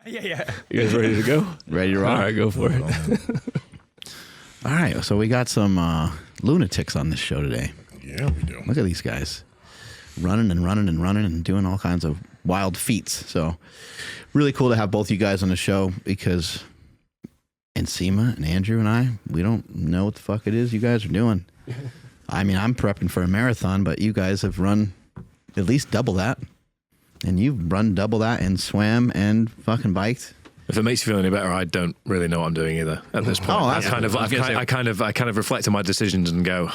Yeah. You guys ready to go? Ready to rock? All right, go for it. All right, so we got some lunatics on this show today. Yeah, we do. Look at these guys running and doing all kinds of wild feats. So really cool to have both you guys on the show because Nsima and Andrew and I, we don't know what the fuck it is you guys are doing. I mean, I'm prepping for a marathon, but you guys have run at least double that. And you've run double that and swam and fucking biked. If it makes you feel any better, I don't really know what I'm doing either at this point. I kind of reflect on my decisions and go,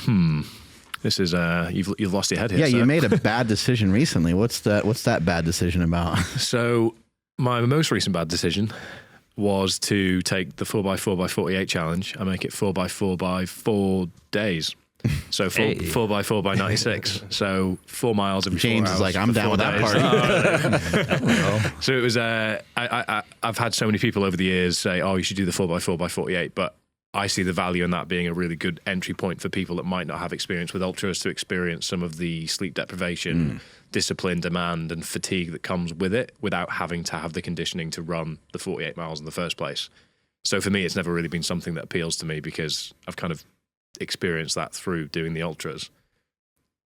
this is you've lost your head here. Yeah, sir. you made a bad decision recently. What's that bad decision about? So my most recent bad decision was to take the 4x4x48 challenge and make it 4x4 by 4 days. So 4x4 by 96. So 4 miles every 4 hours. James is like, I'm down with that party. So it was. I've had so many people over the years say, "Oh, you should do the 4x4 by 48," but I see the value in that being a really good entry point for people that might not have experience with ultras to experience some of the sleep deprivation, discipline, demand, and fatigue that comes with it without having to have the conditioning to run the 48 miles in the first place. So for me, it's never really been something that appeals to me because I've kind of experienced that through doing the ultras.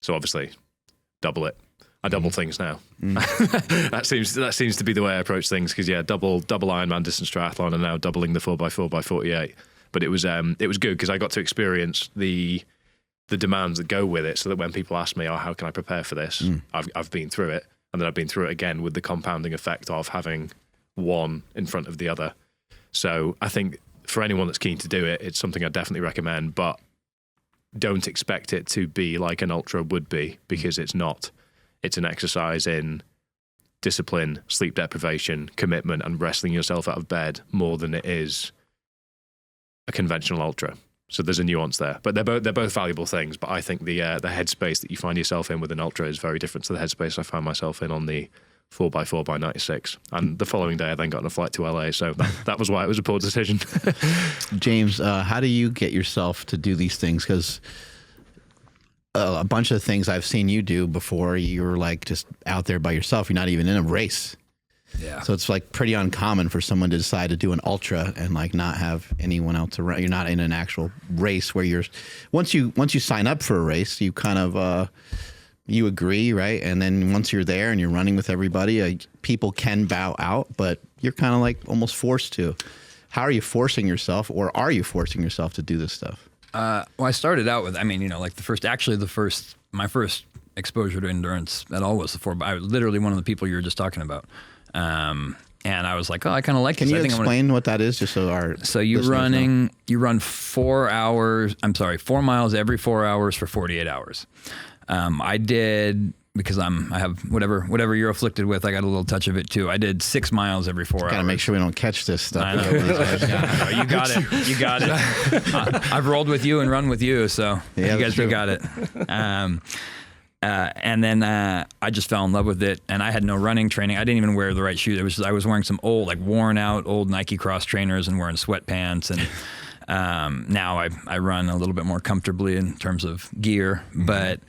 So obviously, double it. I double things now. That seems to be the way I approach things because double Ironman distance triathlon and now doubling the 4x4 by 48. But it was good because I got to experience the demands that go with it, so that when people ask me, "Oh, how can I prepare for this?" I've been through it, and then I've been through it again with the compounding effect of having one in front of the other. So I think for anyone that's keen to do it, it's something I definitely recommend, but don't expect it to be like an ultra would be because it's not. It's an exercise in discipline, sleep deprivation, commitment, and wrestling yourself out of bed more than it is a conventional ultra. So there's a nuance there, but they're both valuable things. But I think the headspace that you find yourself in with an ultra is very different to the headspace I found myself in on the 4x4 by 96. And the following day I then got on a flight to LA. So that was why it was a poor decision. James, how do you get yourself to do these things? Because a bunch of things I've seen you do before, you're like just out there by yourself. You're not even in a race. Yeah. So it's like pretty uncommon for someone to decide to do an ultra and like not have anyone else to run. You're not in an actual race where you're, once you sign up for a race, you kind of, you agree, right? And then once you're there and you're running with everybody, people can bow out, but you're kind of like almost forced to. How are you forcing yourself, or are you forcing yourself to do this stuff? Well, I started out with, my first exposure to endurance at all was the 4x. I was literally one of the people you were just talking about. And I was like, oh, I kind of like this. Can you explain what that is, just so our you run 4 miles every 4 hours for 48 hours. I did, because I have whatever you're afflicted with, I got a little touch of it too. I did 6 miles every 4 hours. Gotta make sure we don't catch this stuff. I know. You got it. You got it. I've rolled with you and run with you, so you guys got it. And then I just fell in love with it, and I had no running training. I didn't even wear the right shoes. It was just, I was wearing some old, like worn out old Nike Cross trainers and wearing sweatpants. And now I run a little bit more comfortably in terms of gear, but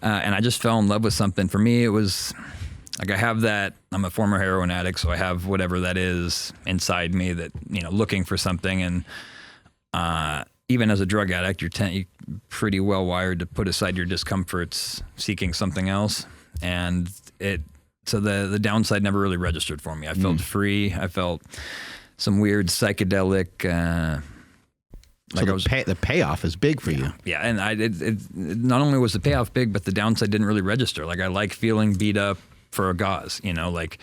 and I just fell in love with something. For me, it was like, I have that. I'm a former heroin addict, so I have whatever that is inside me that, looking for something. And even as a drug addict, you're pretty well wired to put aside your discomforts, seeking something else. And so the downside never really registered for me. I felt free. I felt some weird psychedelic. So the payoff is big for you. Yeah, and it not only was the payoff big, but the downside didn't really register. Like, I like feeling beat up for a cause. Like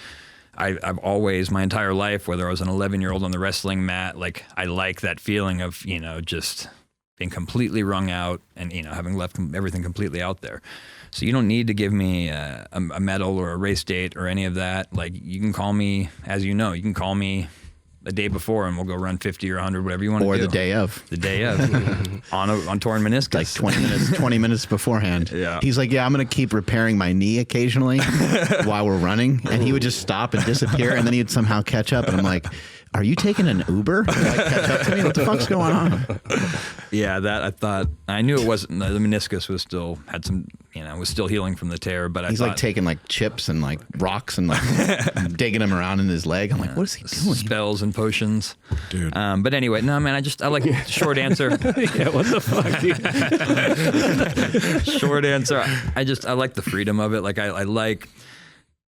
I've always, my entire life, whether I was an 11-year-old on the wrestling mat, like, I like that feeling of, just being completely wrung out and, having left everything completely out there. So you don't need to give me a medal or a race date or any of that. Like, you can call me, as you can call me the day before and we'll go run 50 or 100, whatever you want to do. Or the day of. The day of. on torn meniscus. Like 20 minutes beforehand. Yeah. He's like, I'm going to keep repairing my knee occasionally while we're running. And he would just stop and disappear, and then he'd somehow catch up. And I'm like, are you taking an Uber to catch up to me? What the fuck's going on? Yeah, that I knew it wasn't, the meniscus was still, had some, was still healing from the tear, but He's like taking like chips and like rocks and like digging them around in his leg. I'm like, what is he doing? Spells and potions. Dude. But anyway, no, man, I like short answer. Yeah, what the fuck, dude? Short answer. I like the freedom of it. Like I like,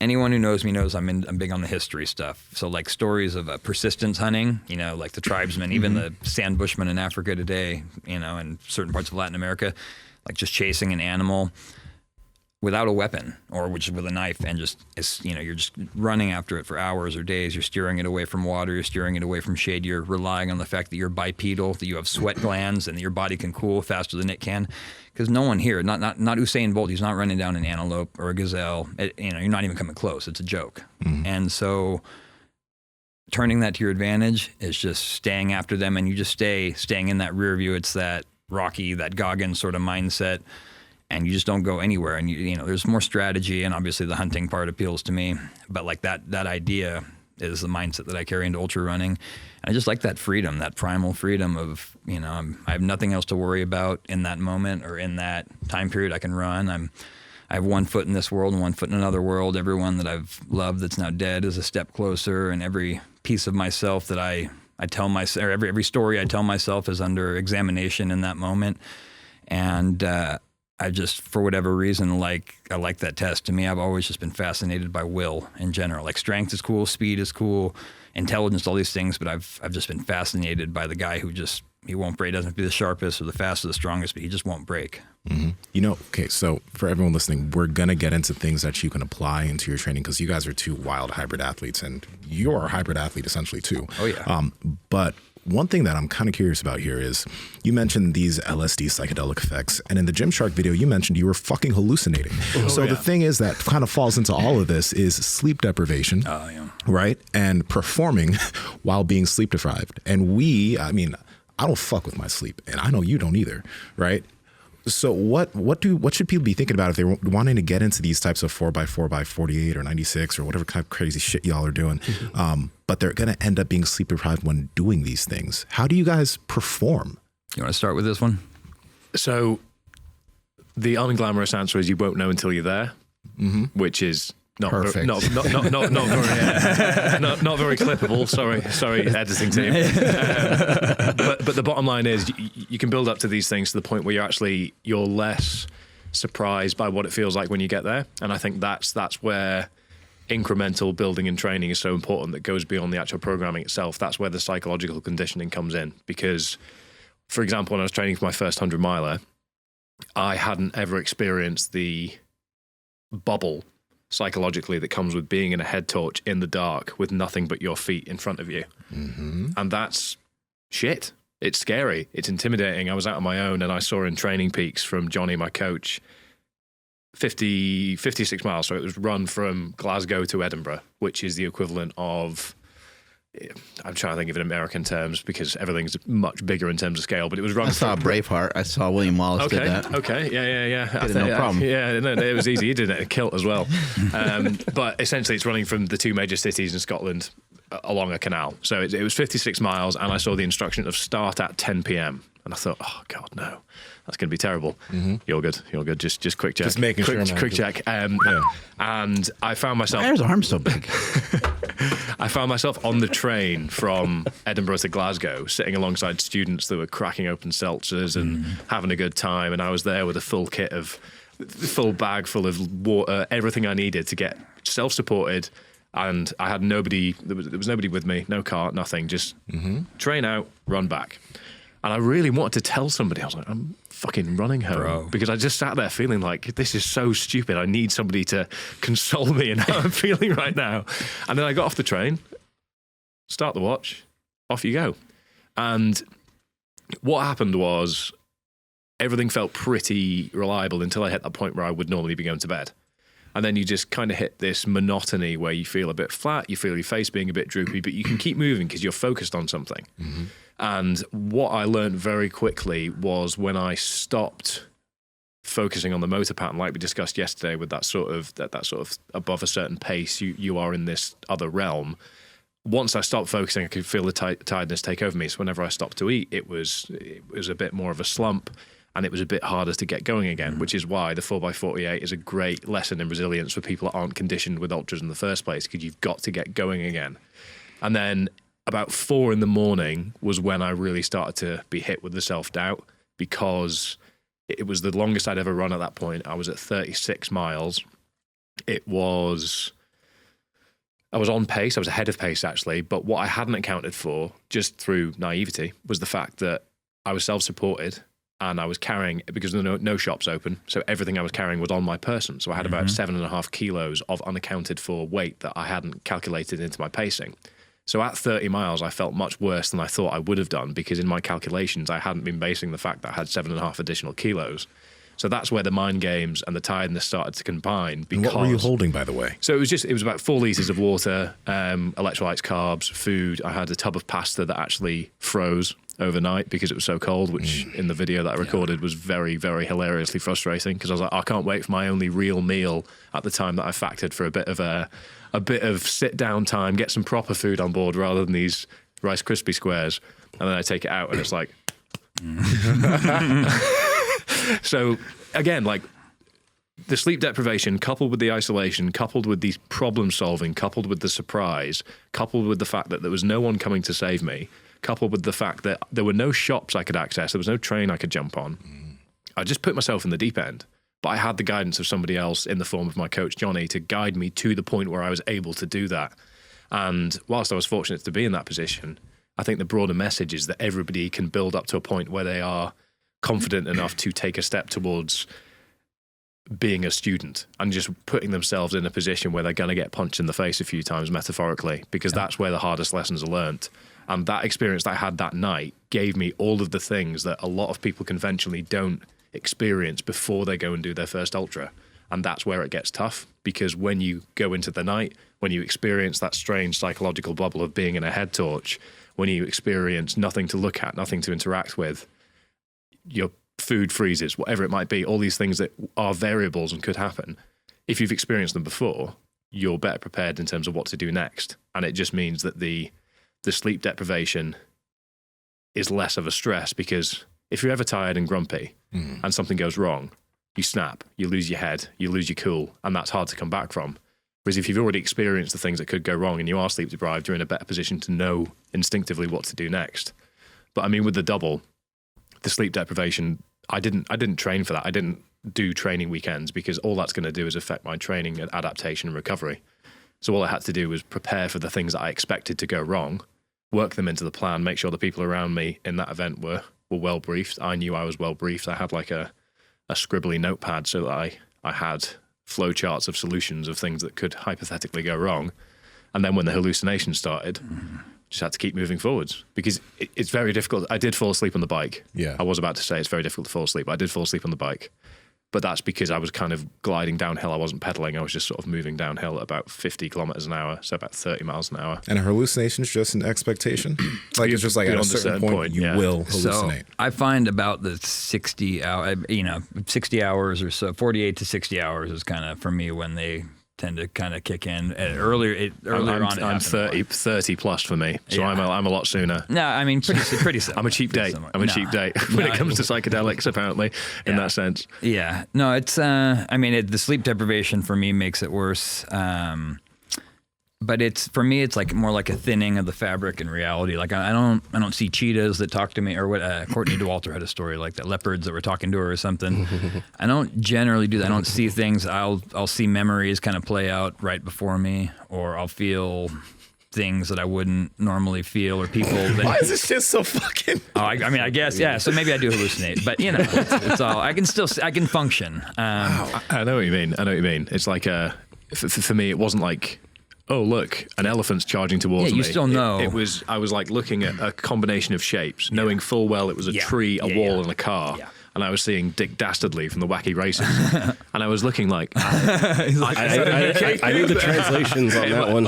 anyone who knows me knows I'm big on the history stuff. So like stories of persistence hunting, like the tribesmen, even the sand bushmen in Africa today, and certain parts of Latin America, like just chasing an animal without a weapon or with a knife and you're just running after it for hours or days. You're steering it away from water. You're steering it away from shade. You're relying on the fact that you're bipedal, that you have sweat glands and that your body can cool faster than it can. Because no one here, not Usain Bolt, he's not running down an antelope or a gazelle. You're not even coming close. It's a joke. Mm-hmm. And so turning that to your advantage is just staying after them, and you just staying in that rear view. It's that Rocky, that Goggins sort of mindset, and you just don't go anywhere. And there's more strategy, and obviously the hunting part appeals to me. But like that idea is the mindset that I carry into ultra running. And I just like that freedom, that primal freedom of, I have nothing else to worry about in that moment or in that time period. I can run. I have one foot in this world and one foot in another world. Everyone that I've loved that's now dead is a step closer, and every piece of myself that I tell myself, or every story I tell myself is under examination in that moment. And I just, for whatever reason, I like that test. To me, I've always just been fascinated by will in general. Like strength is cool, speed is cool, intelligence, all these things. But I've just been fascinated by the guy who he won't break. He doesn't have to be the sharpest or the fastest or the strongest, but he just won't break. Mm-hmm. Okay, so for everyone listening, we're going to get into things that you can apply into your training because you guys are two wild hybrid athletes, and you're a hybrid athlete essentially too. Oh, yeah. But one thing that I'm kind of curious about here is you mentioned these LSD psychedelic effects, and in the Gymshark video, you mentioned you were fucking hallucinating. The thing is that kind of falls into all of this is sleep deprivation, right? And performing while being sleep deprived. And I don't fuck with my sleep, and I know you don't either, right? So what should people be thinking about if they're wanting to get into these types of 4x4x48 or 96 or whatever kind of crazy shit y'all are doing, but they're going to end up being sleep deprived when doing these things? How do you guys perform? You want to start with this one? So the unglamorous answer is you won't know until you're there, which is not perfect. Not very clippable. Sorry, editing team. But the bottom line is you can build up to these things to the point where you're less surprised by what it feels like when you get there. And I think that's where incremental building and training is so important, that goes beyond the actual programming itself. That's where the psychological conditioning comes in. Because, for example, when I was training for my first 100 miler, I hadn't ever experienced the bubble psychologically that comes with being in a head torch in the dark with nothing but your feet in front of you. Mm-hmm. And that's shit. It's scary. It's intimidating. I was out on my own, and I saw in Training Peaks from Johnny, my coach, 56 miles. So it was run from Glasgow to Edinburgh, which is the equivalent of, I'm trying to think of it in American terms because everything's much bigger in terms of scale, but it was run. I saw Braveheart. I saw William Wallace did that. Okay. Yeah. No problem. Yeah, no, it was easy. He did it in a kilt as well. But essentially it's running from the two major cities in Scotland along a canal. So it was 56 miles, and I saw the instruction of start at 10 p.m. And I thought, oh God, no, that's going to be terrible. Mm-hmm. You're good. Just quick check. Just making sure. Quick check. And I found myself. Why are his arms so big? I found myself on the train from Edinburgh to Glasgow, sitting alongside students that were cracking open seltzers and having a good time. And I was there with a full bag full of water, everything I needed to get self-supported. And I had nobody, there was nobody with me, no car, nothing, just train out, run back. And I really wanted to tell somebody, I was like, I'm fucking running home. Bro. Because I just sat there feeling like, this is so stupid. I need somebody to console me in how I'm feeling right now. And then I got off the train, start the watch, off you go. And what happened was everything felt pretty reliable until I hit that point where I would normally be going to bed. And then you just kind of hit this monotony where you feel a bit flat, you feel your face being a bit droopy, but you can keep moving because you're focused on something. Mm-hmm. And what I learned very quickly was when I stopped focusing on the motor pattern, like we discussed yesterday, with that sort of above a certain pace, you are in this other realm. once I stopped focusing, I could feel the tiredness take over me. So whenever I stopped to eat, it was a bit more of a slump, and it was a bit harder to get going again, which is why the 4x48 is a great lesson in resilience for people that aren't conditioned with ultras in the first place, because you've got to get going again. And then about 4 a.m. was when I really started to be hit with the self-doubt, because it was the longest I'd ever run at that point. I was at 36 miles. I was on pace. I was ahead of pace, actually. But what I hadn't accounted for, just through naivety, was the fact that I was self-supported and I was carrying, because there were no shops open, so everything I was carrying was on my person. So I had about 7.5 kilos of unaccounted for weight that I hadn't calculated into my pacing. So at 30 miles, I felt much worse than I thought I would have done, because in my calculations, I hadn't been basing the fact that I had 7.5 additional kilos. So that's where the mind games and the tiredness started to combine. Because, and what were you holding, by the way? So it was about 4 litres of water, electrolytes, carbs, food. I had a tub of pasta that actually froze overnight because it was so cold, which in the video that I recorded was very, very hilariously frustrating, because I was like, I can't wait for my only real meal at the time that I factored for a bit of sit down time, get some proper food on board rather than these Rice Krispie squares. And then I take it out and it's like... So again, like the sleep deprivation coupled with the isolation, coupled with the problem solving, coupled with the surprise, coupled with the fact that there was no one coming to save me, coupled with the fact that there were no shops I could access, there was no train I could jump on. I just put myself in the deep end, but I had the guidance of somebody else in the form of my coach, Johnny, to guide me to the point where I was able to do that. And whilst I was fortunate to be in that position, I think the broader message is that everybody can build up to a point where they are confident enough to take a step towards being a student and just putting themselves in a position where they're going to get punched in the face a few times, metaphorically, because that's where the hardest lessons are learnt. And that experience that I had that night gave me all of the things that a lot of people conventionally don't experience before they go and do their first ultra. And that's where it gets tough, because when you go into the night, when you experience that strange psychological bubble of being in a head torch, when you experience nothing to look at, nothing to interact with, your food freezes, whatever it might be, all these things that are variables and could happen. If you've experienced them before, you're better prepared in terms of what to do next. And it just means that the sleep deprivation is less of a stress, because if you're ever tired and grumpy and something goes wrong, you snap, you lose your head, you lose your cool, and that's hard to come back from. Whereas if you've already experienced the things that could go wrong and you are sleep deprived, you're in a better position to know instinctively what to do next. But I mean, with the double, the sleep deprivation, I didn't train for that. I didn't do training weekends, because all that's going to do is affect my training and adaptation and recovery. So all I had to do was prepare for the things that I expected to go wrong, work them into the plan, make sure the people around me in that event were well briefed. I knew I was well briefed. I had like a scribbly notepad so that I had flow charts of solutions of things that could hypothetically go wrong. And then when the hallucinations started, just had to keep moving forwards, because it's very difficult. I did fall asleep on the bike. Yeah. I was about to say it's very difficult to fall asleep. I did fall asleep on the bike, but that's because I was kind of gliding downhill. I wasn't pedaling. I was just sort of moving downhill at about 50 kilometers an hour, so about 30 miles an hour. And a hallucination is just an expectation? Like it's just like at a certain point you will hallucinate. So I find about the 60 hours or so, 48 to 60 hours is kind of, for me, when they tend to kind of kick in. Earlier on. I'm 30 plus for me, so Yeah. I'm a lot sooner. No, I mean, pretty similar. I'm a cheap date. Similar. I'm a cheap date when it comes to psychedelics, apparently, in that sense. Yeah. No, it's, I mean, the sleep deprivation for me makes it worse. But for me, it's like more like a thinning of the fabric in reality. Like I don't see cheetahs that talk to me, or what Courtney DeWalter had a story like that, leopards that were talking to her or something. I don't generally do that. I don't see things. I'll see memories kind of play out right before me, or I'll feel things that I wouldn't normally feel, or people that... Why is this just so fucking... Oh, I mean, I guess, yeah. So maybe I do hallucinate, but you know, it's all, I can function. I know what you mean. It's like, for me, it wasn't like, oh, look, an elephant's charging towards me. Yeah, you still know. I was like looking at a combination of shapes, knowing full well it was a tree, a wall, and a car. Yeah. And I was seeing Dick Dastardly from the Wacky Races. And I was looking like... I need the translations on that one.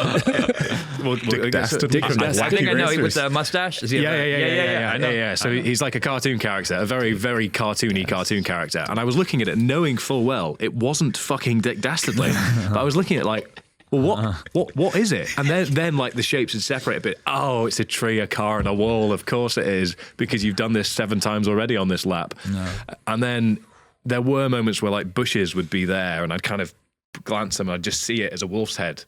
Dick Dastardly from the I Wacky think I know, Racers. with the mustache. Is he Yeah. So he's like a cartoon character, a very, very cartoony cartoon character. And I was looking at it knowing full well it wasn't fucking Dick Dastardly. But I was looking at it like, well, what is it? And then like the shapes would separate a bit. Oh, it's a tree, a car, and a wall. Of course it is, because you've done this 7 times already on this lap. No. And then there were moments where like bushes would be there, and I'd kind of glance at them and I'd just see it as a wolf's head.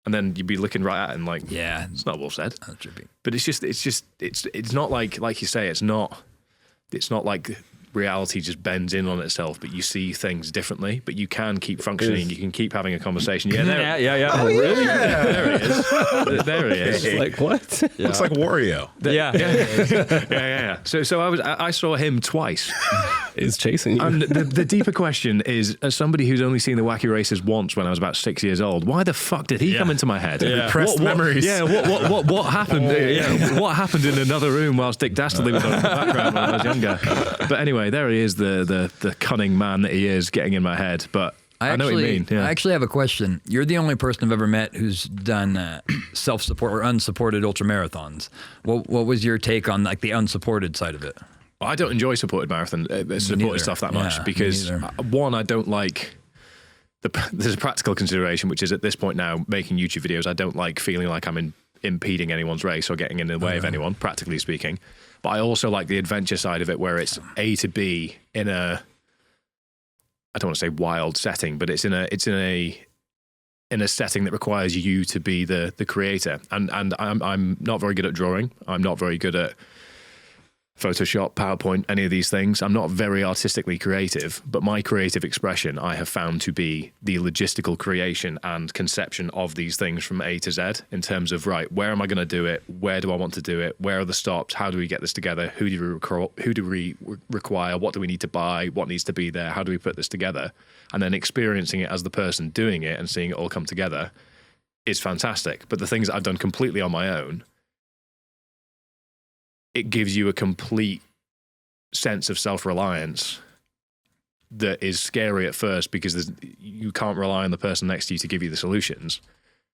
And then you'd be looking right at it and like, yeah, it's not a wolf's head. That should be. But it's not like you say, it's not like reality just bends in on itself, but you see things differently, but you can keep functioning. You can keep having a conversation. Yeah. Oh, really? Yeah. There he is. There he is. Like what? Yeah. Looks like Wario. Yeah. So I saw him twice. Is chasing you. And the deeper question is, as somebody who's only seen the Wacky Races once when I was about 6 years old, why the fuck did he come into my head? Repressed memories. Yeah. What happened? What happened in another room whilst Dick Dastardly was on in the background when I was younger? But anyway, there he is, the cunning man that he is, getting in my head. But I know what you mean. Yeah. I actually have a question. You're the only person I've ever met who's done self-support or unsupported ultramarathons. What was your take on like the unsupported side of it? I don't enjoy supported supported stuff that much because one, I don't like. There's a practical consideration, which is at this point now making YouTube videos. I don't like feeling like I'm impeding anyone's race or getting in the way of anyone, practically speaking. But I also like the adventure side of it, where it's A to B in a, I don't want to say wild setting, but it's in a setting that requires you to be the creator. And I'm not very good at drawing. I'm not very good at Photoshop, PowerPoint, any of these things. I'm not very artistically creative, but my creative expression I have found to be the logistical creation and conception of these things from A to Z in terms of, right, where am I going to do it? Where do I want to do it? Where are the stops? How do we get this together? Who do we require? What do we need to buy? What needs to be there? How do we put this together? And then experiencing it as the person doing it and seeing it all come together is fantastic. But the things that I've done completely on my own, it gives you a complete sense of self-reliance that is scary at first because you can't rely on the person next to you to give you the solutions.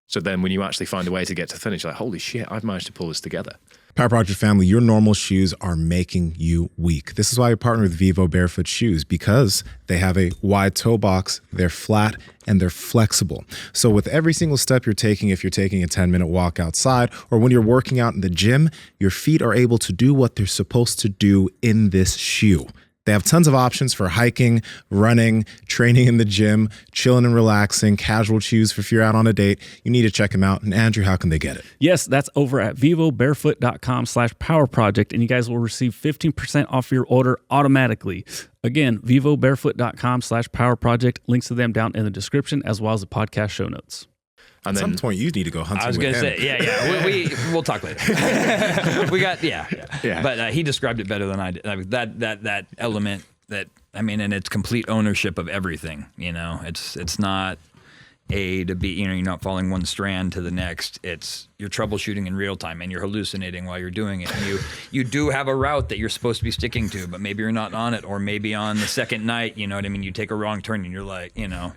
So then when you actually find a way to get to the finish, you're like, holy shit, I've managed to pull this together. Power Project family, your normal shoes are making you weak. This is why we partner with Vivo Barefoot Shoes, because they have a wide toe box, they're flat, and they're flexible. So with every single step you're taking, if you're taking a 10-minute walk outside, or when you're working out in the gym, your feet are able to do what they're supposed to do in this shoe. They have tons of options for hiking, running, training in the gym, chilling and relaxing, casual shoes for if you're out on a date. You need to check them out. And Andrew, how can they get it? Yes, that's over at vivobarefoot.com/powerproject, and you guys will receive 15% off your order automatically. Again, vivobarefoot.com/powerproject. Links to them down in the description as well as the podcast show notes. And at some point, you need to go hunting with him. I was going to say, we'll talk later. We got, But he described it better than I did. I mean, that element and it's complete ownership of everything. You know, it's not A to B. You know, you're not following one strand to the next. It's you're troubleshooting in real time and you're hallucinating while you're doing it. And you do have a route that you're supposed to be sticking to, but maybe you're not on it, or maybe on the second night. You know what I mean? You take a wrong turn and you're like, you know.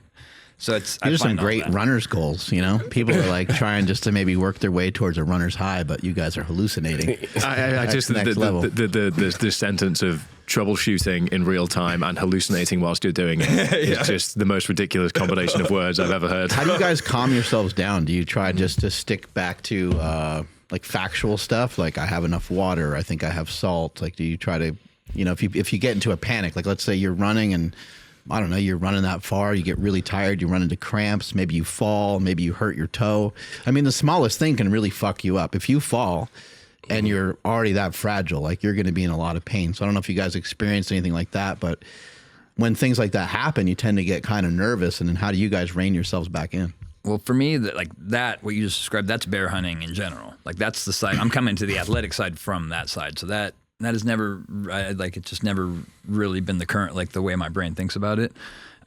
So there's some great runner's goals, you know. People are like trying just to maybe work their way towards a runner's high, but you guys are hallucinating. I just the sentence of troubleshooting in real time and hallucinating whilst you're doing it is just the most ridiculous combination of words I've ever heard. How do you guys calm yourselves down? Do you try just to stick back to like factual stuff, like I have enough water, I think I have salt? Like, do you try to, you know, if you get into a panic, like let's say you're running and I don't know, you're running that far, you get really tired, you run into cramps, maybe you fall, maybe you hurt your toe. I mean, the smallest thing can really fuck you up. If you fall and you're already that fragile, like you're going to be in a lot of pain. So I don't know if you guys experienced anything like that, but when things like that happen, you tend to get kind of nervous. And then how do you guys rein yourselves back in? Well, for me, what you just described, that's bear hunting in general. Like that's the side, I'm coming to the athletic side from that side. So that has never, it's just never really been the current, like the way my brain thinks about it.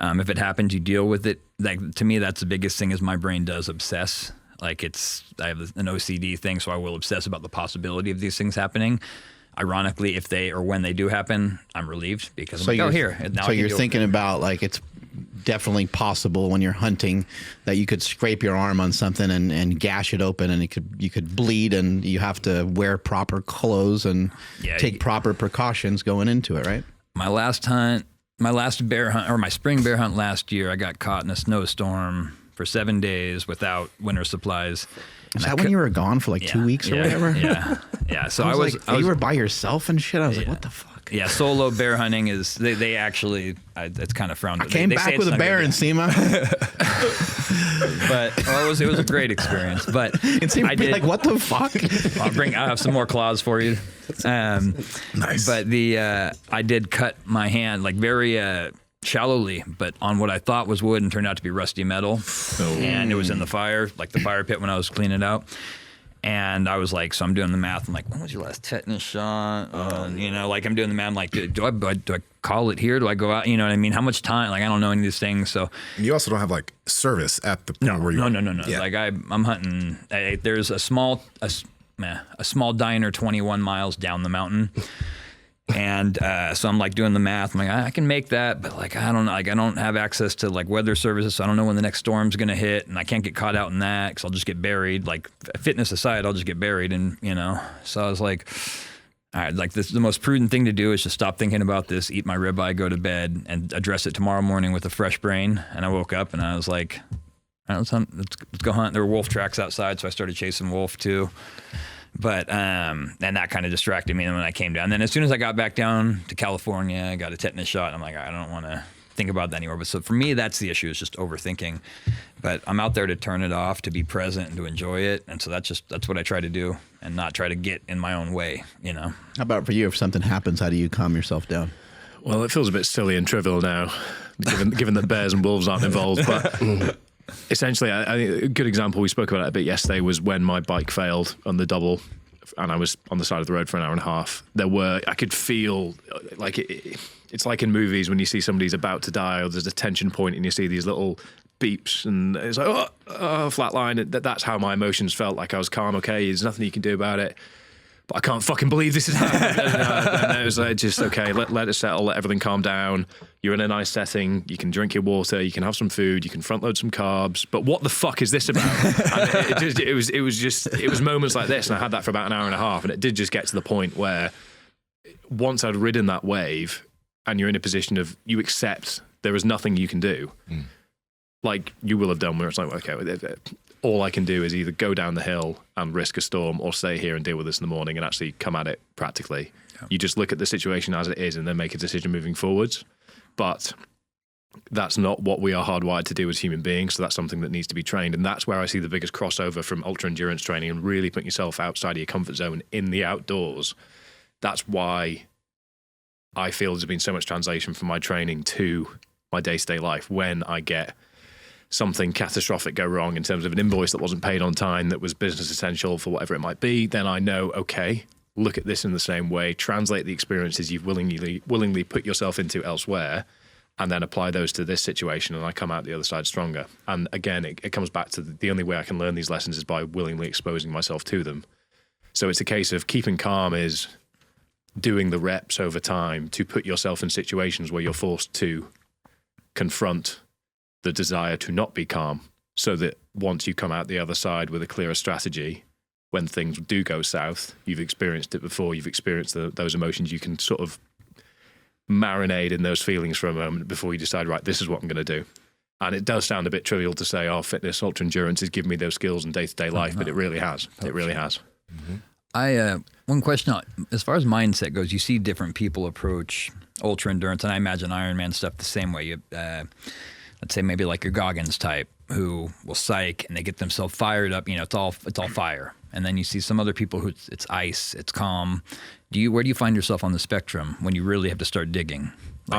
If it happens, you deal with it. Like to me, that's the biggest thing is my brain does obsess. Like I have an OCD thing, so I will obsess about the possibility of these things happening. Ironically, if they or when they do happen, I'm relieved because I'm like, here. Now so you're thinking about like it's definitely possible when you're hunting that you could scrape your arm on something and gash it open and you could bleed, and you have to wear proper clothes and take proper precautions going into it, right? My last bear hunt, or my spring bear hunt last year, I got caught in a snowstorm for 7 days without winter supplies. Is that when you were gone for like 2 weeks or whatever? Yeah. So I was you were by yourself and shit. I was like, what the fuck? Yeah, solo bear hunting is they actually it's kind of frowned. I came back with a bear in Nsima. But it was a great experience. But I did like, what the fuck? I'll have some more claws for you. Nice. But I did cut my hand like very shallowly, but on what I thought was wood and turned out to be rusty metal. And it was in the fire, like the fire pit when I was cleaning it out. And I was like, so I'm doing the math. I'm like, when was your last tetanus shot? Like I'm doing the math. I'm like, do I call it here? Do I go out? You know what I mean? How much time? Like I don't know any of these things. So you also don't have like service at the point where you No. Yeah. Like I'm hunting. There's a small diner 21 miles down the mountain. And so I'm like doing the math. I'm like, I can make that, but like I don't know. Like I don't have access to like weather services, so I don't know when the next storm's gonna hit, and I can't get caught out in that because I'll just get buried. Like fitness aside, I'll just get buried, and So I was like, all right, like the most prudent thing to do is just stop thinking about this, eat my ribeye, go to bed, and address it tomorrow morning with a fresh brain. And I woke up and I was like, all right, let's go hunt. There were wolf tracks outside, so I started chasing wolf too. But and that kind of distracted me when I came down. Then as soon as I got back down to California, I got a tetanus shot. I'm like, I don't want to think about that anymore. But so for me, that's the issue, is just overthinking. But I'm out there to turn it off, to be present and to enjoy it. And so that's what I try to do, and not try to get in my own way, How about for you? If something happens, how do you calm yourself down? Well, it feels a bit silly and trivial now, given that bears and wolves aren't involved. But essentially, I think a good example, we spoke about it a bit yesterday, was when my bike failed on the double and I was on the side of the road for an hour and a half. I could feel like it's like in movies when you see somebody's about to die or there's a tension point and you see these little beeps and it's like, flatline. That's how my emotions felt. Like I was calm, okay, there's nothing you can do about it. But I can't fucking believe this is happening. And it was like, just, okay, let it settle, let everything calm down. You're in a nice setting. You can drink your water. You can have some food. You can front load some carbs. But what the fuck is this about? And it was moments like this. And I had that for about an hour and a half. And it did just get to the point where once I'd ridden that wave and you're in a position of you accept there is nothing you can do, like you will have done, where it's like, okay, all I can do is either go down the hill and risk a storm or stay here and deal with this in the morning and actually come at it practically. Yeah. You just look at the situation as it is and then make a decision moving forwards. But that's not what we are hardwired to do as human beings. So that's something that needs to be trained. And that's where I see the biggest crossover from ultra endurance training and really putting yourself outside of your comfort zone in the outdoors. That's why I feel there's been so much translation from my training to my day-to-day life. When I get something catastrophic go wrong in terms of an invoice that wasn't paid on time, that was business essential for whatever it might be, then I know, okay, look at this in the same way, translate the experiences you've willingly put yourself into elsewhere, and then apply those to this situation, and I come out the other side stronger. And again, it comes back to the only way I can learn these lessons is by willingly exposing myself to them. So it's a case of keeping calm is doing the reps over time to put yourself in situations where you're forced to confront the desire to not be calm, so that once you come out the other side with a clearer strategy, when things do go south, you've experienced it before, you've experienced those emotions, you can sort of marinate in those feelings for a moment before you decide, right, this is what I'm going to do. And it does sound a bit trivial to say, fitness, ultra endurance has given me those skills in day-to-day life, but it really has. It really has. Mm-hmm. One question, as far as mindset goes, you see different people approach ultra endurance, and I imagine Ironman stuff the same way. Let's say maybe like your Goggins type, who will psych and they get themselves fired up. It's all fire. And then you see some other people who it's ice, it's calm. Where do you find yourself on the spectrum when you really have to start digging? We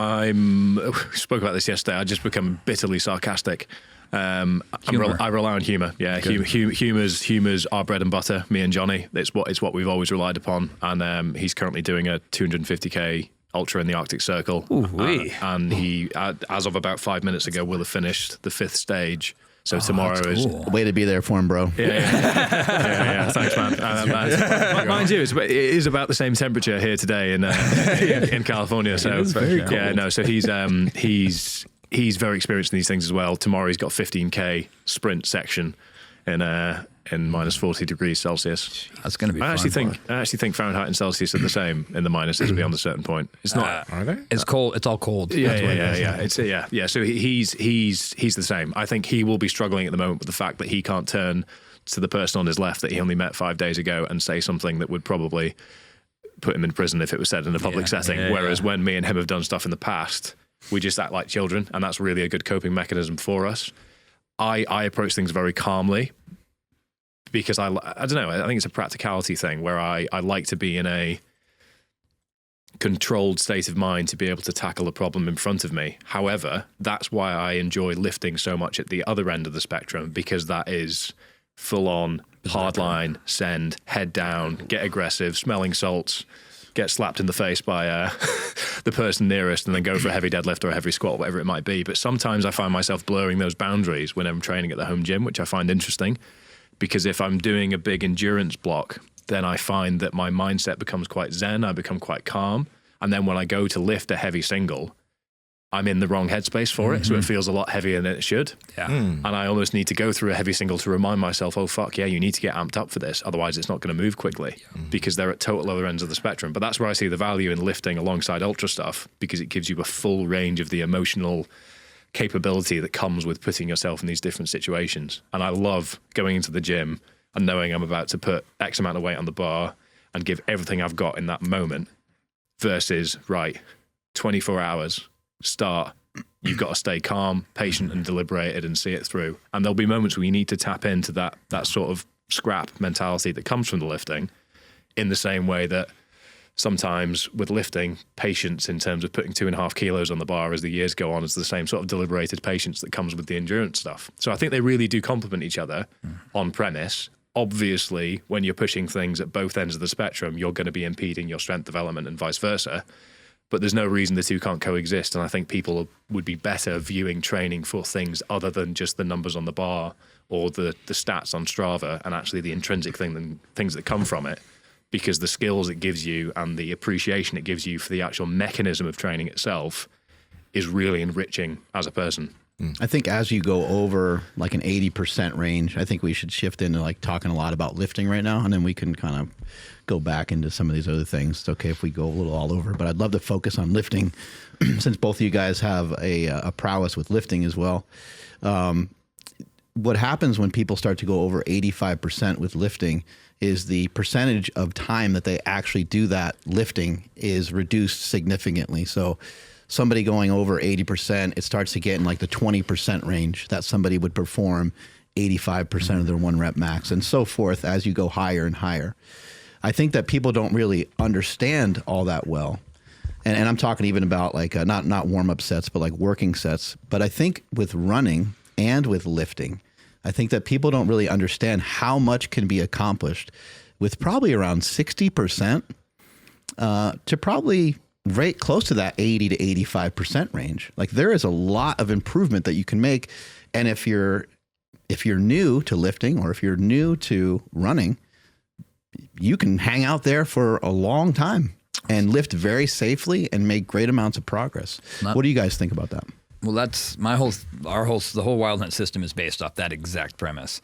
spoke about this yesterday. I just become bitterly sarcastic. I rely on humor. Yeah, humor's our bread and butter. Me and Johnny, it's what we've always relied upon. And he's currently doing a 250k ultra in the Arctic Circle. And he, as of about 5 minutes ago, will have finished the 5th stage. So tomorrow is way to be there for him, bro. Yeah. Thanks, man. Mind you, it is about the same temperature here today in California. So cold. So he's very experienced in these things as well. Tomorrow he's got a 15k sprint section in in minus 40 degrees Celsius. That's going to be I fun. actually think Fahrenheit and Celsius are the same in the minuses beyond a certain point. It's not. Are they? It's cold. It's all cold. Yeah, That's what it yeah, is. yeah. It's So he's the same. I think he will be struggling at the moment with the fact that he can't turn to the person on his left that he only met 5 days ago and say something that would probably put him in prison if it was said in a public setting. Whereas when me and him have done stuff in the past, we just act like children, and that's really a good coping mechanism for us. I approach things very calmly because I don't know, I think it's a practicality thing where I like to be in a controlled state of mind to be able to tackle a problem in front of me. However, that's why I enjoy lifting so much at the other end of the spectrum, because that is full on, hardline, send, head down, get aggressive, smelling salts, get slapped in the face by the person nearest, and then go for a heavy deadlift or a heavy squat, whatever it might be. But sometimes I find myself blurring those boundaries when I'm training at the home gym, which I find interesting, because if I'm doing a big endurance block, then I find that my mindset becomes quite zen, I become quite calm. And then when I go to lift a heavy single, I'm in the wrong headspace for it, so it feels a lot heavier than it should. Yeah. And I almost need to go through a heavy single to remind myself, oh, fuck, yeah, you need to get amped up for this. Otherwise, it's not going to move quickly because they're at total other ends of the spectrum. But that's where I see the value in lifting alongside ultra stuff, because it gives you a full range of the emotional capability that comes with putting yourself in these different situations. And I love going into the gym and knowing I'm about to put X amount of weight on the bar and give everything I've got in that moment versus, right, 24 hours, start, you've got to stay calm, patient and deliberated and see it through. And there'll be moments where you need to tap into that sort of scrap mentality that comes from the lifting, in the same way that sometimes with lifting, patience in terms of putting 2.5 kilos on the bar as the years go on is the same sort of deliberated patience that comes with the endurance stuff. So I think they really do complement each other on premise. Obviously, when you're pushing things at both ends of the spectrum, you're going to be impeding your strength development and vice versa. But there's no reason the two can't coexist. And I think people would be better viewing training for things other than just the numbers on the bar or the stats on Strava, and actually the intrinsic things that come from it, because the skills it gives you and the appreciation it gives you for the actual mechanism of training itself is really enriching as a person. I think as you go over like an 80% range, I think we should shift into like talking a lot about lifting right now, and then we can kind of go back into some of these other things. It's okay if we go a little all over, but I'd love to focus on lifting since both of you guys have a prowess with lifting as well. What happens when people start to go over 85% with lifting is the percentage of time that they actually do that lifting is reduced significantly. So somebody going over 80%, it starts to get in like the 20% range that somebody would perform 85% of their 1 rep max, and so forth as you go higher and higher. I think that people don't really understand all that well. And I'm talking even about like not warm-up sets, but like working sets. But I think with running and with lifting, I think that people don't really understand how much can be accomplished with probably around 60% to probably right close to that 80 to 85% range. Like there is a lot of improvement that you can make. And if you're new to lifting or if you're new to running, you can hang out there for a long time and lift very safely and make great amounts of progress. What do you guys think about that? Well, that's the whole Wildnet system is based off that exact premise.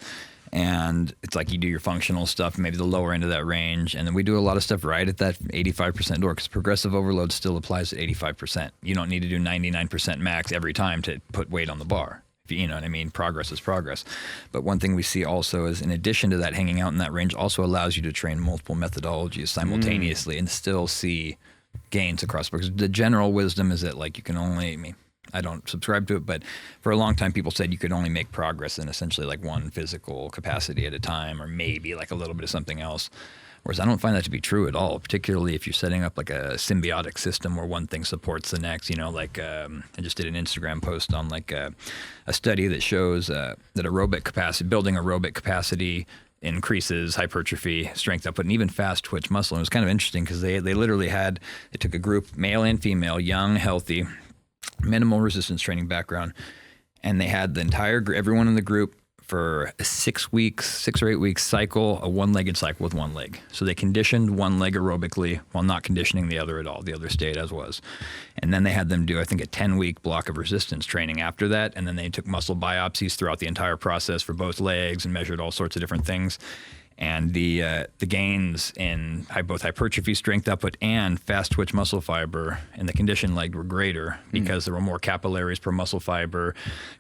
And it's like you do your functional stuff, maybe the lower end of that range. And then we do a lot of stuff right at that 85% door, because progressive overload still applies at 85%. You don't need to do 99% max every time to put weight on the bar. You know what I mean? Progress is progress. But one thing we see also is, in addition to that, hanging out in that range also allows you to train multiple methodologies simultaneously and still see gains across. Because the general wisdom is that like you can only, I don't subscribe to it, but for a long time people said you could only make progress in essentially like one physical capacity at a time, or maybe like a little bit of something else. Whereas I don't find that to be true at all, particularly if you're setting up like a symbiotic system where one thing supports the next. You know, like I just did an Instagram post on like a study that shows that aerobic capacity, building aerobic capacity increases hypertrophy, strength output, and even fast twitch muscle. And it was kind of interesting because they literally they took a group, male and female, young, healthy, minimal resistance training background, and they had the entire everyone in the group for a 6 or 8 weeks cycle, a one-legged cycle with one leg. So they conditioned one leg aerobically while not conditioning the other at all. The other stayed as was. And then they had them do, I think, a 10-week block of resistance training after that. And then they took muscle biopsies throughout the entire process for both legs and measured all sorts of different things. And the gains in both hypertrophy, strength output, and fast twitch muscle fiber in the conditioned leg were greater because there were more capillaries per muscle fiber,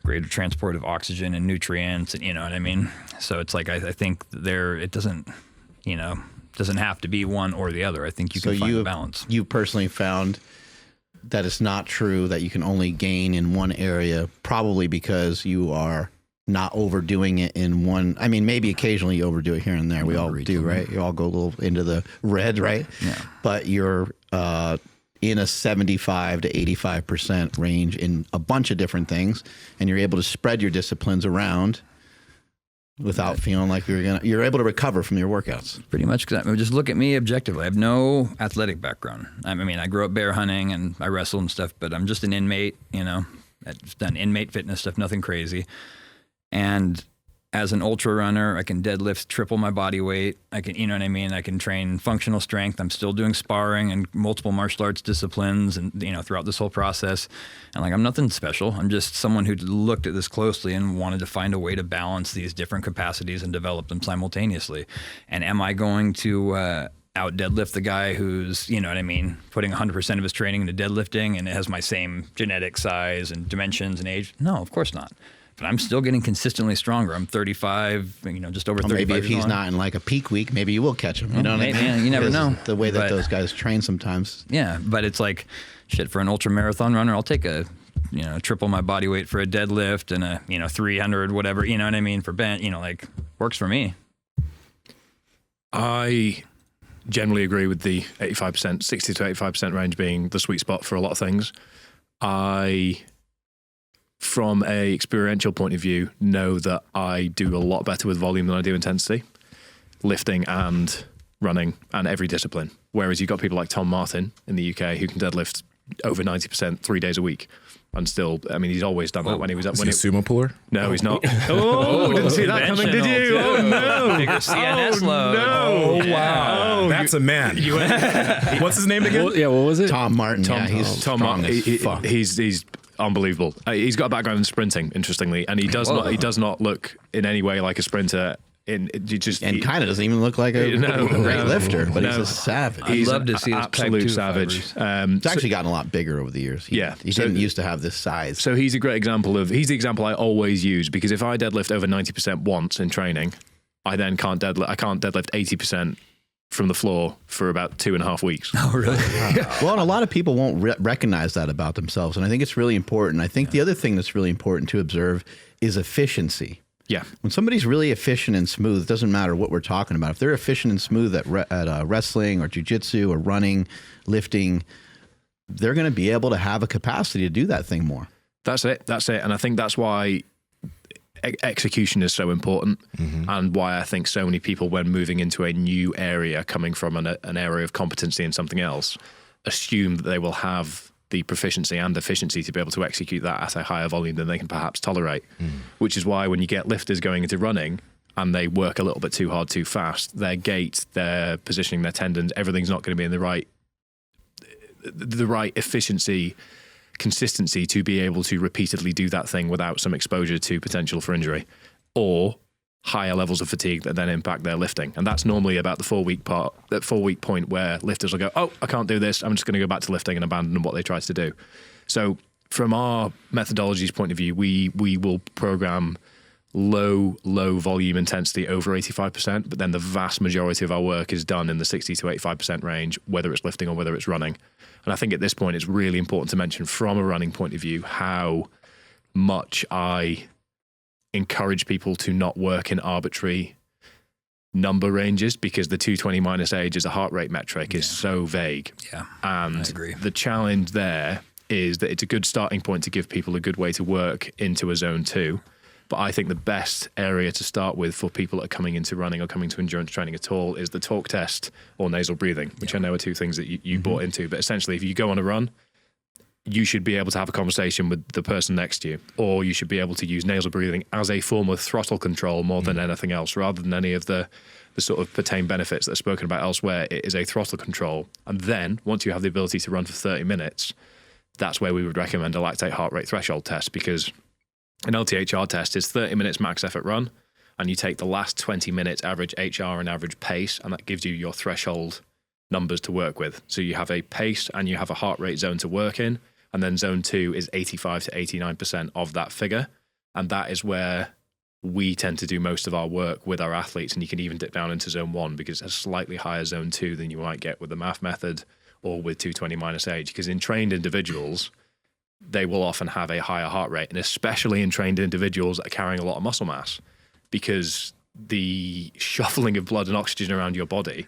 greater transport of oxygen and nutrients, and you know what I mean? So it's like, I think it doesn't have to be one or the other. I think you can find a balance. You personally found that it's not true that you can only gain in one area, probably because you are not overdoing it in one. I mean, maybe occasionally you overdo it here and there. We all do, right? You all go a little into the red, right? Yeah. But you're in a 75 to 85% range in a bunch of different things, and you're able to spread your disciplines around without feeling like you're able to recover from your workouts. Pretty much, because just look at me objectively. I have no athletic background. I mean, I grew up bear hunting and I wrestled and stuff, but I'm just an inmate, I've done inmate fitness stuff, nothing crazy. And as an ultra runner, I can deadlift triple my body weight. I can, I can train functional strength. I'm still doing sparring and multiple martial arts disciplines and, throughout this whole process. And I'm nothing special. I'm just someone who looked at this closely and wanted to find a way to balance these different capacities and develop them simultaneously. And am I going to out deadlift the guy who's, putting 100% of his training into deadlifting and it has my same genetic size and dimensions and age? No, of course not. But I'm still getting consistently stronger. I'm 35, just over 35. Maybe if he's not in like a peak week, maybe you will catch him. You know what I mean? Man, you never know. The way that those guys train sometimes. Yeah, but it's like, shit, for an ultra marathon runner, I'll take triple my body weight for a deadlift and a 300, whatever, for bench, works for me. I generally agree with the 85%, 60 to 85% range being the sweet spot for a lot of things. From a experiential point of view, know that I do a lot better with volume than I do intensity, lifting and running and every discipline. Whereas you've got people like Tom Martin in the UK who can deadlift over 90% 3 days a week. And still, he's always done that when he was up. Is he a sumo puller? No, he's not. Didn't see that coming, did you? Oh, no. Bigger CNS load. No. Oh, wow. That's a man. What's his name again? What was it? Tom Martin. He's Tom Martin. He's unbelievable. He's got a background in sprinting, interestingly, and he does not look in any way like a sprinter. Kind of doesn't even look like a great lifter, but he's a savage. I'd love to see his absolute savage. It's actually gotten a lot bigger over the years. He didn't used to have this size. So he's a great example he's the example I always use, because if I deadlift over 90% once in training, I then can't deadlift 80% from the floor for about 2.5 weeks. Oh, really? Well, and a lot of people won't recognize that about themselves, and I think it's really important. I think the other thing that's really important to observe is efficiency. Yeah. When somebody's really efficient and smooth, it doesn't matter what we're talking about. If they're efficient and smooth at wrestling or jiu-jitsu or running, lifting, they're going to be able to have a capacity to do that thing more. That's it. And I think that's why execution is so important, and why I think so many people, when moving into a new area, coming from an area of competency in something else, assume that they will have the proficiency and efficiency to be able to execute that at a higher volume than they can perhaps tolerate, which is why when you get lifters going into running and they work a little bit too hard, too fast, their gait, their positioning, their tendons, everything's not going to be in the right efficiency, consistency to be able to repeatedly do that thing without some exposure to potential for injury or higher levels of fatigue that then impact their lifting. And that's normally about the 4 week part, that 4 week point where lifters will go, oh, I can't do this. I'm just going to go back to lifting and abandon what they tried to do. So from our methodology's point of view, we will program low volume intensity over 85%, but then the vast majority of our work is done in the 60 to 85% range, whether it's lifting or whether it's running. And I think at this point, it's really important to mention from a running point of view how much I encourage people to not work in arbitrary number ranges, because the 220 minus age as a heart rate metric is so vague. Yeah, and I agree. The challenge there is that it's a good starting point to give people a good way to work into a zone 2. But I think the best area to start with for people that are coming into running or coming to endurance training at all is the talk test or nasal breathing, which I know are two things that you bought into. But essentially, if you go on a run, you should be able to have a conversation with the person next to you, or you should be able to use nasal breathing as a form of throttle control more than anything else, rather than any of the sort of pertain benefits that are spoken about elsewhere. It is a throttle control. And then once you have the ability to run for 30 minutes, that's where we would recommend a lactate heart rate threshold test, because an LTHR test is 30 minutes max effort run, and you take the last 20 minutes average HR and average pace, and that gives you your threshold numbers to work with. So you have a pace and you have a heart rate zone to work in, and then zone 2 is 85 to 89% of that figure. And that is where we tend to do most of our work with our athletes, and you can even dip down into zone 1 because it's a slightly higher zone 2 than you might get with the MAF method or with 220 minus age, because in trained individuals, they will often have a higher heart rate, and especially in trained individuals that are carrying a lot of muscle mass, because the shuffling of blood and oxygen around your body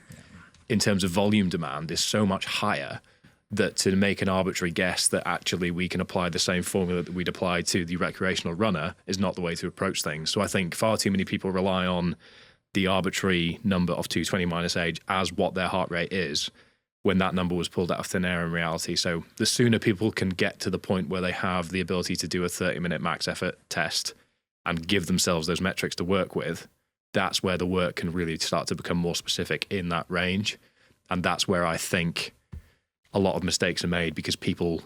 in terms of volume demand is so much higher that to make an arbitrary guess that actually we can apply the same formula that we'd apply to the recreational runner is not the way to approach things. So I think far too many people rely on the arbitrary number of 220 minus age as what their heart rate is, when that number was pulled out of thin air in reality. So the sooner people can get to the point where they have the ability to do a 30-minute max effort test and give themselves those metrics to work with, that's where the work can really start to become more specific in that range. And that's where I think a lot of mistakes are made, because people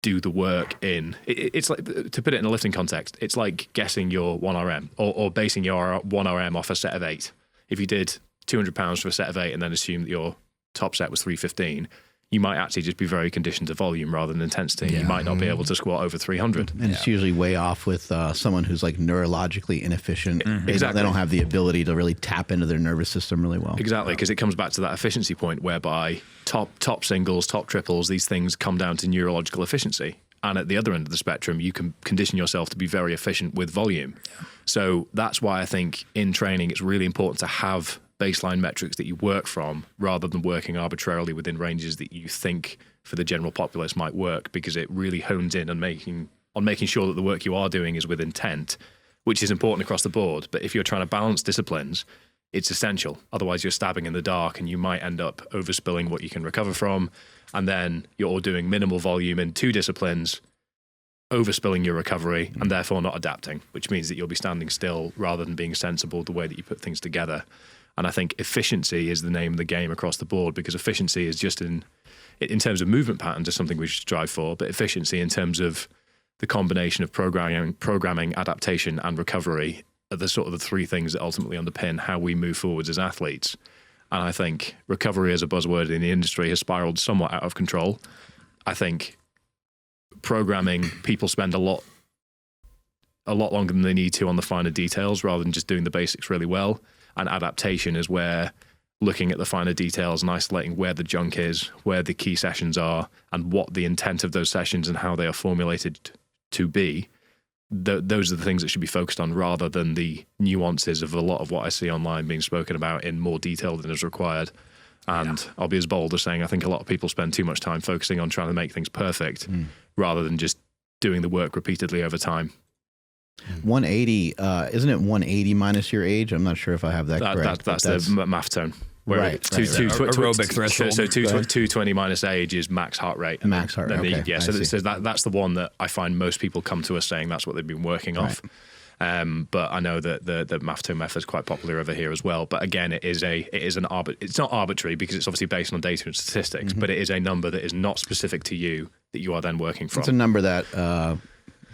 do the work in, it's like, to put it in a lifting context, it's like guessing your 1RM or basing your 1RM off a set of 8. If you did 200 pounds for a set of 8 and then assume that your top set was 315, you might actually just be very conditioned to volume rather than intensity. Yeah. You might not be able to squat over 300. And it's usually way off with someone who's like neurologically inefficient. Exactly. They don't have the ability to really tap into their nervous system really well. Exactly, because it comes back to that efficiency point whereby top singles, top triples, these things come down to neurological efficiency. And at the other end of the spectrum, you can condition yourself to be very efficient with volume. Yeah. So that's why I think in training, it's really important to have baseline metrics that you work from, rather than working arbitrarily within ranges that you think for the general populace might work, because it really hones in on making sure that the work you are doing is with intent, which is important across the board. But if you're trying to balance disciplines, it's essential. Otherwise, you're stabbing in the dark, and you might end up overspilling what you can recover from. And then you're doing minimal volume in 2 disciplines, overspilling your recovery, and therefore not adapting, which means that you'll be standing still rather than being sensible the way that you put things together. And I think efficiency is the name of the game across the board, because efficiency is just in terms of movement patterns is something we should strive for, but efficiency in terms of the combination of programming, adaptation, and recovery are the sort of the 3 things that ultimately underpin how we move forwards as athletes. And I think recovery as a buzzword in the industry has spiraled somewhat out of control. I think programming, people spend a lot longer than they need to on the finer details rather than just doing the basics really well. And adaptation is where looking at the finer details and isolating where the junk is, where the key sessions are, and what the intent of those sessions and how they are formulated to be. Those are the things that should be focused on, rather than the nuances of a lot of what I see online being spoken about in more detail than is required. And I'll be as bold as saying I think a lot of people spend too much time focusing on trying to make things perfect rather than just doing the work repeatedly over time. 180, isn't it 180 minus your age? I'm not sure if I have that correct. That's the MAF tone. Right. Aerobic threshold. So 220 minus age is max heart rate. Max heart rate. Okay. So that's the one that I find most people come to us saying that's what they've been working off. But I know that the MAF tone method is quite popular over here as well. But again, it's not arbitrary, because it's obviously based on data and statistics, but it is a number that is not specific to you that you are then working from. It's a number that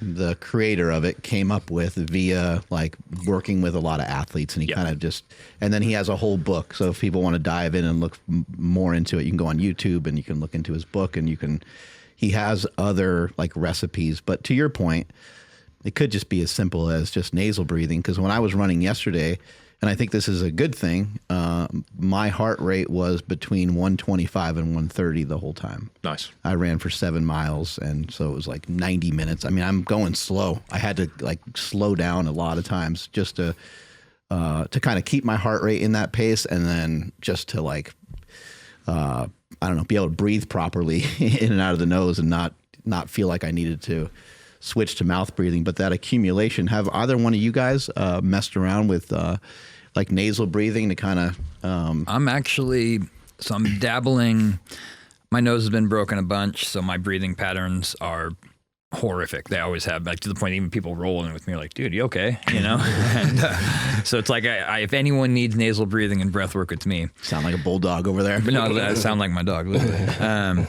the creator of it came up with via like working with a lot of athletes, and he kind of just, and then he has a whole book. So if people want to dive in and look more into it, you can go on YouTube and you can look into his book, and he has other like recipes. But to your point, it could just be as simple as just nasal breathing. Because when I was running yesterday, and I think this is a good thing, my heart rate was between 125 and 130 the whole time. Nice. I ran for 7 miles, and so it was like 90 minutes. I mean, I'm going slow. I had to like slow down a lot of times just to kind of keep my heart rate in that pace, and then just to like, I don't know, be able to breathe properly in and out of the nose, and not feel like I needed to switch to mouth breathing. But that accumulation, have either one of you guys messed around with like nasal breathing to kind of I'm dabbling. my nose has been broken a bunch, so my breathing patterns are horrific. They always have, like, to the point even people rolling with me are like, dude, you okay? You know? And so it's like, if anyone needs nasal breathing and breath work, it's me. Sound like a bulldog over there. But no, I sound like my dog, literally.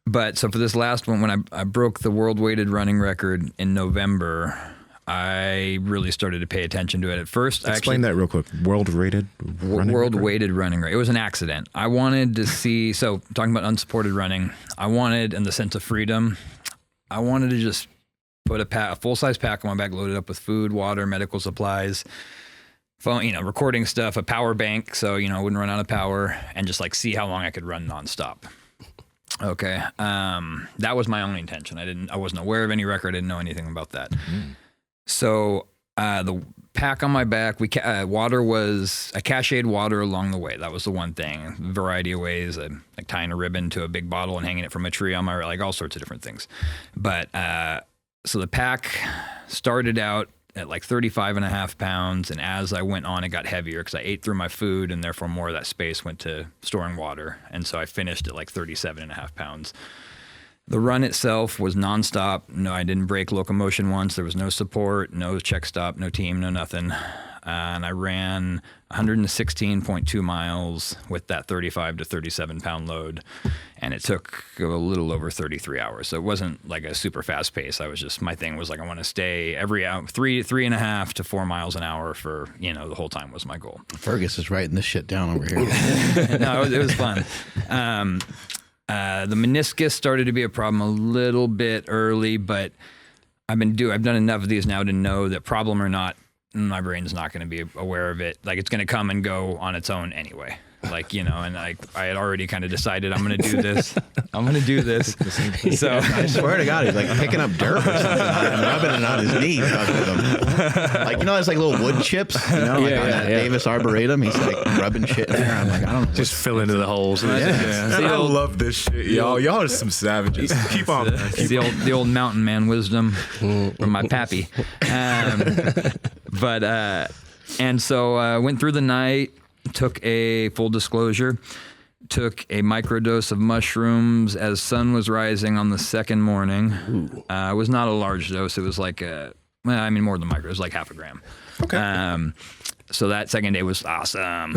But so for this last one, when I broke the world weighted running record in November, I really started to pay attention to it. At first, Explain that real quick. World weighted running record. It was an accident. I wanted to see, so talking about unsupported running, I wanted, in the sense of freedom, I wanted to just put a full-size pack on my back, loaded up with food, water, medical supplies, phone, recording stuff, a power bank, so, I wouldn't run out of power, and just like see how long I could run nonstop. Okay. That was my only intention. I wasn't aware of any record. I didn't know anything about that. Mm. So the pack on my back, water was, I cached water along the way. That was the one thing. A variety of ways, like tying a ribbon to a big bottle and hanging it from a tree on my, like all sorts of different things. But so the pack started out at like 35.5 pounds. And as I went on, it got heavier because I ate through my food and therefore more of that space went to storing water. And so I finished at like 37.5 pounds. The run itself was nonstop. No, I didn't break locomotion once. There was no support, no check stop, no team, no nothing. And I ran 116.2 miles with that 35 to 37 pound load. And it took a little over 33 hours. So it wasn't like a super fast pace. My thing was like, I want to stay every hour, 3.5 to 4 miles an hour for, the whole time was my goal. Fergus is writing this shit down over here. No, it was fun. The meniscus started to be a problem a little bit early, but I've done enough of these now to know that, problem or not, my brain's not going to be aware of it. Like, it's going to come and go on its own anyway. Like, and I had already kind of decided I'm going to do this. So I swear to God, he's like picking up dirt or something, rubbing it on his knee. Like, it's like little wood chips, on that Davis Arboretum. He's like rubbing shit in there. I'm like, I don't know. Just fill into the holes. I love this shit, y'all. Y'all are some savages. Keep on. The old mountain man wisdom from my pappy. And so went through the night. Took a full disclosure, took a microdose of mushrooms as sun was rising on the second morning. It was not a large dose. It was like more than micro. It was like half a gram. Okay. So that second day was awesome.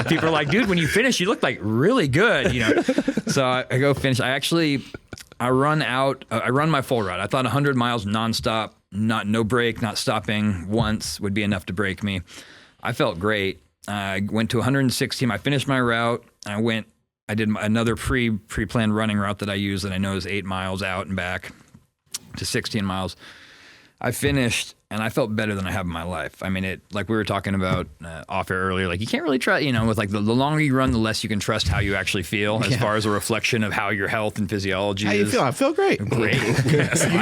People are like, dude, when you finish, you look like really good, So I go finish. I run my full route. I thought 100 miles nonstop, no break, not stopping once would be enough to break me. I felt great. I went to 116. I finished my route. I did another pre-planned running route that I use that I know is 8 miles out and back to 16 miles. I finished and I felt better than I have in my life. I mean, like we were talking about off air earlier, like you can't really trust, with like the longer you run, the less you can trust how you actually feel as far as a reflection of how your health and physiology is. How you feel? I feel great. Great.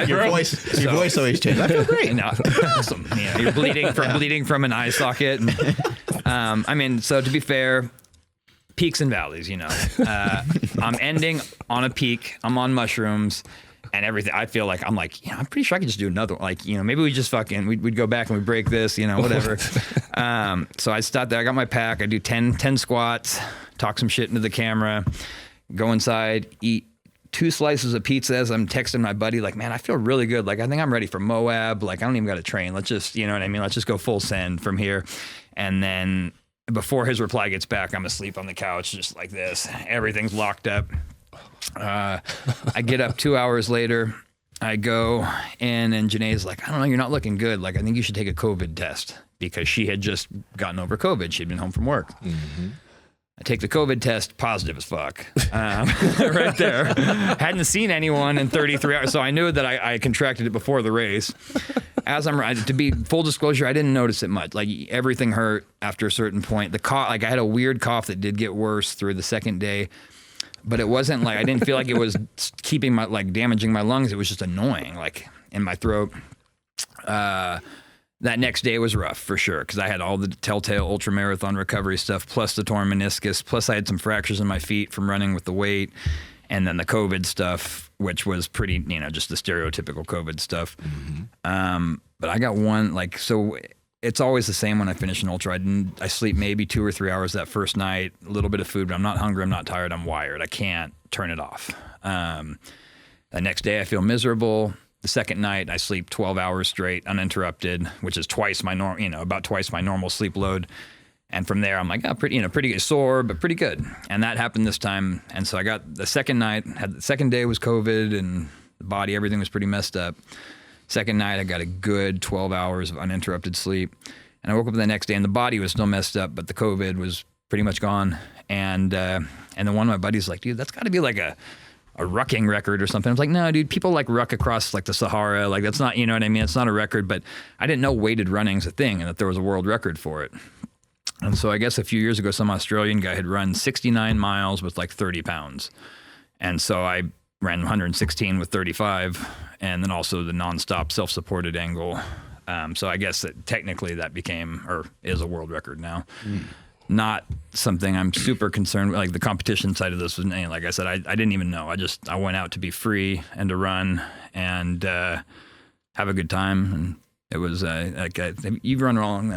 Your voice always changes. I feel great. Awesome. You're bleeding from an eye socket. And, so to be fair, peaks and valleys, I'm ending on a peak. I'm on mushrooms. And everything, I feel like, I'm pretty sure I could just do another one. Like, maybe we just we'd go back and we'd break this, whatever. So I stopped there. I got my pack. I do 10 squats, talk some shit into the camera, go inside, eat 2 slices of pizza as I'm texting my buddy, like, man, I feel really good. Like, I think I'm ready for Moab. Like, I don't even got to train. Let's just, let's just go full send from here. And then before his reply gets back, I'm asleep on the couch, just like this. Everything's locked up. I get up 2 hours later. I go in and Janae's like, I don't know, you're not looking good. Like, I think you should take a COVID test because she had just gotten over COVID. She'd been home from work. Mm-hmm. I take the COVID test, positive as fuck. Right there. Hadn't seen anyone in 33 hours. So I knew that I contracted it before the race. To be full disclosure, I didn't notice it much. Like, everything hurt after a certain point. The cough, like I had a weird cough that did get worse through the second day. But it wasn't like, I didn't feel like it was keeping damaging my lungs. It was just annoying, like in my throat. That next day was rough for sure, because I had all the telltale ultramarathon recovery stuff, plus the torn meniscus, plus I had some fractures in my feet from running with the weight, and then the COVID stuff, which was pretty, just the stereotypical COVID stuff. Mm-hmm. But I got one, so it's always the same when I finish an ultra. I sleep maybe 2 or 3 hours that first night, a little bit of food, but I'm not hungry, I'm not tired, I'm wired. I can't turn it off. The next day I feel miserable. The second night I sleep 12 hours straight, uninterrupted, which is twice my about twice my normal sleep load. And from there I'm like, oh, pretty good, sore, but pretty good. And that happened this time. And so I got the second night, the second day was COVID and the body, everything was pretty messed up. Second night, I got a good 12 hours of uninterrupted sleep. And I woke up the next day and the body was still messed up, but the COVID was pretty much gone. And then one of my buddies was like, dude, that's got to be like a rucking record or something. I was like, no, dude, people like ruck across like the Sahara. Like that's not, you know what I mean? It's not a record, but I didn't know weighted running's a thing and that there was a world record for it. And so I guess a few years ago, some Australian guy had run 69 miles with like 30 pounds. And so I ran 116 with 35, and then also the nonstop self-supported angle. So I guess that technically that became, or is, a world record now. Not something I'm super concerned with. Like the competition side of this was, like I said, I didn't even know. I went out to be free and to run and have a good time. And it was you run along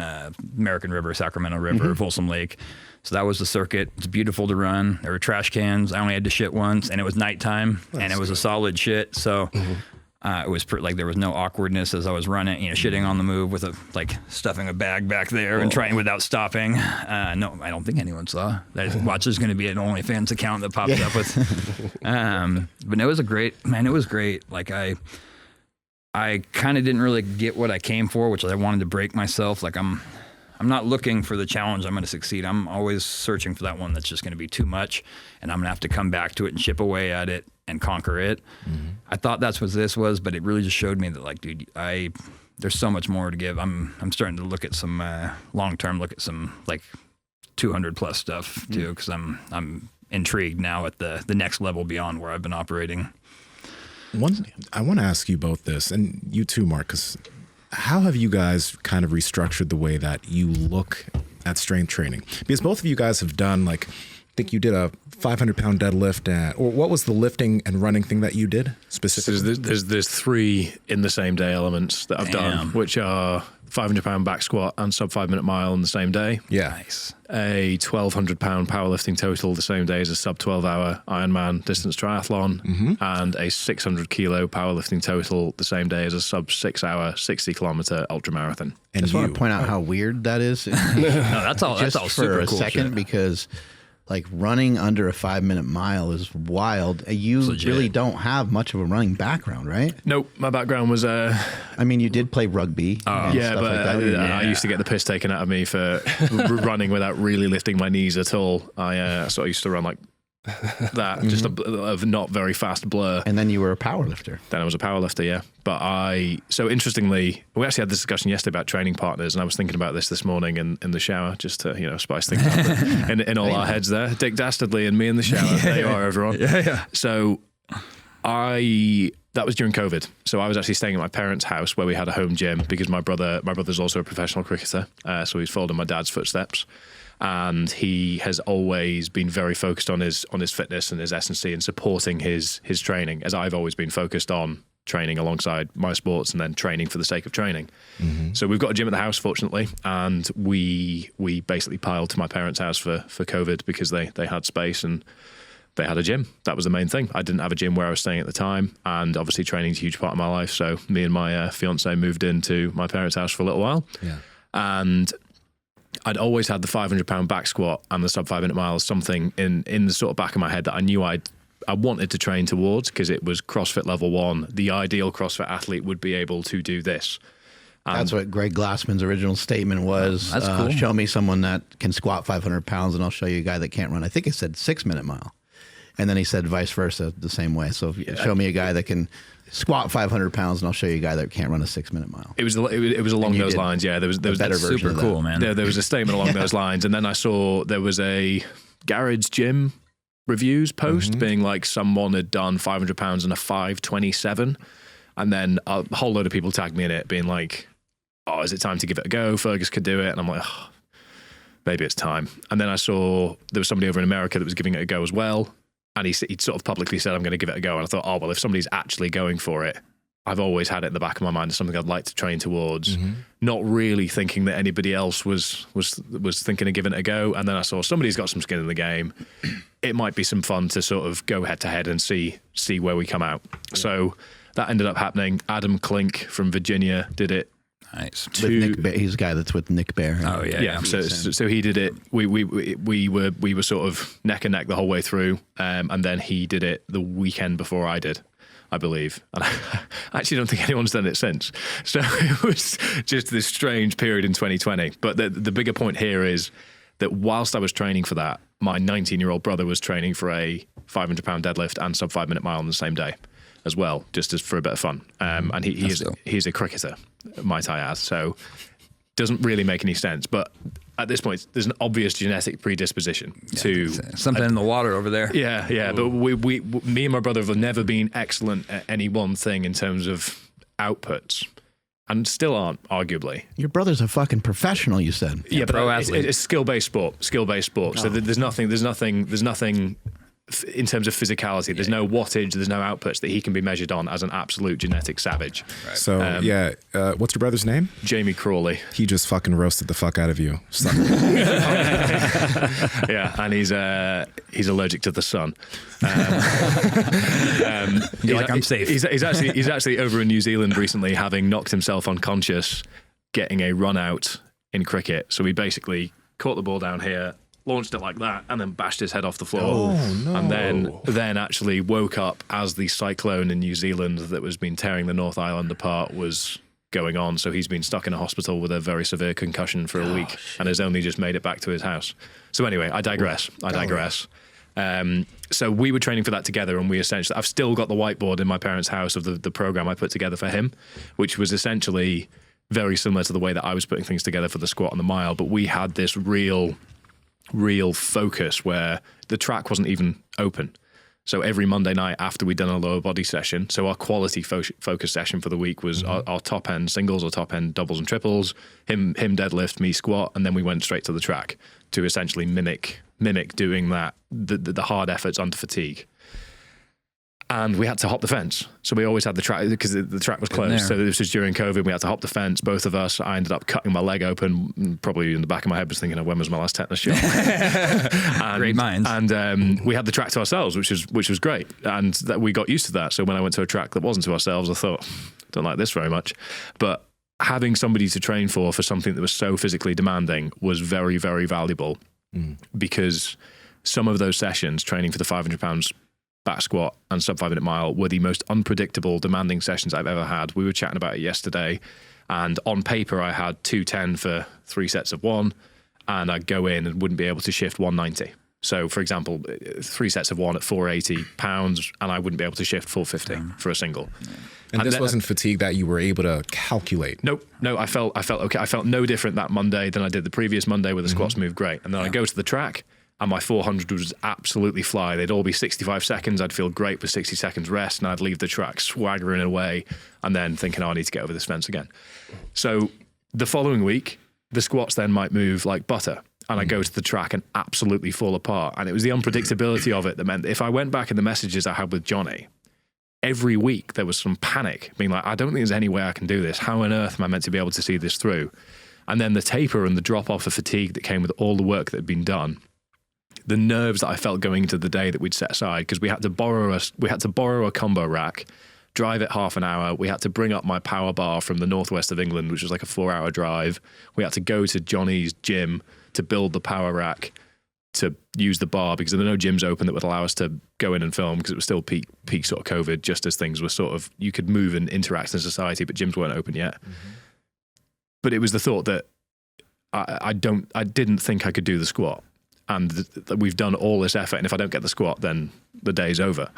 American River, Sacramento River, Folsom Lake. So that was the circuit. It's beautiful to run. There were trash cans. I only had to shit once, and it was nighttime, and it was a solid shit. So it was like there was no awkwardness as I was running, shitting on the move with stuffing a bag back there and trying without stopping. No, I don't think anyone saw. Watch, there's going to be an OnlyFans account that pops up with. But it was it was great. Like I kind of didn't really get what I came for, which I wanted to break myself. Like I'm not looking for the challenge I'm going to succeed. I'm always searching for that one that's just going to be too much, and I'm going to have to come back to it and chip away at it and conquer it. I thought that's what this was, but it really just showed me that, like, dude, there's so much more to give. I'm starting to look at some long-term, look at some like 200 plus stuff too, because I'm intrigued now at the next level beyond where I've been operating. I want to ask you both this, and you too, Mark, because how have you guys kind of restructured the way that you look at strength training? Because both of you guys have done, like, I think you did a 500-pound deadlift or what was the lifting and running thing that you did specifically? So there's 3 in the same day elements that I've done, which are 500-pound back squat and sub 5-minute mile on the same day. Yeah. Nice. A 1,200-pound powerlifting total the same day as a sub 12-hour Ironman distance triathlon, and a 600-kilo powerlifting total the same day as a sub 6-hour 60-kilometer ultramarathon. And I just want to point out how weird that is. No, that's all. Just that's all for super a cool second, shit. because like running under a 5-minute mile is wild. You really don't have much of a running background, right? Nope, my background was I mean, you did play rugby. And yeah, stuff but like that. I used to get the piss taken out of me for running without really lifting my knees at all. I used to run like that, just a not very fast blur. And then you were a power lifter. Then I was a power lifter, yeah. But so interestingly, we actually had this discussion yesterday about training partners, and I was thinking about this morning in the shower, just to, spice things up in all our heads there. Dick Dastardly and me in the shower. There you are, everyone. Yeah. So that was during COVID. So I was actually staying at my parents' house where we had a home gym, because my brother's also a professional cricketer. So he's followed in my dad's footsteps. And he has always been very focused on his fitness and his S&C and supporting his training, as I've always been focused on training alongside my sports and then training for the sake of training. So we've got a gym at the house, fortunately, and we basically piled to my parents' house for COVID because they had space and they had a gym. That was the main thing. I didn't have a gym where I was staying at the time, and obviously training's a huge part of my life. So me and my fiance moved into my parents' house for a little while. Yeah. And I'd always had the 500-pound back squat and the sub 5-minute mile as something in the sort of back of my head that I knew I wanted to train towards, because it was CrossFit level 1. The ideal CrossFit athlete would be able to do this. That's what Greg Glassman's original statement was. That's cool. Show me someone that can squat 500 pounds and I'll show you a guy that can't run. I think it said 6-minute mile. And then he said vice versa the same way. So if you show me a guy that can squat 500 pounds and I'll show you a guy that can't run a 6-minute mile. It was along those lines. Yeah, there was a better version super of that. cool, man. There was a statement along those lines, and then I saw there was a garage gym reviews post being like someone had done 500 pounds in a 5:27, and then a whole load of people tagged me in it, being like, "Oh, is it time to give it a go? Fergus could do it," and I'm like, oh, maybe it's time. And then I saw there was somebody over in America that was giving it a go as well. And he'd sort of publicly said, I'm going to give it a go. And I thought, oh, well, if somebody's actually going for it, I've always had it in the back of my mind as something I'd like to train towards, not really thinking that anybody else was thinking of giving it a go. And then I saw somebody's got some skin in the game. It might be some fun to sort of go head to head and see where we come out. Yeah. So that ended up happening. Adam Klink from Virginia did it. Nice. He's the guy that's with Nick Bear. Oh yeah. So he did it. We were sort of neck and neck the whole way through, and then he did it the weekend before I did, I believe. And I actually don't think anyone's done it since. So it was just this strange period in 2020. But the bigger point here is that whilst I was training for that, my 19-year-old brother was training for a 500-pound deadlift and sub 5-minute mile on the same day as well, just as for a bit of fun. And he's a cricketer, might I add. So doesn't really make any sense. But at this point, there's an obvious genetic predisposition to something in the water over there. Yeah. But me and my brother have never been excellent at any one thing in terms of outputs, and still aren't, arguably. Your brother's a fucking professional, you said. Yeah, but it's skill-based sport. Oh. So there's nothing in terms of physicality. There's no wattage, there's no outputs that he can be measured on as an absolute genetic savage. Right. So what's your brother's name? Jamie Crawley. He just fucking roasted the fuck out of you. Yeah, and he's allergic to the sun. I'm safe. He's actually over in New Zealand recently, having knocked himself unconscious, getting a run out in cricket. So he basically caught the ball down here, launched it like that, and then bashed his head off the floor. Oh, no. And then actually woke up as the cyclone in New Zealand that was been tearing the North Island apart was going on. So he's been stuck in a hospital with a very severe concussion for a week and has only just made it back to his house. So anyway, I digress. So we were training for that together, and I've still got the whiteboard in my parents' house of the program I put together for him, which was essentially very similar to the way that I was putting things together for the squat and the mile. But we had this real focus where the track wasn't even open. So every Monday night after we'd done a lower body session, so our quality focus session for the week was our top end singles or top end doubles and triples, him deadlift, me squat, and then we went straight to the track to essentially mimic doing that, the hard efforts under fatigue. And we had to hop the fence. So we always had the track, because the track was closed. So this was during COVID. We had to hop the fence, both of us. I ended up cutting my leg open. Probably in the back of my head was thinking, when was my last tetanus shot? Great minds. And we had the track to ourselves, which was great. And that we got used to that. So when I went to a track that wasn't to ourselves, I thought, don't like this very much. But having somebody to train for something that was so physically demanding was very, very valuable, because some of those sessions, training for the 500 pounds back squat and sub 5-minute mile, were the most unpredictable, demanding sessions I've ever had. We were chatting about it yesterday, and on paper I had 210 for 3 sets of 1, and I'd go in and wouldn't be able to shift 190. So for example, 3 sets of 1 at 480 pounds, and I wouldn't be able to shift 450 for a single. And this wasn't fatigue that you were able to calculate? No, I felt okay. I felt no different that Monday than I did the previous Monday, where the squats moved great. And then I go to the track, and my 400 was absolutely fly. They'd all be 65 seconds. I'd feel great with 60 seconds rest, and I'd leave the track swaggering away and then thinking, I need to get over this fence again. So the following week, the squats then might move like butter, and I go to the track and absolutely fall apart. And it was the unpredictability of it that meant that if I went back in the messages I had with Johnny, every week there was some panic, being like, I don't think there's any way I can do this. How on earth am I meant to be able to see this through? And then the taper and the drop off of fatigue that came with all the work that had been done, the nerves that I felt going into the day that we'd set aside, because we had to borrow a combo rack, drive it half an hour. We had to bring up my power bar from the northwest of England, which was like a 4-hour drive. We had to go to Johnny's gym to build the power rack, to use the bar, because there were no gyms open that would allow us to go in and film, because it was still peak sort of COVID, just as things were sort of, you could move and interact in society, but gyms weren't open yet. But it was the thought that I didn't think I could do the squat. And that we've done all this effort, and if I don't get the squat, then the day's over.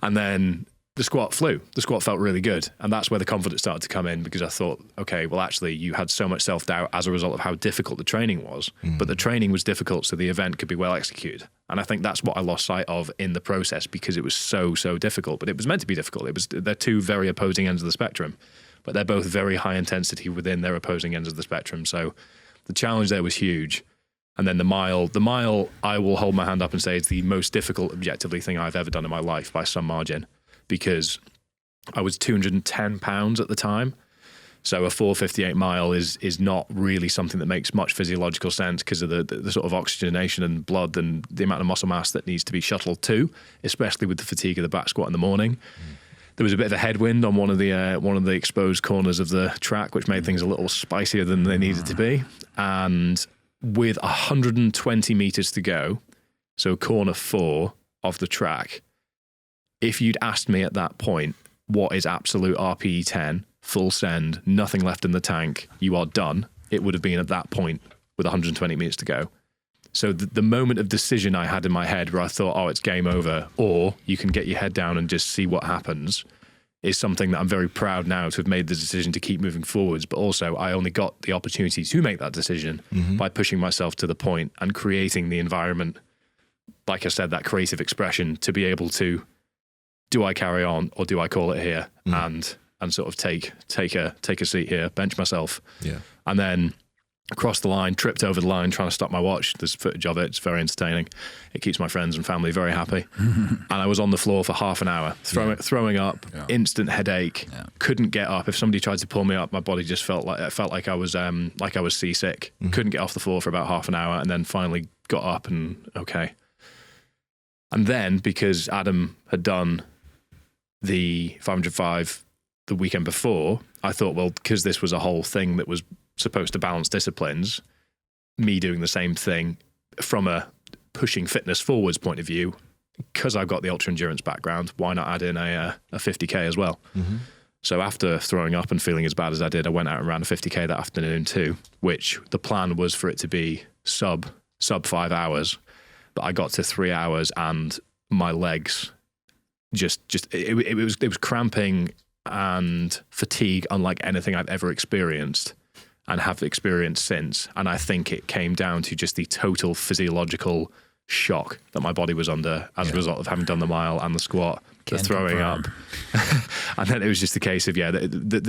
And then the squat flew. The squat felt really good. And that's where the confidence started to come in, because I thought, okay, well, actually, you had so much self-doubt as a result of how difficult the training was. But the training was difficult, so the event could be well executed. And I think that's what I lost sight of in the process, because it was so difficult. But it was meant to be difficult. They're two very opposing ends of the spectrum, but they're both very high intensity within their opposing ends of the spectrum. So the challenge there was huge. And then the mile, I will hold my hand up and say it's the most difficult objectively thing I've ever done in my life by some margin, because I was 210 pounds at the time. So a 4:58 mile is not really something that makes much physiological sense because of the sort of oxygenation and blood and the amount of muscle mass that needs to be shuttled to, especially with the fatigue of the back squat in the morning. There was a bit of a headwind on one of the exposed corners of the track, which made things a little spicier than they needed to be. And with 120 meters to go, so corner 4 of the track, if you'd asked me at that point, what is absolute RPE 10, full send, nothing left in the tank, you are done, it would have been at that point with 120 meters to go. So the moment of decision I had in my head where I thought, oh, it's game over, or you can get your head down and just see what happens, is something that I'm very proud now to have made the decision to keep moving forwards. But also I only got the opportunity to make that decision by pushing myself to the point and creating the environment, like I said, that creative expression to be able to, do I carry on or do I call it here and sort of take a seat here, bench myself. Yeah. And then across the line, tripped over the line trying to stop my watch. There's footage of it. It's very entertaining. It keeps my friends and family very happy. And I was on the floor for half an hour, throwing up, instant headache, couldn't get up. If somebody tried to pull me up, my body just felt like I was seasick. Couldn't get off the floor for about half an hour, and then finally got up and okay. And then because Adam had done the 505 the weekend before, I thought, well, because this was a whole thing that was supposed to balance disciplines, me doing the same thing from a pushing fitness forwards point of view, because I've got the ultra endurance background, why not add in a 50k as well? So after throwing up and feeling as bad as I did, I went out and ran a 50k that afternoon too, which the plan was for it to be sub 5 hours, but I got to 3 hours and my legs it was cramping and fatigue unlike anything I've ever experienced and have experienced since. And I think it came down to just the total physiological shock that my body was under as a result of having done the mile and the squat, the throwing up. And then it was just a case of,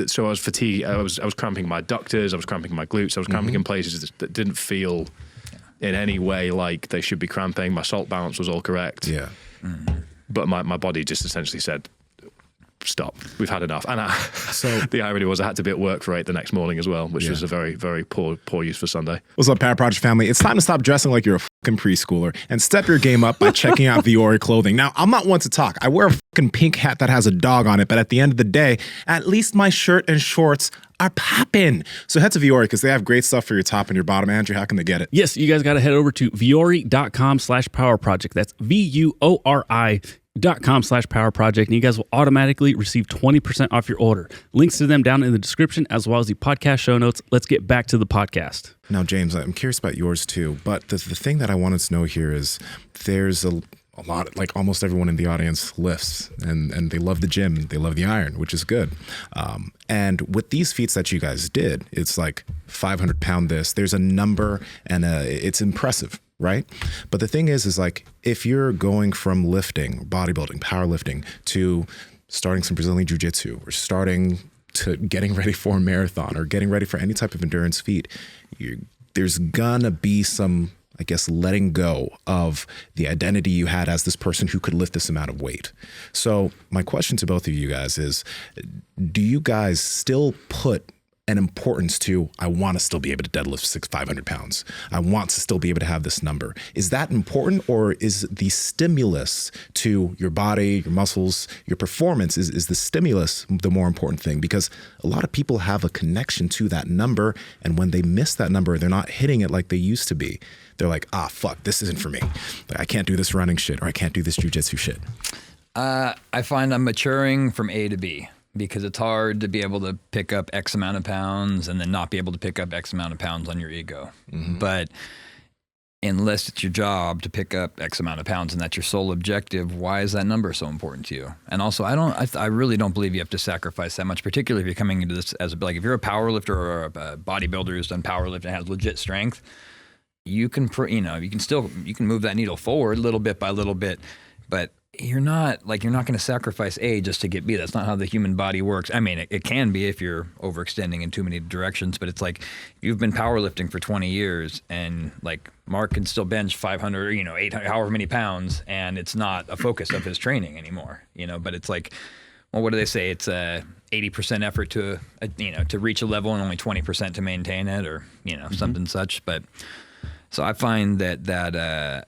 so I was fatigued. I was cramping my adductors, I was cramping my glutes, I was cramping in places that didn't feel in any way like they should be cramping. My salt balance was all correct. Yeah. But my body just essentially said, stop, we've had enough. And so the irony was I had to be at work for 8 the next morning as well, which was a very, very poor use for Sunday. What's up, Pieratt Project family? It's time to stop dressing like you're a fucking preschooler and step your game up by checking out Viore clothing. Now, I'm not one to talk. I wear a fucking pink hat that has a dog on it, but at the end of the day, at least my shirt and shorts are popping. So head to Viore because they have great stuff for your top and your bottom. Andrew, how can they get it? Yes, you guys got to head over to viore.com/powerproject. That's VUORI.com/powerproject, and you guys will automatically receive 20% off your order. Links to them down in the description as well as the podcast show notes. Let's get back to the podcast. Now, James, I'm curious about yours too, but the thing that I wanted to know here is there's a lot, like almost everyone in the audience lifts and they love the gym, they love the iron, which is good. And with these feats that you guys did, it's like 500 pound this, there's a number and it's impressive, right? But the thing is like, if you're going from lifting, bodybuilding, powerlifting to starting some Brazilian jiu-jitsu or starting to getting ready for a marathon or getting ready for any type of endurance feat, there's gonna be some, I guess, letting go of the identity you had as this person who could lift this amount of weight. So my question to both of you guys is, do you guys still put an importance to, I want to still be able to deadlift 500 pounds. I want to still be able to have this number. Is that important, or is the stimulus to your body, your muscles, your performance, is the stimulus the more important thing? Because a lot of people have a connection to that number, and when they miss that number, they're not hitting it like they used to be. They're like, fuck, this isn't for me. I can't do this running shit, or I can't do this jiu-jitsu shit. I find I'm maturing from A to B, because it's hard to be able to pick up X amount of pounds and then not be able to pick up X amount of pounds on your ego. But unless it's your job to pick up X amount of pounds and that's your sole objective, why is that number so important to you? And also, I really don't believe you have to sacrifice that much, particularly if you're coming into this as like, if you're a power lifter or a bodybuilder who's done powerlifting and has legit strength, you can move that needle forward little bit by little bit, but you're not going to sacrifice A just to get B. That's not how the human body works. I mean, it can be if you're overextending in too many directions, but it's like, if you've been powerlifting for 20 years and like Mark can still bench 500, 800, however many pounds, and it's not a focus of his training anymore, but it's like, well, what do they say? It's 80% effort to to reach a level and only 20% to maintain it, or something such. But so I find that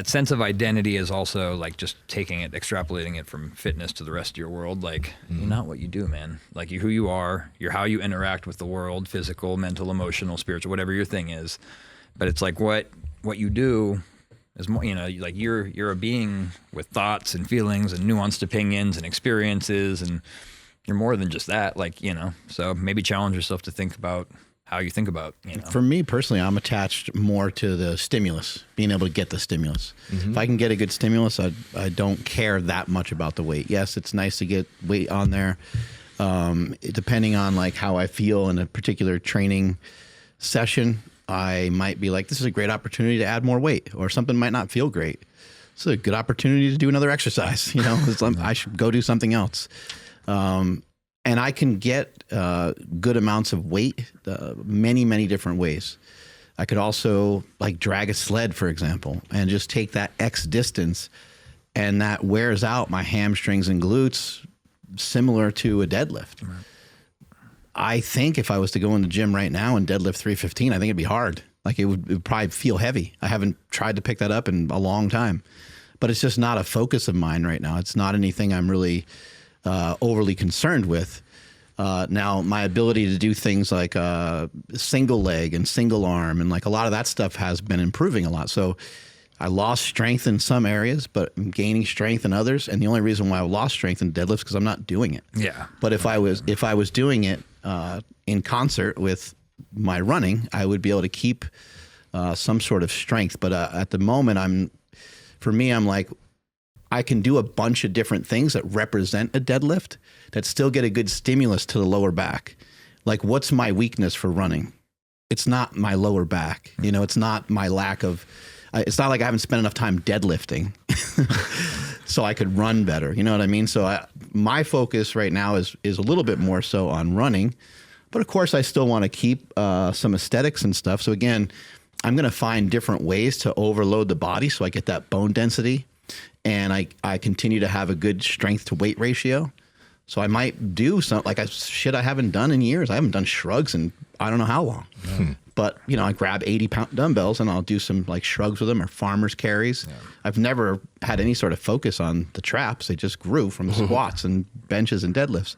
sense of identity is also like just taking it, extrapolating it from fitness to the rest of your world. Like you're not what you do, man. Like who you are, you're how you interact with the world, physical, mental, emotional, spiritual, whatever your thing is. But it's like what you do is more, like you're a being with thoughts and feelings and nuanced opinions and experiences, and you're more than just that. Like, so maybe challenge yourself to think about how you think about, For me personally, I'm attached more to the stimulus, being able to get the stimulus. If I can get a good stimulus, I don't care that much about the weight. Yes, it's nice to get weight on there. Depending on like how I feel in a particular training session, I might be like, this is a great opportunity to add more weight, or something might not feel great. It's a good opportunity to do another exercise. I should go do something else. And I can get good amounts of weight many, many different ways. I could also like drag a sled, for example, and just take that X distance, and that wears out my hamstrings and glutes similar to a deadlift. Right. I think if I was to go in the gym right now and deadlift 315, I think it'd be hard. Like it would probably feel heavy. I haven't tried to pick that up in a long time, but it's just not a focus of mine right now. It's not anything I'm really overly concerned with. Now, my ability to do things like single leg and single arm and like a lot of that stuff has been improving a lot. So I lost strength in some areas, but I'm gaining strength in others. And the only reason why I lost strength in deadlifts is because I'm not doing it. Yeah. But if I was doing it in concert with my running, I would be able to keep some sort of strength. But at the moment, I'm like, I can do a bunch of different things that represent a deadlift that still get a good stimulus to the lower back. Like, what's my weakness for running? It's not my lower back. It's not my lack of, it's not like I haven't spent enough time deadlifting so I could run better. You know what I mean? So my focus right now is a little bit more so on running, but of course I still want to keep some aesthetics and stuff. So again, I'm going to find different ways to overload the body so I get that bone density, and I continue to have a good strength to weight ratio. So I might do something like shit I haven't done in years. I haven't done shrugs in I don't know how long. But, I grab 80-pound dumbbells and I'll do some like shrugs with them or farmer's carries. Yeah. I've never had any sort of focus on the traps. They just grew from squats and benches and deadlifts.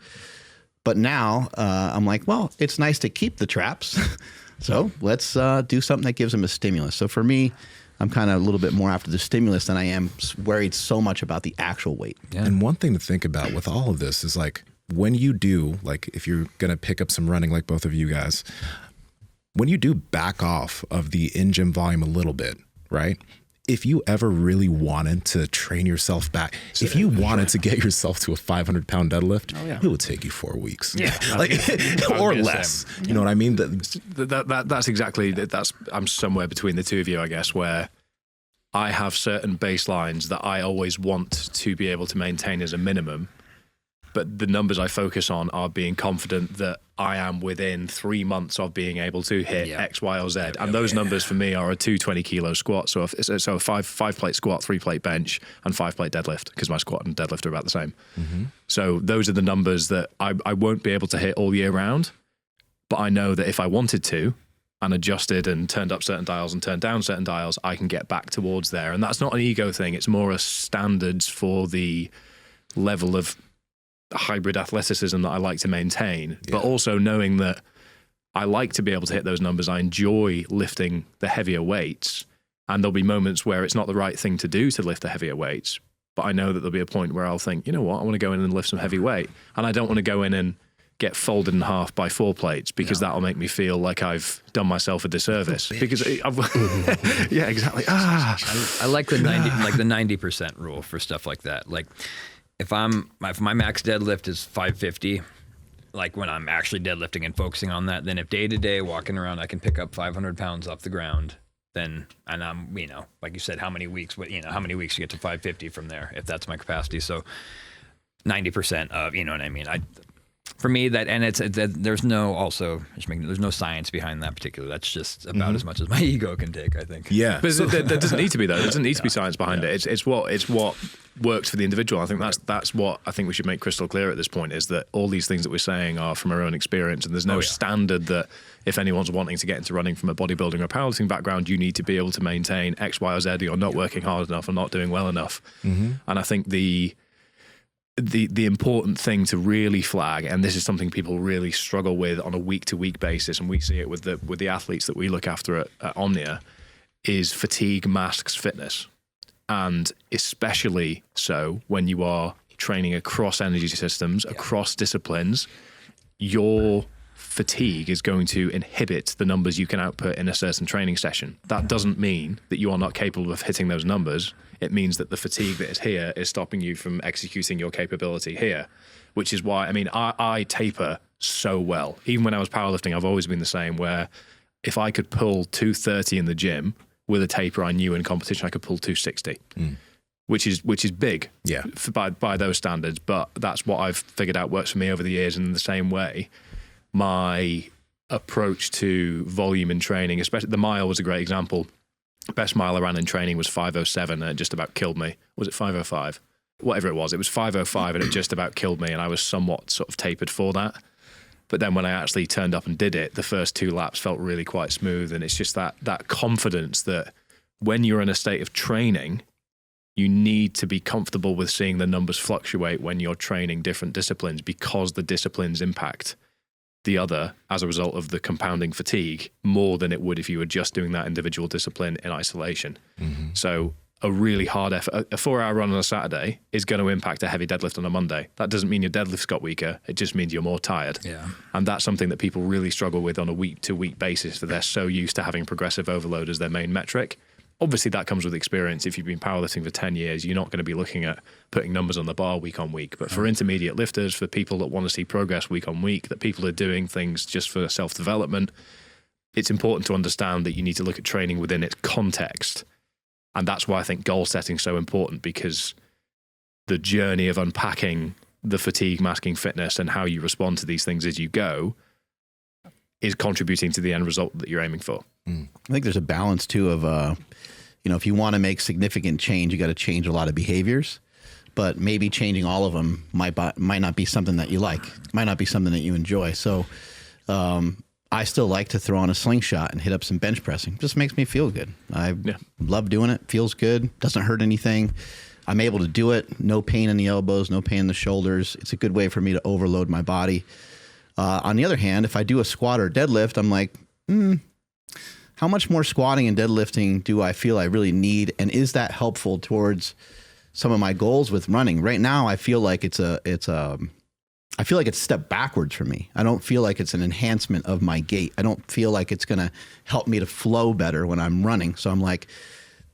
But now I'm like, well, it's nice to keep the traps. So let's do something that gives them a stimulus. So for me, I'm kind of a little bit more after the stimulus than I am worried so much about the actual weight. Yeah. And one thing to think about with all of this is like when you do, like if you're going to pick up some running like both of you guys, when you do back off of the in-gym volume a little bit, right? If you ever really wanted to train yourself back, if you wanted to get yourself to a 500-pound deadlift, it would take you 4 weeks. Yeah. Or less. You know what I mean? That's exactly, I'm somewhere between the two of you, I guess, where I have certain baselines that I always want to be able to maintain as a minimum. But the numbers I focus on are being confident that I am within 3 months of being able to hit X, Y, or Z. And those numbers for me are a 220-kilo squat. So a five-plate squat, 3-plate bench, and 5-plate deadlift, because my squat and deadlift are about the same. Mm-hmm. So those are the numbers that I won't be able to hit all year round. But I know that if I wanted to, and adjusted and turned up certain dials and turned down certain dials, I can get back towards there. And that's not an ego thing. It's more a standards for the level of hybrid athleticism that I like to maintain, but also knowing that I like to be able to hit those numbers. I enjoy lifting the heavier weights, and there'll be moments where it's not the right thing to do to lift the heavier weights, but I know that there'll be a point where I'll think, you know what, I want to go in and lift some heavy weight, and I don't want to go in and get folded in half by 4 plates because that'll make me feel like I've done myself a disservice. Because yeah, exactly. I like the 90% rule for stuff like that. Like, if my max deadlift is 550, like when I'm actually deadlifting and focusing on that, then if day to day walking around I can pick up 500 pounds off the ground, then, and I'm, like you said, how many weeks you get to 550 from there, if that's my capacity. So 90% of, you know what I mean? For me, there's no science behind that particular. That's just about as much as my ego can take, I think. Yeah. But there doesn't need to be, though. There doesn't need to be science behind it. It's what works for the individual. I think that's what I think we should make crystal clear at this point, is that all these things that we're saying are from our own experience, and there's no standard that if anyone's wanting to get into running from a bodybuilding or powerlifting background, you need to be able to maintain X, Y, or Z, or you're not working hard enough or not doing well enough. And I think the important thing to really flag, and this is something people really struggle with on a week-to-week basis, and we see it with the athletes that we look after at Omnia, is fatigue masks fitness. And especially so when you are training across energy systems, across disciplines, your fatigue is going to inhibit the numbers you can output in a certain training session. That doesn't mean that you are not capable of hitting those numbers. It means that the fatigue that is here is stopping you from executing your capability here, which is why, I mean, I taper so well. Even when I was powerlifting, I've always been the same, where if I could pull 230 in the gym with a taper, I knew in competition I could pull 260, which is big by those standards. But that's what I've figured out works for me over the years. And in the same way, my approach to volume in training, especially the mile was a great example. Best mile I ran in training was 5:07, and it just about killed me. Was it 5:05? Whatever it was 5:05, and it just about killed me, and I was somewhat sort of tapered for that. But then when I actually turned up and did it, the first 2 laps felt really quite smooth, and it's just that confidence that when you're in a state of training, you need to be comfortable with seeing the numbers fluctuate when you're training different disciplines, because the disciplines impact the other as a result of the compounding fatigue more than it would if you were just doing that individual discipline in isolation. So a really hard effort, a 4-hour run on a Saturday is going to impact a heavy deadlift on a Monday. That doesn't mean your deadlift's got weaker. It just means you're more tired. Yeah. And that's something that people really struggle with on a week-to-week basis, that they're so used to having progressive overload as their main metric. Obviously, that comes with experience. If you've been powerlifting for 10 years, you're not going to be looking at putting numbers on the bar week on week. But for intermediate lifters, for people that want to see progress week on week, that people are doing things just for self-development, it's important to understand that you need to look at training within its context. And that's why I think goal setting is so important, because the journey of unpacking the fatigue masking fitness and how you respond to these things as you go is contributing to the end result that you're aiming for. I think there's a balance too of, if you want to make significant change, you got to change a lot of behaviors, but maybe changing all of them might not be something that you like, might not be something that you enjoy. So I still like to throw on a slingshot and hit up some bench pressing. It just makes me feel good. I love doing it. Feels good. Doesn't hurt anything. I'm able to do it. No pain in the elbows, no pain in the shoulders. It's a good way for me to overload my body. On the other hand, if I do a squat or deadlift, I'm like, how much more squatting and deadlifting do I feel I really need? And is that helpful towards some of my goals with running? Right now, I feel like it's a step backwards for me. I don't feel like it's an enhancement of my gait. I don't feel like it's going to help me to flow better when I'm running. So I'm like,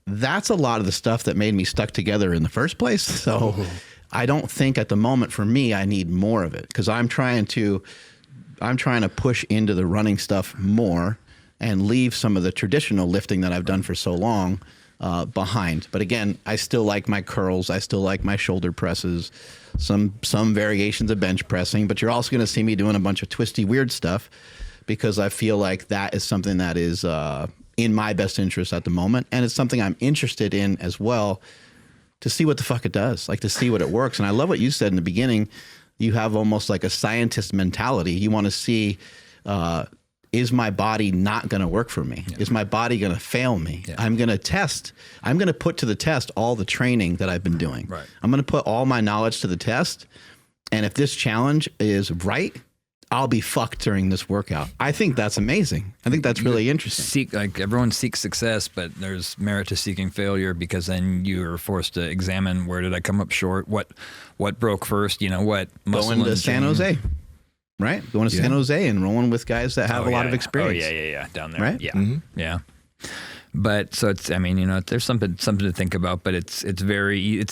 that's a lot of the stuff that made me stuck together in the first place. So I don't think at the moment for me, I need more of it, because I'm trying to push into the running stuff more and leave some of the traditional lifting that I've done for so long behind. But again, I still like my curls. I still like my shoulder presses, some variations of bench pressing, but you're also going to see me doing a bunch of twisty, weird stuff, because I feel like that is something that is in my best interest at the moment. And it's something I'm interested in as well, to see what the fuck it does, like to see what it works. And I love what you said in the beginning. You have almost like a scientist mentality. You want to see, is my body not going to work for me? Yeah. Is my body going to fail me? Yeah. I'm going to test. I'm going to put to the test all the training that I've been doing. Right. I'm going to put all my knowledge to the test. And if this challenge is right, I'll be fucked during this workout. I think that's amazing. I think that's really interesting. Everyone seeks success, but there's merit to seeking failure, because then you're forced to examine, where did I come up short? What broke first? What muscle going to San Jose, right? Going to San Jose and rolling with guys that have a lot of experience. Oh yeah, down there, right? Yeah, yeah. But so it's, there's something to think about, but it's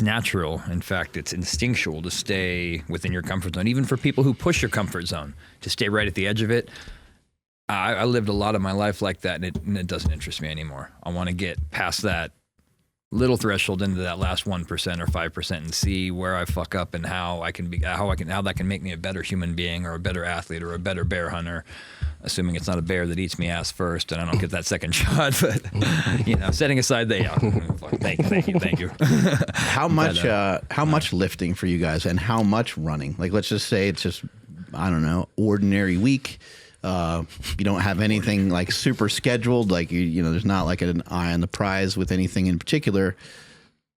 natural. In fact, it's instinctual to stay within your comfort zone, even for people who push your comfort zone, to stay right at the edge of it. I lived a lot of my life like that, and it doesn't interest me anymore. I want to get past that little threshold into that last 1% or 5% and see where I fuck up and how that can make me a better human being or a better athlete or a better bear hunter, assuming it's not a bear that eats me ass first and I don't get that second shot. But setting aside the Thank you. How much lifting for you guys, and how much running? Like, let's just say it's just, I don't know, ordinary week. You don't have anything like super scheduled. Like you know, there's not like an eye on the prize with anything in particular.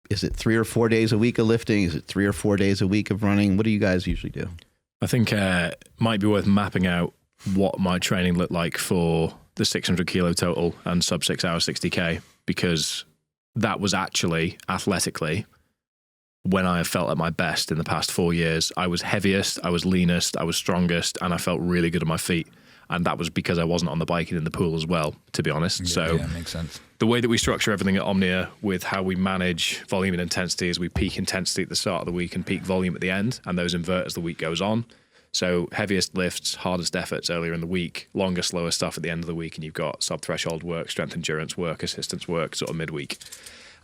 Is it 3 or 4 days a week of lifting? Is it 3 or 4 days a week of running? What do you guys usually do? I think might be worth mapping out what my training looked like for the 600 kilo total and sub 6 hour 60K, because that was actually athletically when I felt at my best in the past 4 years. I was heaviest, I was leanest, I was strongest, and I felt really good on my feet. And that was because I wasn't on the bike and in the pool as well, to be honest. So makes sense. The way that we structure everything at Omnia with how we manage volume and intensity is we peak intensity at the start of the week and peak volume at the end, and those invert as the week goes on. So heaviest lifts, hardest efforts earlier in the week, longer, slower stuff at the end of the week, and you've got sub-threshold work, strength endurance work, assistance work sort of midweek.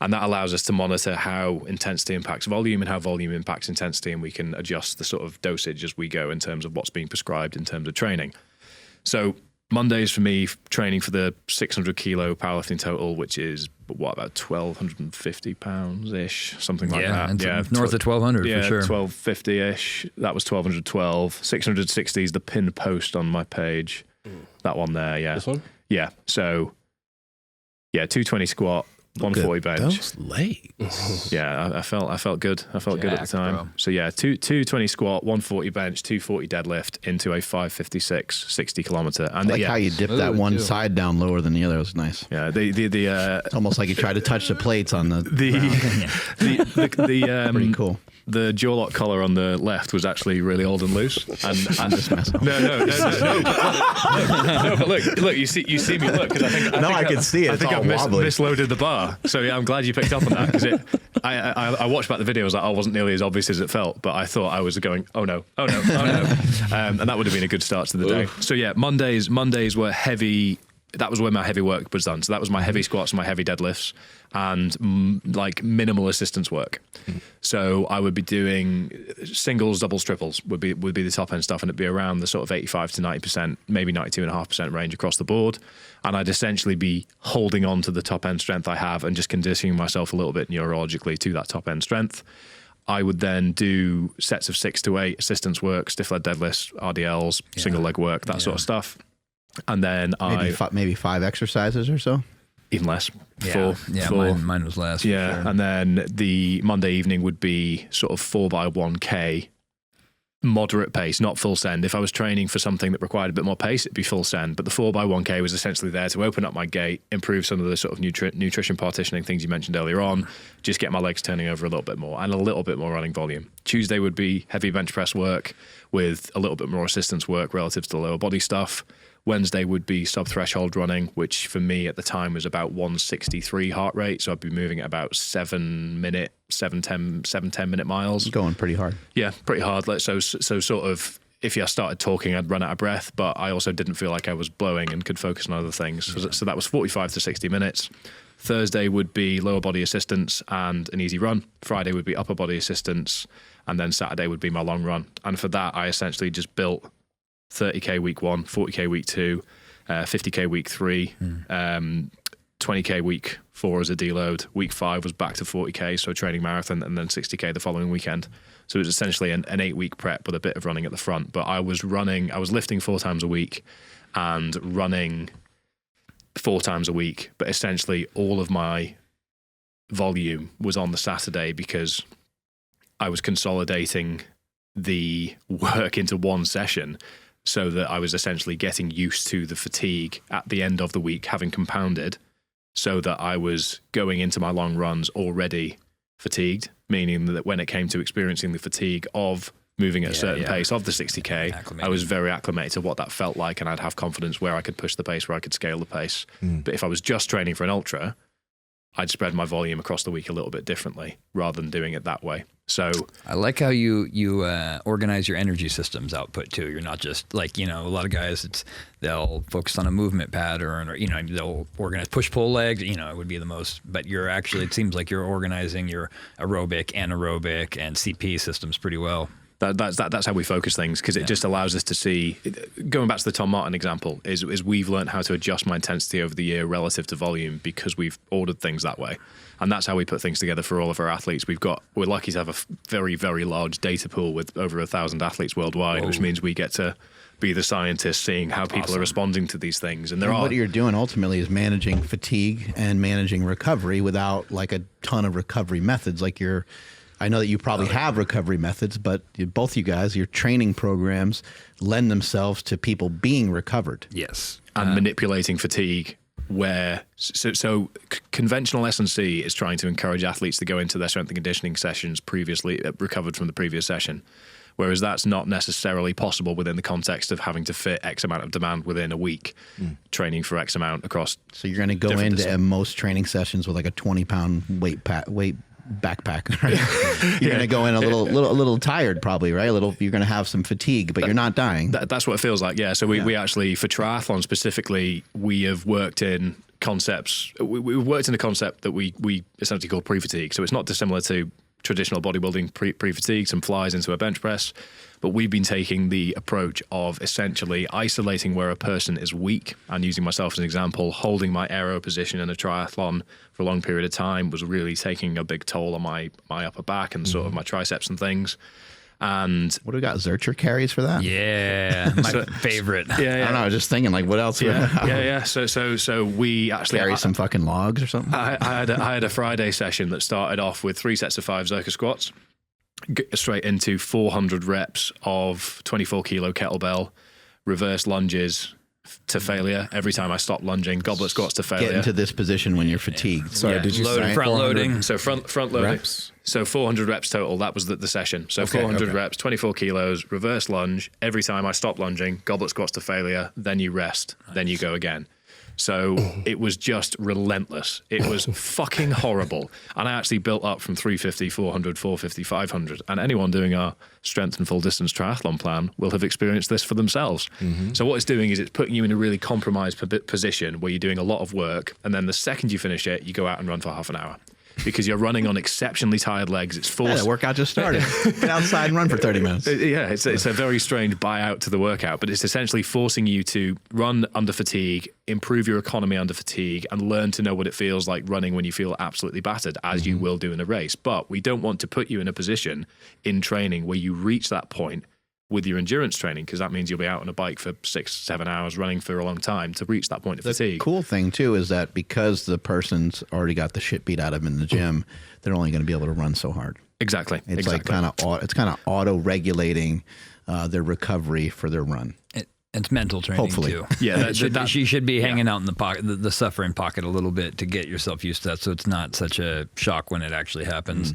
And that allows us to monitor how intensity impacts volume and how volume impacts intensity, and we can adjust the sort of dosage as we go in terms of what's being prescribed in terms of training. So Mondays for me, training for the 600 kilo powerlifting total, which is about 1,250 pounds ish, something like that. Yeah, north of 1,200 for sure. 1,250 ish. That was 1,212. 660 is the pinned post on my page. That one there, yeah. This one? Yeah. So, 220 squat, 140 bench. Those legs. Yeah, I felt good. I felt good at the time. Bro. So 220 squat, 140 bench, 240 deadlift into a 556 60 kilometer. And I like how you dip that one side down lower than the other. It was nice. Yeah, It's almost like you tried to touch the plates on the pretty cool. The jaw lock collar on the left was actually really old and loose. And just mess up. No. But look, you see me look, because I can see it. I think I've misloaded the bar. So yeah, I'm glad you picked up on that, because I watched back the video. I was like, it wasn't nearly as obvious as it felt, but I thought I was going, oh no. And that would have been a good start to the day. So yeah, Mondays were heavy. That was where my heavy work was done. So that was my heavy squats, my heavy deadlifts, and like minimal assistance work. So I would be doing singles, doubles, triples would be the top end stuff, and it'd be around the sort of 85 to 90%, maybe 92.5% range across the board. And I'd essentially be holding on to the top end strength I have and just conditioning myself a little bit neurologically to that top end strength. I would then do sets of 6 to 8 assistance work, stiff leg deadlifts, RDLs, single leg work, that sort of stuff. And then maybe 5 exercises or so. Even less. Yeah, four. Mine was less. Yeah, sure. and then the Monday evening would be sort of 4x1K, moderate pace, not full send. If I was training for something that required a bit more pace, it'd be full send. But the 4x1K was essentially there to open up my gait, improve some of the sort of nutrition partitioning things you mentioned earlier on, just get my legs turning over a little bit more and a little bit more running volume. Tuesday would be heavy bench press work with a little bit more assistance work relative to the lower body stuff. Wednesday would be sub-threshold running, which for me at the time was about 163 heart rate. So I'd be moving at about 7 10-minute miles. Going pretty hard. Yeah, pretty hard. So sort of, if I started talking, I'd run out of breath, but I also didn't feel like I was blowing and could focus on other things. So that was 45 to 60 minutes. Thursday would be lower body assistance and an easy run. Friday would be upper body assistance. And then Saturday would be my long run. And for that, I essentially just built 30K week 1, 40K week 2, 50K week 3, 20K week 4 as a deload. Week 5 was back to 40K, so training marathon, and then 60K the following weekend. So it was essentially an 8-week prep with a bit of running at the front. But I was lifting 4 times a week and running 4 times a week. But essentially all of my volume was on the Saturday because I was consolidating the work into one session, so that I was essentially getting used to the fatigue at the end of the week, having compounded, so that I was going into my long runs already fatigued, meaning that when it came to experiencing the fatigue of moving at a certain pace of the 60K, I was very acclimated to what that felt like, and I'd have confidence where I could push the pace, where I could scale the pace. But if I was just training for an ultra, I'd spread my volume across the week a little bit differently rather than doing it that way. So I like how you organize your energy systems output too. You're not just like, a lot of guys, they'll focus on a movement pattern, or, they'll organize push-pull legs, it would be the most, but you're actually, it seems like you're organizing your aerobic, anaerobic, and CP systems pretty well. That's how we focus things, because it just allows us to see. Going back to the Tom Martin example, is we've learned how to adjust my intensity over the year relative to volume because we've ordered things that way, and that's how we put things together for all of our athletes. We're lucky to have a very, very large data pool with over 1,000 athletes worldwide, which means we get to be the scientists seeing how people are responding to these things. And what you're doing ultimately is managing fatigue and managing recovery without like a ton of recovery methods. Like I know that you probably have recovery methods, but both you guys, your training programs lend themselves to people being recovered. Yes. And manipulating fatigue so conventional S&C is trying to encourage athletes to go into their strength and conditioning sessions previously recovered from the previous session. Whereas that's not necessarily possible within the context of having to fit X amount of demand within a week, training for X amount across. So you're going to go into most training sessions with like a 20-pound weight backpack, right? You're going to go in a little tired probably, right? You're going to have some fatigue, but you're not dying. That's what it feels like, yeah. So we actually, for triathlon specifically, we have worked in concepts. We've worked in a concept that we essentially call pre-fatigue. So it's not dissimilar to traditional bodybuilding pre-fatigue, some flies into a bench press, but we've been taking the approach of essentially isolating where a person is weak, and using myself as an example, holding my aero position in a triathlon for a long period of time was really taking a big toll on my upper back and sort of my triceps and things. And what do we got? Zercher carries for that? Yeah, my favorite. Yeah, I don't know. I was just thinking, like, what else? Yeah. So we actually carry some fucking logs or something. I had a Friday session that started off with 3 sets of 5 Zercher squats, straight into 400 reps of 24 kilo kettlebell, reverse lunges to failure every time I stopped lunging, goblet squats to failure. Get into this position when you're fatigued. Sorry, did you say front loading? So front loading. Reps? So 400 reps total. That was the session. So Okay, 400 okay. reps, 24 kilos, reverse lunge. Every time I stop lunging, goblet squats to failure. Then you rest. Then you go again. So it was just relentless. It was fucking horrible. And I actually built up from 350, 400, 450, 500. And anyone doing our strength and full distance triathlon plan will have experienced this for themselves. So what it's doing is it's putting you in a really compromised position where you're doing a lot of work. And then the second you finish it, you go out and run for half an hour. Because you're running on exceptionally tired legs. It's forced. Yeah, the workout just started. Get outside and run for 30 minutes. Yeah, it's a very strange buyout to the workout, but it's essentially forcing you to run under fatigue, improve your economy under fatigue, and learn to know what it feels like running when you feel absolutely battered, as you will do in a race. But we don't want to put you in a position in training where you reach that point with your endurance training, because that means you'll be out on a bike for 6-7 hours running for a long time to reach that point of fatigue. The cool thing too is that because the person's already got the shit beat out of them in the gym, they're only going to be able to run so hard. Exactly. It's like kind of auto regulating their recovery for their run. It's mental training Hopefully. too. Yeah, you should be hanging out in the pocket, the suffering pocket a little bit to get yourself used to that, so it's not such a shock when it actually happens.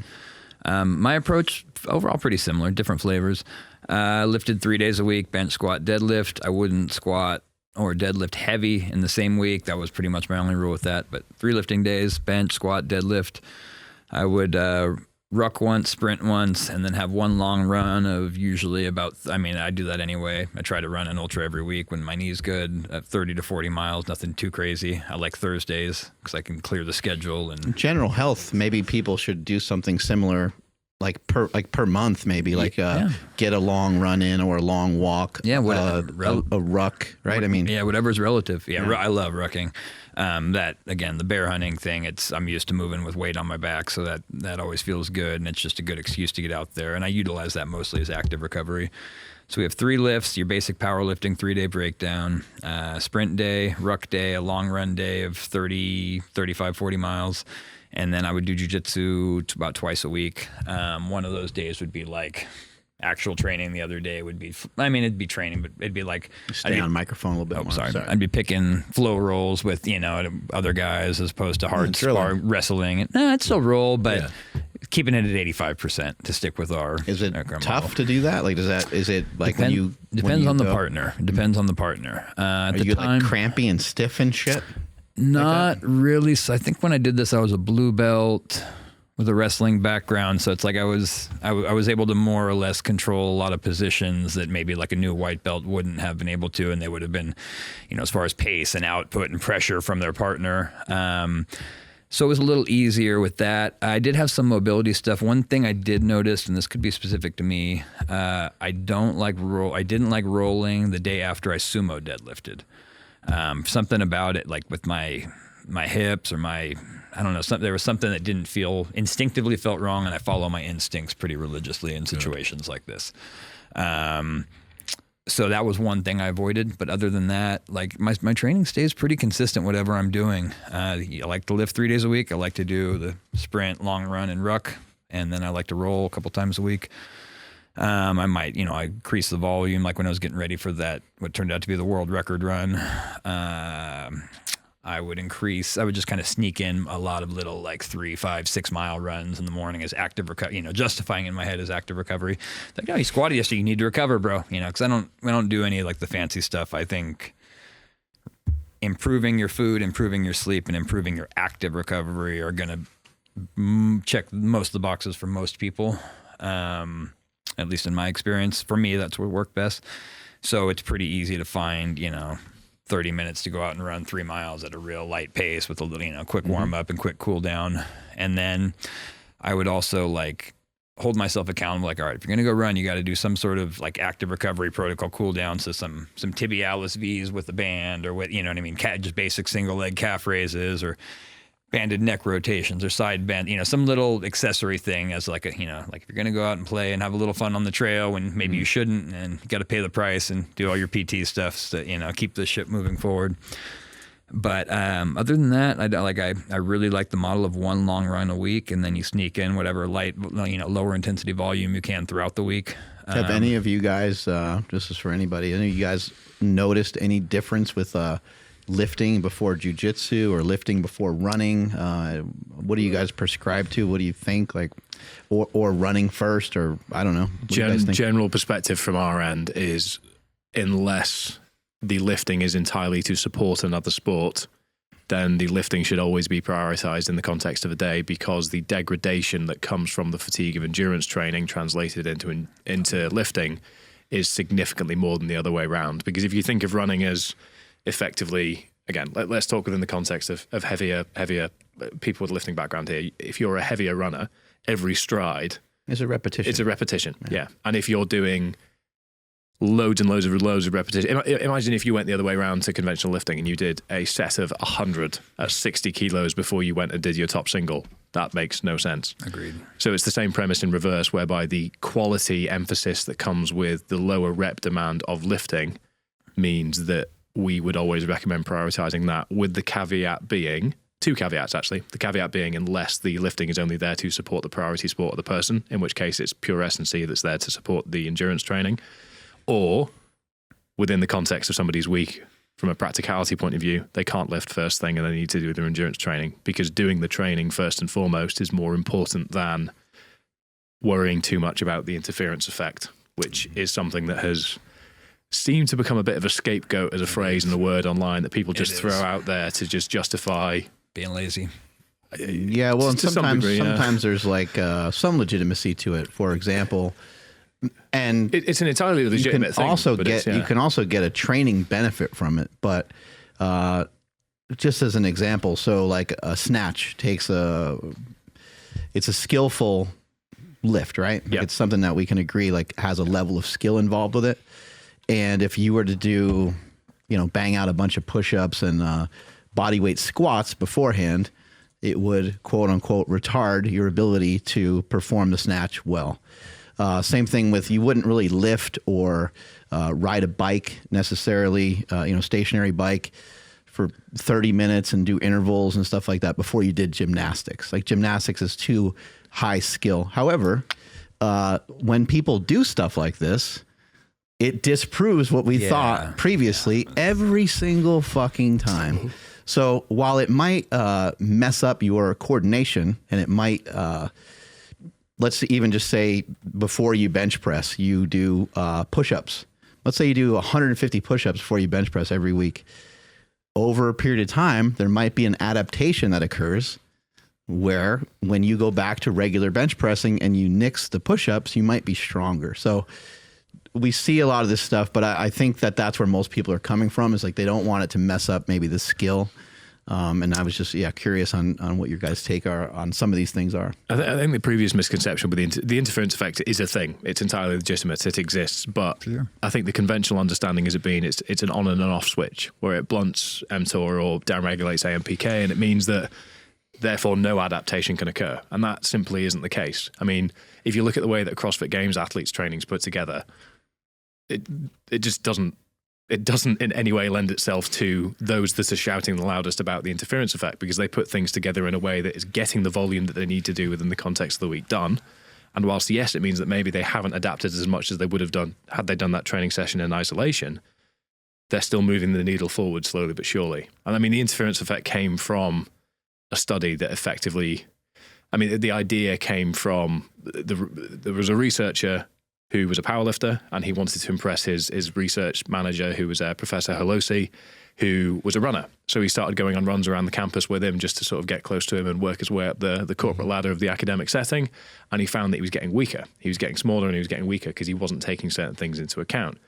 My approach overall pretty similar, different flavors. Lifted 3 days a week, bench, squat, deadlift. I wouldn't squat or deadlift heavy in the same week. That was pretty much my only rule with that. But 3 lifting days, bench, squat, deadlift. I would ruck once, sprint once, and then have one long run of usually I do that anyway. I try to run an ultra every week when my knee's good, at 30 to 40 miles, nothing too crazy. I like Thursdays because I can clear the schedule. And general health, maybe people should do something similar. Like per month, maybe get a long run in or a long walk. Yeah, a ruck, right? I mean, yeah, whatever's relative. Yeah, I love rucking. That again, the bear hunting thing. I'm used to moving with weight on my back, so that always feels good, and it's just a good excuse to get out there. And I utilize that mostly as active recovery. So we have 3 lifts, your basic powerlifting 3-day breakdown, sprint day, ruck day, a long run day of 30, 35, 40 miles. And then I would do jiu-jitsu about twice a week. One of those days would be like actual training. The other day would be, it'd be training, but it'd be like... Stay on microphone a little bit more. Sorry. I'd be picking flow rolls with, other guys as opposed to hard spar wrestling. I'd still roll, but keeping it at 85% to stick with our... Is it our tough model. to do that? Like, is it like Depends on the partner. It depends on the partner. Are you like crampy and stiff and shit? Not really. So I think when I did this, I was a blue belt with a wrestling background. So it's like I was able to more or less control a lot of positions that maybe like a new white belt wouldn't have been able to. And they would have been, as far as pace and output and pressure from their partner. So it was a little easier with that. I did have some mobility stuff. One thing I did notice, and this could be specific to me, I didn't like rolling the day after I sumo deadlifted. Something about it, like with my hips or I don't know, there was something that instinctively felt wrong, and I follow my instincts pretty religiously in situations like this. So that was one thing I avoided. But other than that, like my training stays pretty consistent, whatever I'm doing. I like to lift 3 days a week. I like to do the sprint, long run, and ruck. And then I like to roll a couple times a week. I might, I increase the volume, like when I was getting ready for that, what turned out to be the world record run. I would just kind of sneak in a lot of little like 3, 5, 6 mile runs in the morning as active recovery, justifying in my head as active recovery. Like, no, you squatted yesterday, you need to recover, bro. Because I don't do any like the fancy stuff. I think improving your food, improving your sleep, and improving your active recovery are going to check most of the boxes for most people. At least in my experience. For me, that's what worked best. So it's pretty easy to find, 30 minutes to go out and run 3 miles at a real light pace with a little, quick warm up and quick cool down. And then I would also like hold myself accountable. Like, all right, if you're going to go run, you got to do some sort of like active recovery protocol cool down. So some tibialis V's with the band, or what, just basic single leg calf raises, or banded neck rotations, or side bend, some little accessory thing as like like if you're going to go out and play and have a little fun on the trail when maybe you shouldn't, and you got to pay the price and do all your PT stuff to, keep the ship moving forward. But other than that, I really like the model of one long run a week, and then you sneak in whatever light, lower intensity volume you can throughout the week. Have any of you guys, this is for anybody, any of you guys noticed any difference with lifting before jiu-jitsu or lifting before running? What do you guys prescribe to? What do you think? Like, or running first, or I don't know. What do you guys think? General perspective from our end is, unless the lifting is entirely to support another sport, then the lifting should always be prioritized in the context of a day, because the degradation that comes from the fatigue of endurance training translated into lifting is significantly more than the other way around. Because if you think of running as effectively, again, let's talk within the context of heavier people with a lifting background here. If you're a heavier runner, every stride is a repetition. It's a repetition, yeah. And if you're doing loads and loads of repetition, imagine if you went the other way around to conventional lifting and you did a set of 100 at 60 kilos before you went and did your top single. That makes no sense. Agreed. So it's the same premise in reverse, whereby the quality emphasis that comes with the lower rep demand of lifting means that we would always recommend prioritizing that, with the caveat being, 2 caveats actually. The caveat being, unless the lifting is only there to support the priority sport of the person, in which case it's pure S&C that's there to support the endurance training, or within the context of somebody's week, from a practicality point of view, they can't lift first thing and they need to do their endurance training, because doing the training first and foremost is more important than worrying too much about the interference effect, which is something that has seemed to become a bit of a scapegoat as a phrase and a word online that people just throw out there to just justify being lazy. Yeah, well, and sometimes there's like some legitimacy to it. For example, and it's an entirely legitimate thing. You can also get a training benefit from it. But just as an example, so like a snatch it's a skillful lift, right? Like it's something that we can agree like has a level of skill involved with it. And if you were to do, bang out a bunch of push-ups and body weight squats beforehand, it would, quote unquote, retard your ability to perform the snatch well. Same thing with, you wouldn't really lift or ride a bike necessarily, stationary bike for 30 minutes and do intervals and stuff like that before you did gymnastics. Like, gymnastics is too high skill. However, when people do stuff like this, it disproves what we thought previously every single fucking time. So while it might mess up your coordination, and it might, let's even just say before you bench press, you do push-ups. Let's say you do 150 push-ups before you bench press every week. Over a period of time, there might be an adaptation that occurs where when you go back to regular bench pressing and you nix the push-ups, you might be stronger. So we see a lot of this stuff, but I think that that's where most people are coming from, is like they don't want it to mess up maybe the skill And I was just curious on what your guys' take are on some of these things are. I think the previous misconception with the interference effect is a thing. It's entirely legitimate. It exists. But I think the conventional understanding has been it's an on and an off switch where it blunts mTOR or downregulates AMPK, and it means that therefore no adaptation can occur. And that simply isn't the case. I mean, if you look at the way that CrossFit Games athletes training is put together, it just doesn't in any way lend itself to those that are shouting the loudest about the interference effect, because they put things together in a way that is getting the volume that they need to do within the context of the week done. And whilst, yes, it means that maybe they haven't adapted as much as they would have done had they done that training session in isolation, they're still moving the needle forward slowly but surely. And I mean, the interference effect came from a study that effectively, I mean, the idea came from, there was a researcher who was a powerlifter, and he wanted to impress his research manager, who was Professor Holosi, who was a runner. So he started going on runs around the campus with him just to sort of get close to him and work his way up the corporate ladder of the academic setting. And he found that he was getting weaker. He was getting smaller and he was getting weaker because he wasn't taking certain things into account.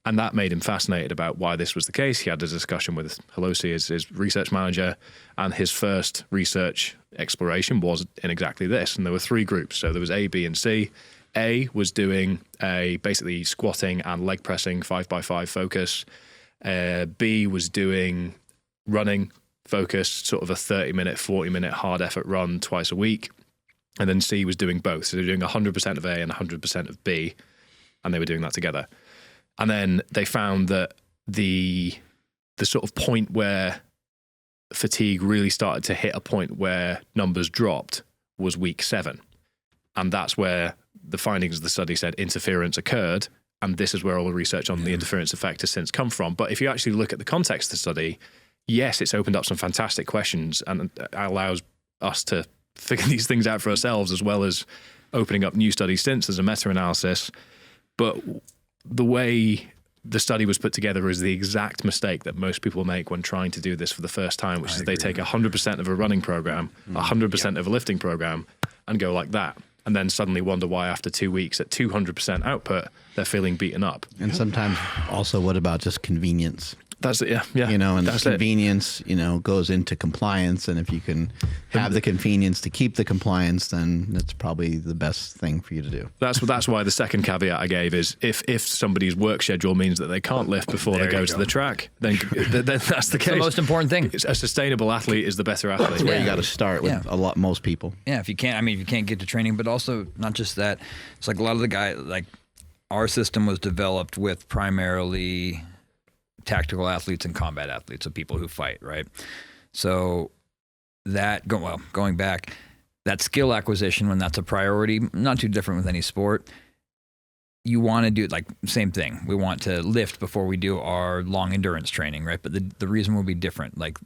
And that made him fascinated about why this was the case. He had a discussion with Holosi, his research manager, and his first research exploration was in exactly this. And there were 3 groups. So there was A, B, and C. A was doing basically squatting and leg pressing 5x5 focus. B was doing running focus, sort of a 30-minute, 40-minute hard effort run twice a week. And then C was doing both. So they were doing 100% of A and 100% of B, and they were doing that together. And then they found that the sort of point where fatigue really started to hit a point where numbers dropped was week 7. And that's where the findings of the study said interference occurred. And this is where all the research on the interference effect has since come from. But if you actually look at the context of the study, yes, it's opened up some fantastic questions and allows us to figure these things out for ourselves, as well as opening up new studies since as a meta-analysis. But the way the study was put together is the exact mistake that most people make when trying to do this for the first time, which is they take 100% of a running program, 100% of a lifting program, and go like that. And then suddenly wonder why after 2 weeks at 200% output, they're feeling beaten up. And sometimes also, what about just convenience? That's it, yeah. You know, and that's convenience, goes into compliance. And if you can have the convenience to keep the compliance, then that's probably the best thing for you to do. That's why the second caveat I gave is if somebody's work schedule means that they can't lift before they go to the track, then that's the case. The most important thing. A sustainable athlete is the better athlete. That's where you got to start with most people. Yeah, if you can't get to training, but also not just that. It's like a lot of the guys, like our system was developed with primarily tactical athletes and combat athletes, so people who fight, right? So going back, that skill acquisition, when that's a priority, not too different with any sport, you want to do like same thing. We want to lift before we do our long endurance training, right? But the reason will be different. Like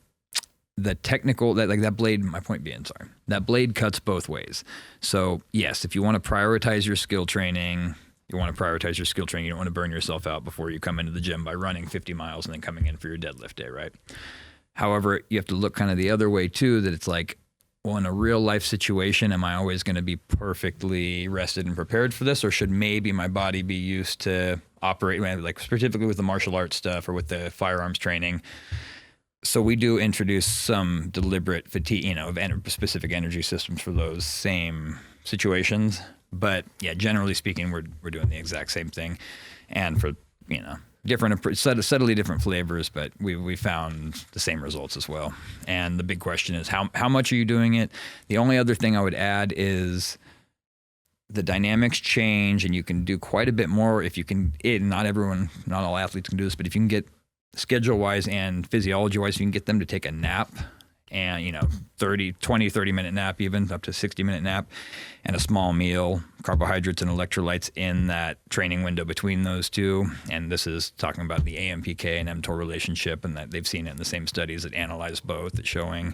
the technical, that blade, my point being, that blade cuts both ways. So yes, if you want to prioritize your skill training, you don't want to burn yourself out before you come into the gym by running 50 miles and then coming in for your deadlift day, right? However, you have to look kind of the other way too, that it's like, well, in a real life situation, am I always going to be perfectly rested and prepared for this? Or should maybe my body be used to operate, like specifically with the martial arts stuff or with the firearms training? So we do introduce some deliberate fatigue, of specific energy systems for those same situations. But yeah, generally speaking, we're doing the exact same thing, and for different, subtly different flavors, but we found the same results as well. And the big question is how much are you doing it? The only other thing I would add is the dynamics change, and you can do quite a bit more if you can. Not all athletes can do this, but if you can get schedule wise and physiology wise, you can get them to take a nap. And 30 minute nap, even up to 60-minute nap, and a small meal, carbohydrates and electrolytes in that training window between those two. And this is talking about the AMPK and mTOR relationship, and that they've seen it in the same studies that analyze both. It's showing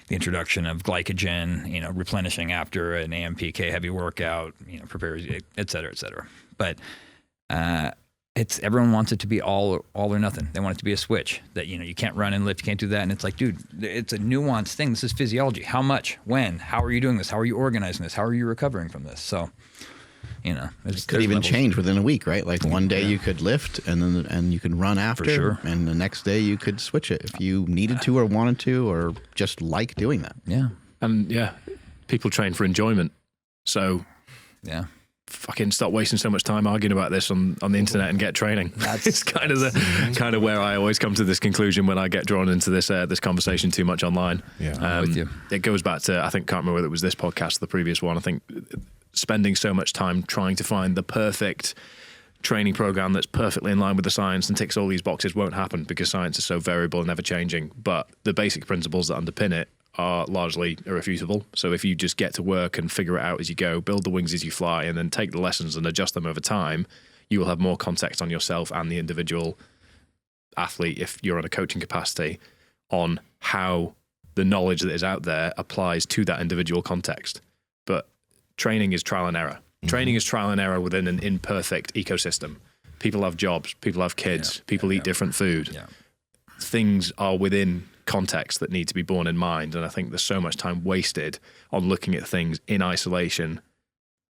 the introduction of glycogen, replenishing after an AMPK heavy workout, prepares, et cetera, et cetera. But everyone wants it to be all or nothing. They want it to be a switch that, you can't run and lift, you can't do that. And it's like, dude, it's a nuanced thing. This is physiology. How much, when, how are you doing this? How are you organizing this? How are you recovering from this? So you know, it could even change within a week, right? Like one day you could lift and you could run after, sure. and the next day you could switch it if you needed to or wanted to or just like doing that. Yeah. And people train for enjoyment. So yeah, fucking stop wasting so much time arguing about this on the internet and get training. That's kind of where I always come to this conclusion when I get drawn into this conversation too much online. Yeah, I'm with you. It goes back to, I think, can't remember whether it was this podcast or the previous one. I think spending so much time trying to find the perfect training program that's perfectly in line with the science and ticks all these boxes won't happen because science is so variable and ever changing. But the basic principles that underpin it are largely irrefutable. So if you just get to work and figure it out as you go, build the wings as you fly, and then take the lessons and adjust them over time, you will have more context on yourself and the individual athlete, if you're on a coaching capacity, on how the knowledge that is out there applies to that individual context. But training is trial and error. Training is trial and error within an imperfect ecosystem. People have jobs, people have kids, people eat different food. Yeah. Things are within context that need to be borne in mind. And I think there's so much time wasted on looking at things in isolation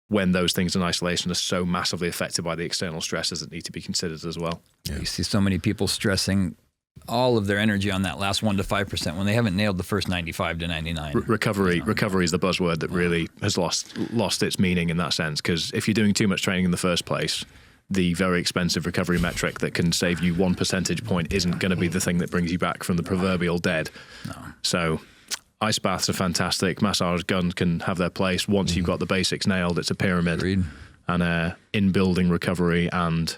when those things in isolation are so massively affected by the external stresses that need to be considered as well. Yeah. You see so many people stressing all of their energy on that last 1 to 5% when they haven't nailed the first 95 to 99. Recovery is the buzzword that really has lost its meaning in that sense. Because if you're doing too much training in the first place, the very expensive recovery metric that can save you 1 percentage point isn't going to be the thing that brings you back from the proverbial dead. No. So ice baths are fantastic. Massage guns can have their place. Once you've got the basics nailed, it's a pyramid. Agreed. And in building recovery and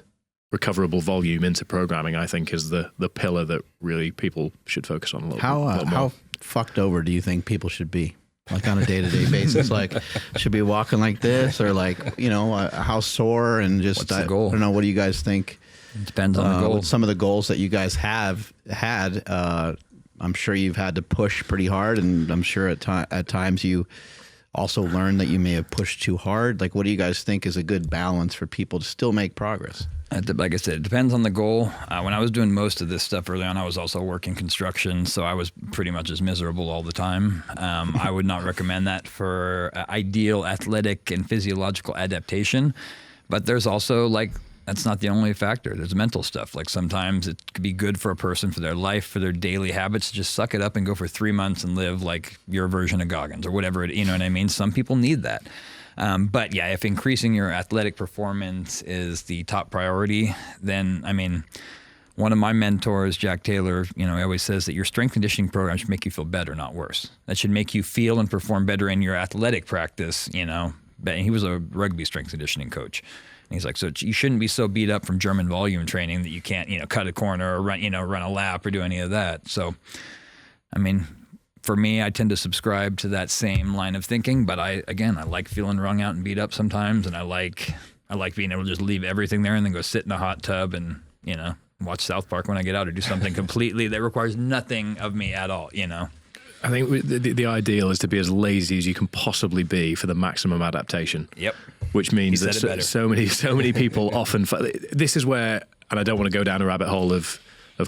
recoverable volume into programming, I think, is the pillar that really people should focus on a little bit more. How fucked over do you think people should be? Like on a day-to-day basis, like should be walking like this, or like, you know, how sore and just, What's the goal? I don't know. What do you guys think? It depends on the goal. With some of the goals that you guys have had, I'm sure you've had to push pretty hard, and I'm sure at times you also learned that you may have pushed too hard. Like, what do you guys think is a good balance for people to still make progress? Like I said, it depends on the goal. When I was doing most of this stuff early on, I was also working construction, so I was pretty much as miserable all the time. I would not recommend that for ideal athletic and physiological adaptation. But there's also, like, that's not the only factor. There's mental stuff. Like, sometimes it could be good for a person, for their life, for their daily habits, to just suck it up and go for 3 months and live like your version of Goggins or whatever. You know what I mean? Some people need that. But yeah, if increasing your athletic performance is the top priority, then, I mean, one of my mentors, Jack Taylor, you know, he always says that your strength conditioning program should make you feel better, not worse. That should make you feel and perform better in your athletic practice, you know. But he was a rugby strength conditioning coach. And he's like, so you shouldn't be so beat up from German volume training that you can't, you know, cut a corner or run a lap or do any of that. So, I mean, for me, I tend to subscribe to that same line of thinking, but I like feeling wrung out and beat up sometimes, and I like being able to just leave everything there and then go sit in a hot tub and, you know, watch South Park when I get out, or do something completely that requires nothing of me at all, you know. I think the ideal is to be as lazy as you can possibly be for the maximum adaptation. Yep. Which means that so many people often, this is where, and I don't want to go down a rabbit hole of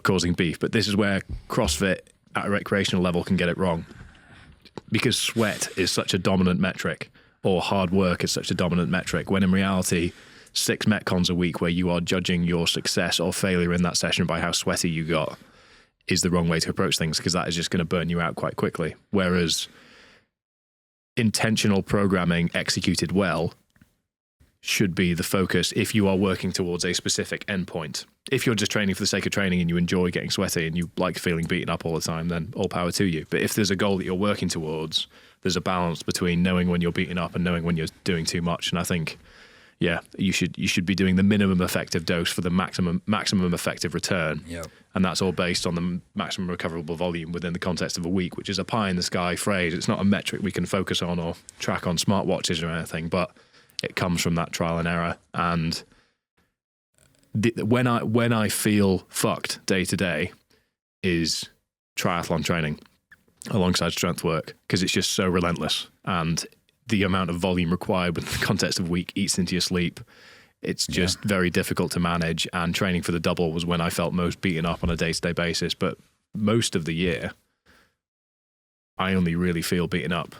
causing beef, but this is where CrossFit at a recreational level can get it wrong, because sweat is such a dominant metric, or hard work is such a dominant metric, when in reality 6 Metcons a week where you are judging your success or failure in that session by how sweaty you got is the wrong way to approach things, because that is just going to burn you out quite quickly. Whereas intentional programming executed well should be the focus if you are working towards a specific endpoint. If you're just training for the sake of training and you enjoy getting sweaty and you like feeling beaten up all the time, then all power to you. But if there's a goal that you're working towards, there's a balance between knowing when you're beaten up and knowing when you're doing too much. And I think, yeah, you should be doing the minimum effective dose for the maximum effective return. Yep. And that's all based on the maximum recoverable volume within the context of a week, which is a pie in the sky phrase. It's not a metric we can focus on or track on smartwatches or anything, but it comes from that trial and error. And when I feel fucked day to day is triathlon training alongside strength work, because it's just so relentless, and the amount of volume required within the context of a week eats into your sleep. It's just very difficult to manage. And training for the double was when I felt most beaten up on a day-to-day basis. But most of the year, I only really feel beaten up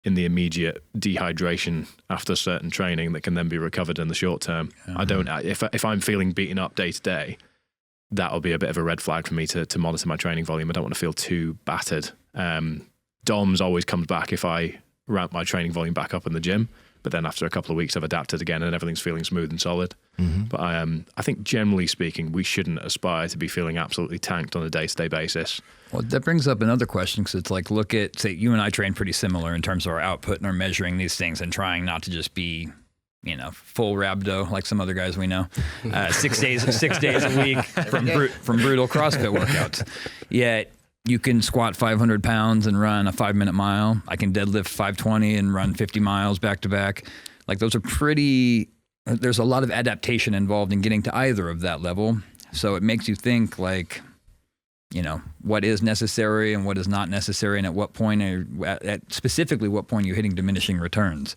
in the immediate dehydration after certain training that can then be recovered in the short term. I don't. If I'm feeling beaten up day to day, that'll be a bit of a red flag for me to monitor my training volume. I don't want to feel too battered. DOMS always comes back if I ramp my training volume back up in the gym. But then after a couple of weeks, I've adapted again and everything's feeling smooth and solid. But I think generally speaking, we shouldn't aspire to be feeling absolutely tanked on a day-to-day basis. Well, that brings up another question, because it's like, look at, say, you and I train pretty similar in terms of our output and our measuring these things and trying not to just be, full rhabdo like some other guys we know, 6 days a week from brutal CrossFit workouts. Yet you can squat 500 pounds and run a 5-minute mile. I can deadlift 520 and run 50 miles back to back. Like, those are there's a lot of adaptation involved in getting to either of that level. So it makes you think, like, what is necessary and what is not necessary, and at what point, specifically what point you're hitting diminishing returns.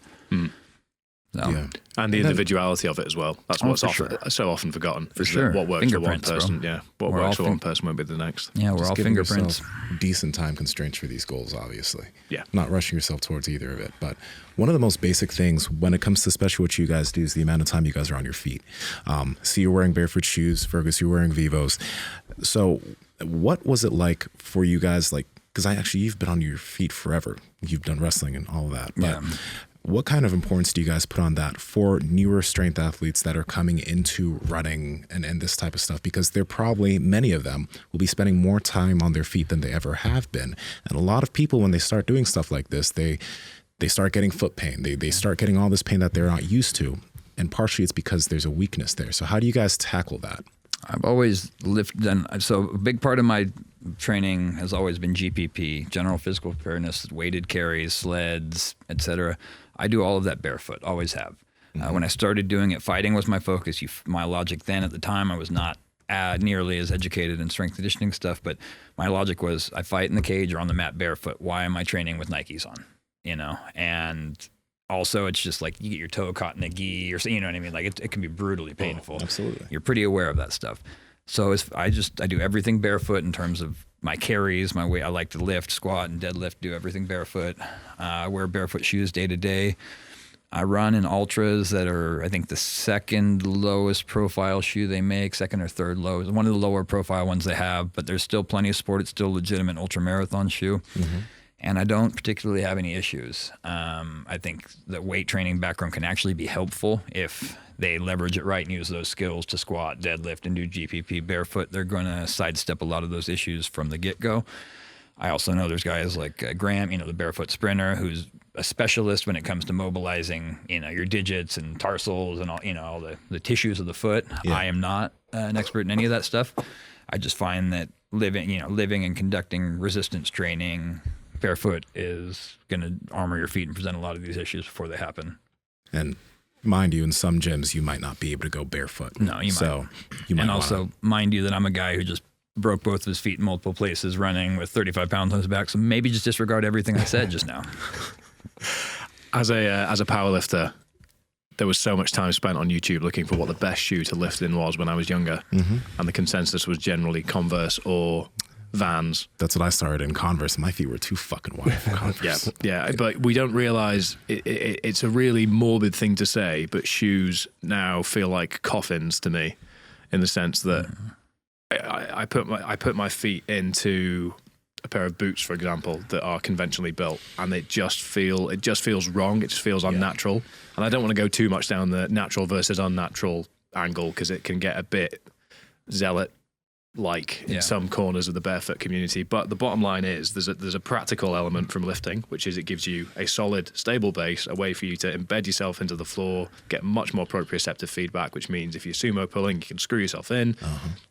So. And the individuality of it as well. That's what's so often forgotten. For sure. What works for one person, what works for one person won't be the next. Yeah, we're all fingerprints. Decent time constraints for these goals, obviously. Yeah. Not rushing yourself towards either of it. But one of the most basic things when it comes to especially what you guys do is the amount of time you guys are on your feet. So you're wearing barefoot shoes. Fergus, you're wearing Vivos. So what was it like for you guys? Like, because you've been on your feet forever. You've done wrestling and all of that. But what kind of importance do you guys put on that for newer strength athletes that are coming into running and this type of stuff? Because they're probably, many of them will be spending more time on their feet than they ever have been. And a lot of people, when they start doing stuff like this, they start getting foot pain. They start getting all this pain that they're not used to. And partially it's because there's a weakness there. So how do you guys tackle that? I've always so a big part of my training has always been GPP, general physical preparedness, weighted carries, sleds, etc. I do all of that barefoot, always have. When I started doing it, fighting was my focus. My logic then at the time, I was not nearly as educated in strength conditioning stuff, but my logic was, I fight in the cage or on the mat barefoot. Why am I training with Nikes on? And also, it's just like you get your toe caught in a gi, or you know what I mean? Like, it can be brutally painful. Oh, absolutely. You're pretty aware of that stuff. So I do everything barefoot in terms of my carries, my weight. I like to lift, squat, and deadlift, do everything barefoot. I wear barefoot shoes day to day. I run in ultras that are, I think, the second lowest profile shoe they make, second or third lowest, one of the lower profile ones they have, but there's still plenty of support. It's still a legitimate ultramarathon shoe. And I don't particularly have any issues. I think the weight training background can actually be helpful if they leverage it right and use those skills to squat, deadlift, and do GPP barefoot. They're going to sidestep a lot of those issues from the get-go. I also know there's guys like Graham, the barefoot sprinter, who's a specialist when it comes to mobilizing, your digits and tarsals and all the tissues of the foot. I am not an expert in any of that stuff. I just find that living and conducting resistance training barefoot is going to armor your feet and present a lot of these issues before they happen. And mind you, in some gyms, you might not be able to go barefoot. No, you might. And also, mind you, that I'm a guy who just broke both of his feet in multiple places running with 35 pounds on his back. So maybe just disregard everything I said just now. As a powerlifter, there was so much time spent on YouTube looking for what the best shoe to lift in was when I was younger. And the consensus was generally Converse or Vans. That's what I started in, Converse. My feet were too fucking wide for Converse. Yeah, but we don't realize it's a really morbid thing to say, but shoes now feel like coffins to me, in the sense that I put my feet into a pair of boots, for example, that are conventionally built, and it just feels wrong. It just feels unnatural, and I don't want to go too much down the natural versus unnatural angle, because it can get a bit zealot in some corners of the barefoot community. But the bottom line is there's a practical element from lifting, which is it gives you a solid, stable base, a way for you to embed yourself into the floor, get much more proprioceptive feedback, which means if you're sumo pulling, you can screw yourself in.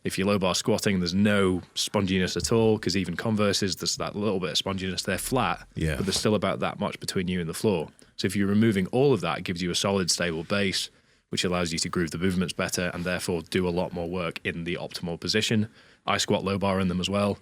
If you're low bar squatting, there's no sponginess at all, because even Converses, there's that little bit of sponginess. They're flat, but there's still about that much between you and the floor. So if you're removing all of that, it gives you a solid, stable base, which allows you to groove the movements better and therefore do a lot more work in the optimal position. I squat low bar in them as well.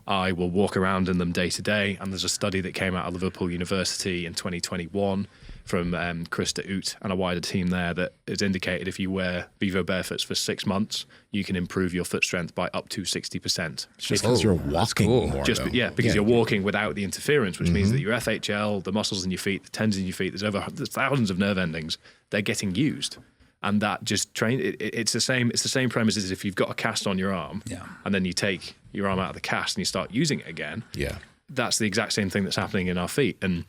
I will walk around in them day to day. And there's a study that came out of Liverpool University in 2021 from Chris de Oot and a wider team there that has indicated if you wear Vivo barefoots for 6 months, you can improve your foot strength by up to 60%. Just because you're walking more, though. Because you're walking without the interference, which means that your FHL, the muscles in your feet, the tendons in your feet, there's thousands of nerve endings, they're getting used. And that just it's the same premise as if you've got a cast on your arm, and then you take your arm out of the cast and you start using it again. Yeah. That's the exact same thing that's happening in our feet. And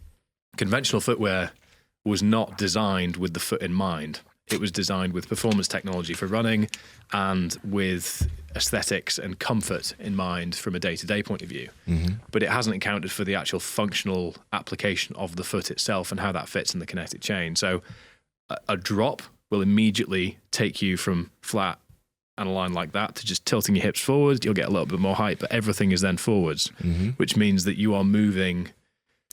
conventional footwear was not designed with the foot in mind. It was designed with performance technology for running and with aesthetics and comfort in mind from a day-to-day point of view. But it hasn't accounted for the actual functional application of the foot itself and how that fits in the kinetic chain. So a drop will immediately take you from flat and a line like that to just tilting your hips forward. You'll get a little bit more height, but everything is then forwards, which means that you are moving.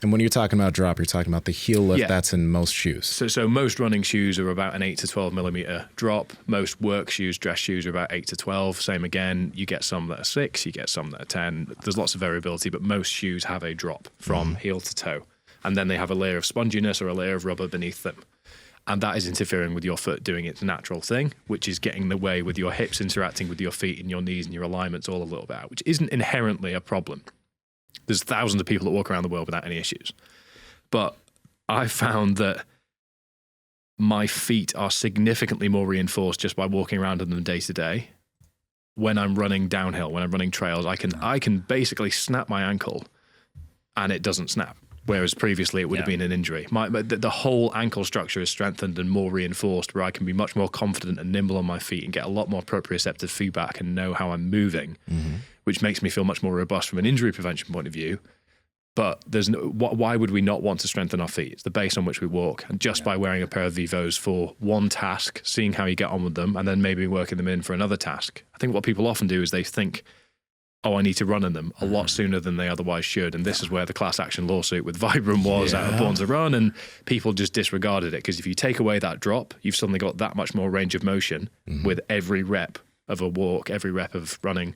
And when you're talking about drop, you're talking about the heel lift that's in most shoes. So most running shoes are about an 8 to 12 millimeter drop. Most work shoes, dress shoes, are about 8 to 12. Same again, you get some that are 6, you get some that are 10. There's lots of variability, but most shoes have a drop from heel to toe. And then they have a layer of sponginess or a layer of rubber beneath them. And that is interfering with your foot doing its natural thing, which is getting in the way with your hips interacting with your feet and your knees and your alignments all a little bit out, which isn't inherently a problem. There's thousands of people that walk around the world without any issues. But I found that my feet are significantly more reinforced just by walking around in them day to day. When I'm running downhill, when I'm running trails, I can basically snap my ankle and it doesn't snap. Whereas previously it would have been an injury. The whole ankle structure is strengthened and more reinforced, where I can be much more confident and nimble on my feet and get a lot more proprioceptive feedback and know how I'm moving, which makes me feel much more robust from an injury prevention point of view. But why would we not want to strengthen our feet? It's the base on which we walk. And just by wearing a pair of Vivos for one task, seeing how you get on with them, and then maybe working them in for another task. I think what people often do is they think, I need to run in them a lot sooner than they otherwise should. And this is where the class action lawsuit with Vibram was out of Born to Run, and people just disregarded it. Because if you take away that drop, you've suddenly got that much more range of motion with every rep of a walk, every rep of running.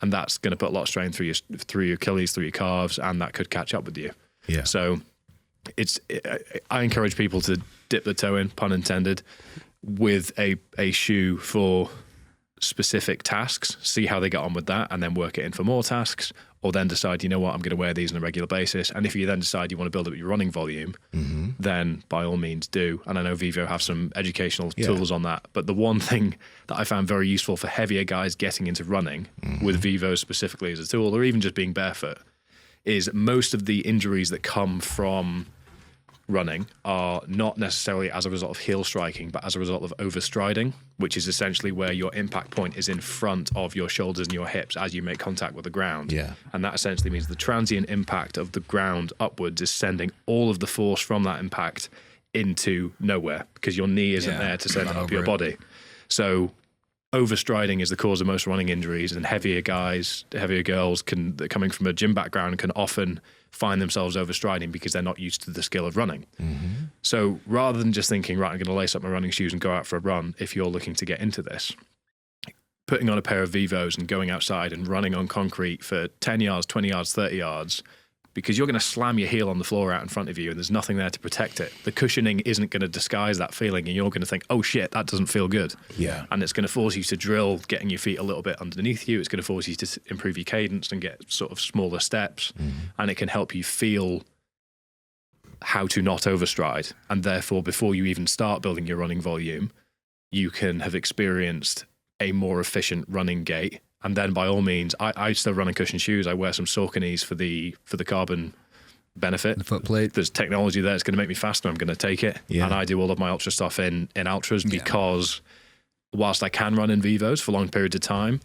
And that's going to put a lot of strain through your Achilles, through your calves, and that could catch up with you. Yeah. So I encourage people to dip the toe in, pun intended, with a shoe for specific tasks, see how they get on with that, and then work it in for more tasks, or then decide, you know what, I'm going to wear these on a regular basis. And if you then decide you want to build up your running volume, then by all means do. And I know Vivo have some educational tools on that. But the one thing that I found very useful for heavier guys getting into running, with Vivo specifically as a tool, or even just being barefoot, is most of the injuries that come from running are not necessarily as a result of heel striking, but as a result of overstriding, which is essentially where your impact point is in front of your shoulders and your hips as you make contact with the ground. Yeah. And that essentially means the transient impact of the ground upwards is sending all of the force from that impact into nowhere, because your knee isn't there to send it up your body. So overstriding is the cause of most running injuries, and heavier guys, heavier girls coming from a gym background can often find themselves overstriding because they're not used to the skill of running. So rather than just thinking, right, I'm going to lace up my running shoes and go out for a run, if you're looking to get into this, putting on a pair of Vivos and going outside and running on concrete for 10 yards, 20 yards, 30 yards, because you're going to slam your heel on the floor out in front of you and there's nothing there to protect it. The cushioning isn't going to disguise that feeling, and you're going to think, oh shit, that doesn't feel good. Yeah. And it's going to force you to drill getting your feet a little bit underneath you. It's going to force you to improve your cadence and get sort of smaller steps. And it can help you feel how to not overstride. And therefore, before you even start building your running volume, you can have experienced a more efficient running gait. And then by all means, I still run in cushion shoes. I wear some Sauconys for the carbon benefit. The foot plate. There's technology there. It's going to make me faster. I'm going to take it. Yeah. And I do all of my ultra stuff in ultras because whilst I can run in Vivos for long periods of time,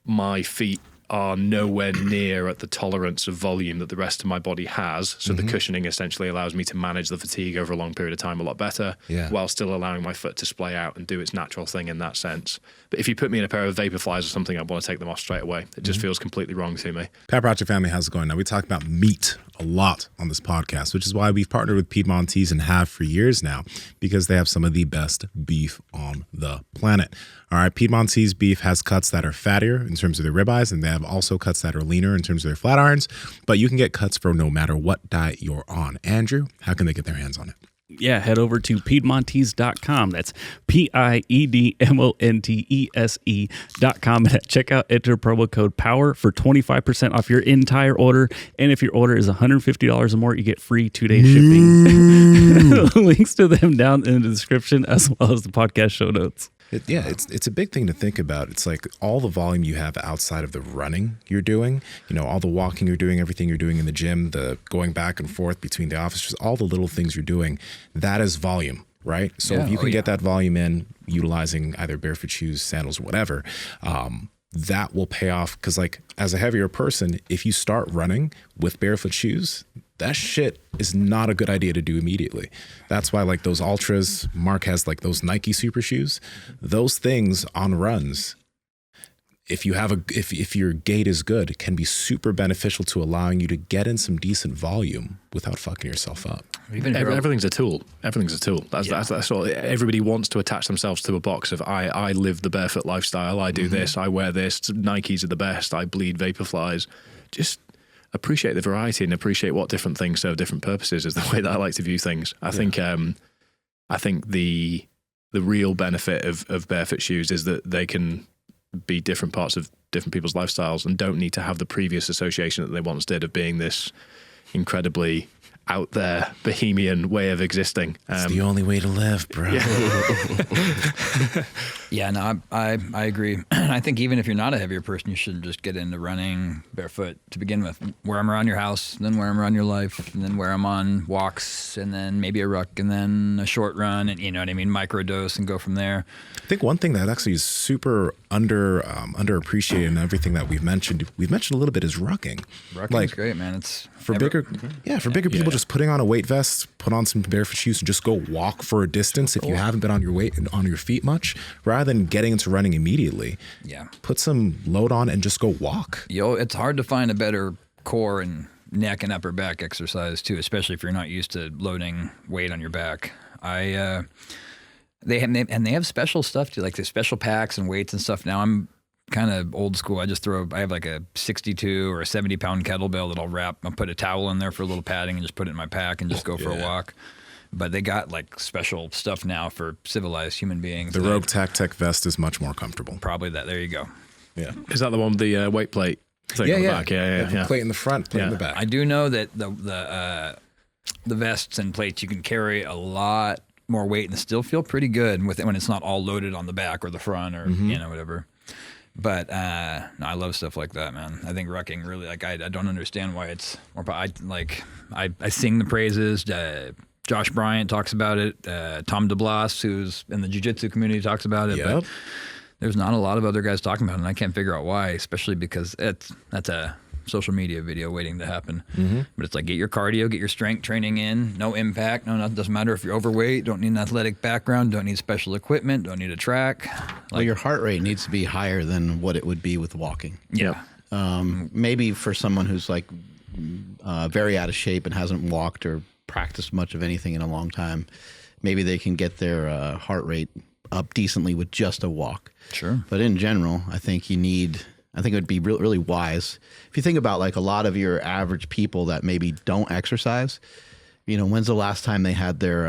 my feet are nowhere near at the tolerance of volume that the rest of my body has. So the cushioning essentially allows me to manage the fatigue over a long period of time a lot better, while still allowing my foot to splay out and do its natural thing in that sense. But if you put me in a pair of Vaporflies or something, I want to take them off straight away. It just feels completely wrong to me. Pat Project family, how's it going? Now, we talk about meat a lot on this podcast, which is why we've partnered with Piedmontese and have for years now, because they have some of the best beef on the planet. All right, Piedmontese beef has cuts that are fattier in terms of their ribeyes, and they have also cuts that are leaner in terms of their flat irons, but you can get cuts for no matter what diet you're on. Andrew, how can they get their hands on it? head over to Piedmontese.com. That's PIEDMONTESE.com. And at checkout, enter promo code POWER for 25% off your entire order. And if your order is $150 or more, you get free 2-day shipping. Links to them down in the description as well as the podcast show notes. It's a big thing to think about. It's like all the volume you have outside of the running you're doing, all the walking you're doing, everything you're doing in the gym, the going back and forth between the office, just all the little things you're doing, that is volume, right? So if you can get that volume in utilizing either barefoot shoes, sandals, whatever, that will pay off. Because like as a heavier person, if you start running with barefoot shoes, that shit is not a good idea to do immediately. That's why like those ultras, Mark has like those Nike super shoes, those things on runs, if you have if your gait is good, can be super beneficial to allowing you to get in some decent volume without fucking yourself up. Everything's a tool. Everything's a tool. That's all. Everybody wants to attach themselves to a box of I live the barefoot lifestyle. I do this. I wear this. Nikes are the best. I bleed Vaporflies. Just appreciate the variety and appreciate what different things serve different purposes is the way that I like to view things. I think the real benefit of barefoot shoes is that they can be different parts of different people's lifestyles and don't need to have the previous association that they once did of being this incredibly out there bohemian way of existing. It's the only way to live, bro. Yeah, no, I agree. I think even if you're not a heavier person, you shouldn't just get into running barefoot to begin with. Wear them around your house, then wear them around your life, and then wear them on walks, and then maybe a ruck, and then a short run, and you know what I mean, microdose, and go from there. I think one thing that actually is super underappreciated in everything that we've mentioned a little bit is rucking. Rucking's great, man. It's for bigger people, just putting on a weight vest, put on some barefoot shoes, and just go walk for a distance if you haven't been on your feet much, rather than getting into running immediately. Yeah, put some load on and just go walk. It's hard to find a better core and neck and upper back exercise too, especially if you're not used to loading weight on your back. They have special stuff too, like the special packs and weights and stuff. Now I'm kind of old school. I have like a 62 or a 70 pound kettlebell that I'll put a towel in there for a little padding and just put it in my pack and just go for a walk. But they got like special stuff now for civilized human beings. The Rogue Tactec vest is much more comperball. Probably that. There you go. Yeah. Is that the one with the weight plate thing on the back? Yeah. Plate in the front, plate in the back. I do know that the vests and plates, you can carry a lot more weight and still feel pretty good with it when it's not all loaded on the back or the front or whatever. But no, I love stuff like that, man. I think rucking really, like, I don't understand why it's more. I sing the praises. Josh Bryant talks about it. Tom DeBlas, who's in the jiu-jitsu community, talks about it. But there's not a lot of other guys talking about it, and I can't figure out why, especially because that's a social media video waiting to happen. But it's like, get your cardio, get your strength training in, no impact, nothing. Doesn't matter if you're overweight, don't need an athletic background, don't need special equipment, don't need a track. Well, your heart rate needs to be higher than what it would be with walking. Yeah. Maybe for someone who's like very out of shape and hasn't walked or practiced much of anything in a long time, maybe they can get their heart rate up decently with just a walk. Sure. But in general, I think it would be really wise. If you think about like a lot of your average people that maybe don't exercise, when's the last time they had their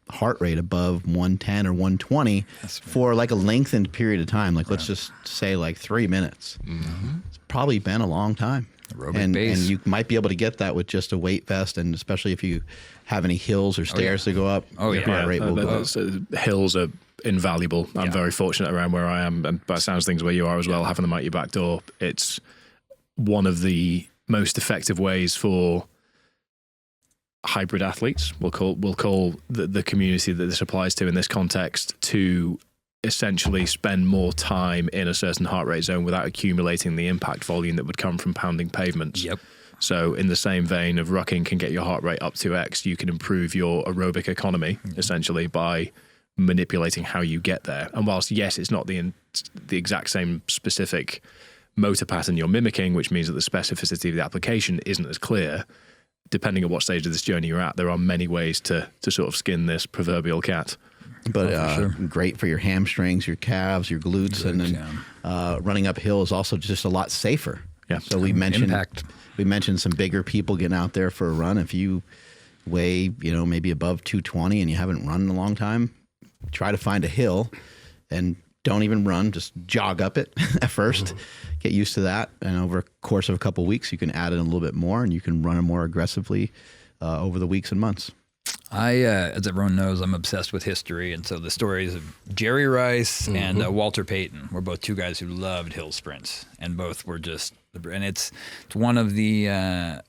heart rate above 110 or 120 for like a lengthened period of time? Like let's just say like 3 minutes. It's probably been a long time. And you might be able to get that with just a weight vest, and especially if you have any hills or stairs to go up, your heart rate will go up. Hills are invaluable. I'm very fortunate around where I am, and by the sounds things where you are as well, having them out your back door. It's one of the most effective ways for hybrid athletes, we'll call the community that this applies to in this context, to essentially spend more time in a certain heart rate zone without accumulating the impact volume that would come from pounding pavements. Yep. So in the same vein of rucking can get your heart rate up to X, you can improve your aerobic economy essentially by manipulating how you get there. And whilst, yes, it's not the exact same specific motor pattern you're mimicking, which means that the specificity of the application isn't as clear, depending on what stage of this journey you're at, there are many ways to sort of skin this proverbial cat. But great for your hamstrings, your calves, your glutes, and then running uphill is also just a lot safer. Yeah. So we mentioned some bigger people getting out there for a run. If you weigh, maybe above 220 and you haven't run in a long time, try to find a hill and don't even run, just jog up it at first, get used to that. And over a course of a couple of weeks, you can add in a little bit more and you can run it more aggressively over the weeks and months. As everyone knows, I'm obsessed with history. And so the stories of Jerry Rice and Walter Payton were both two guys who loved hill sprints, and both were just, and it's one of the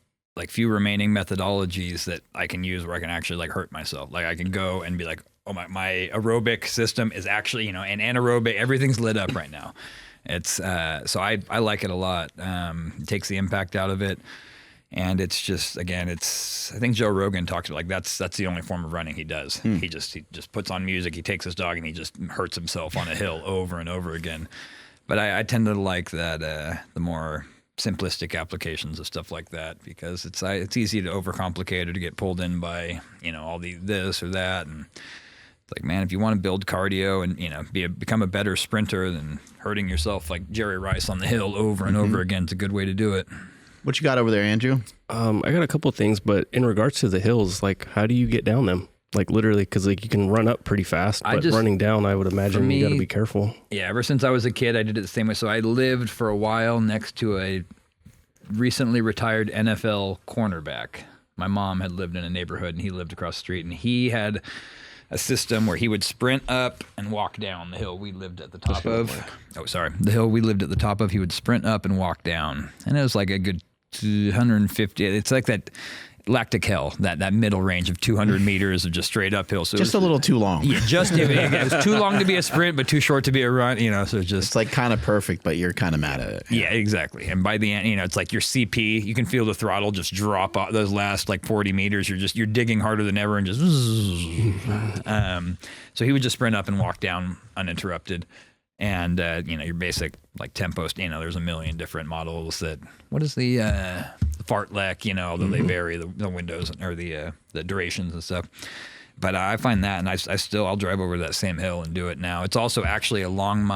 few remaining methodologies that I can use where I can actually hurt myself. Like I can go and be like, oh, my aerobic system is actually, and anaerobic, everything's lit up right now. It's so I like it a lot. It takes the impact out of it. And it's just, again, I think Joe Rogan talks about that's the only form of running he does. He just puts on music, he takes his dog and he just hurts himself on a hill over and over again. But I tend to like that, the more simplistic applications of stuff like that, because it's easy to overcomplicate or to get pulled in by, all this or that. And it's like, man, if you want to build cardio and, become a better sprinter than hurting yourself like Jerry Rice on the hill over and over again, it's a good way to do it. What you got over there, Andrew? I got a couple of things, but in regards to the hills, how do you get down them? Literally, because you can run up pretty fast, but running down, I would imagine you got to be careful. Yeah, ever since I was a kid, I did it the same way. So I lived for a while next to a recently retired NFL cornerback. My mom had lived in a neighborhood, and he lived across the street, and he had a system where he would sprint up and walk down the hill we lived at the top of. The hill we lived at the top of, he would sprint up and walk down. And it was like a good 250. It's like that lactic hell, that middle range of 200 meters of just straight uphill. So just a little too long. Yeah, it was too long to be a sprint, but too short to be a run. So just it's kind of perfect, but you're kind of mad at it. Yeah, exactly. And by the end, it's like your CP, you can feel the throttle just drop off those last 40 meters. You're digging harder than ever and just. So he would just sprint up and walk down uninterrupted. And, your basic tempos, there's a million different models what is the fartlek, although they vary the windows or the durations and stuff. But I find that, and I'll drive over that same hill and do it now. It's also actually along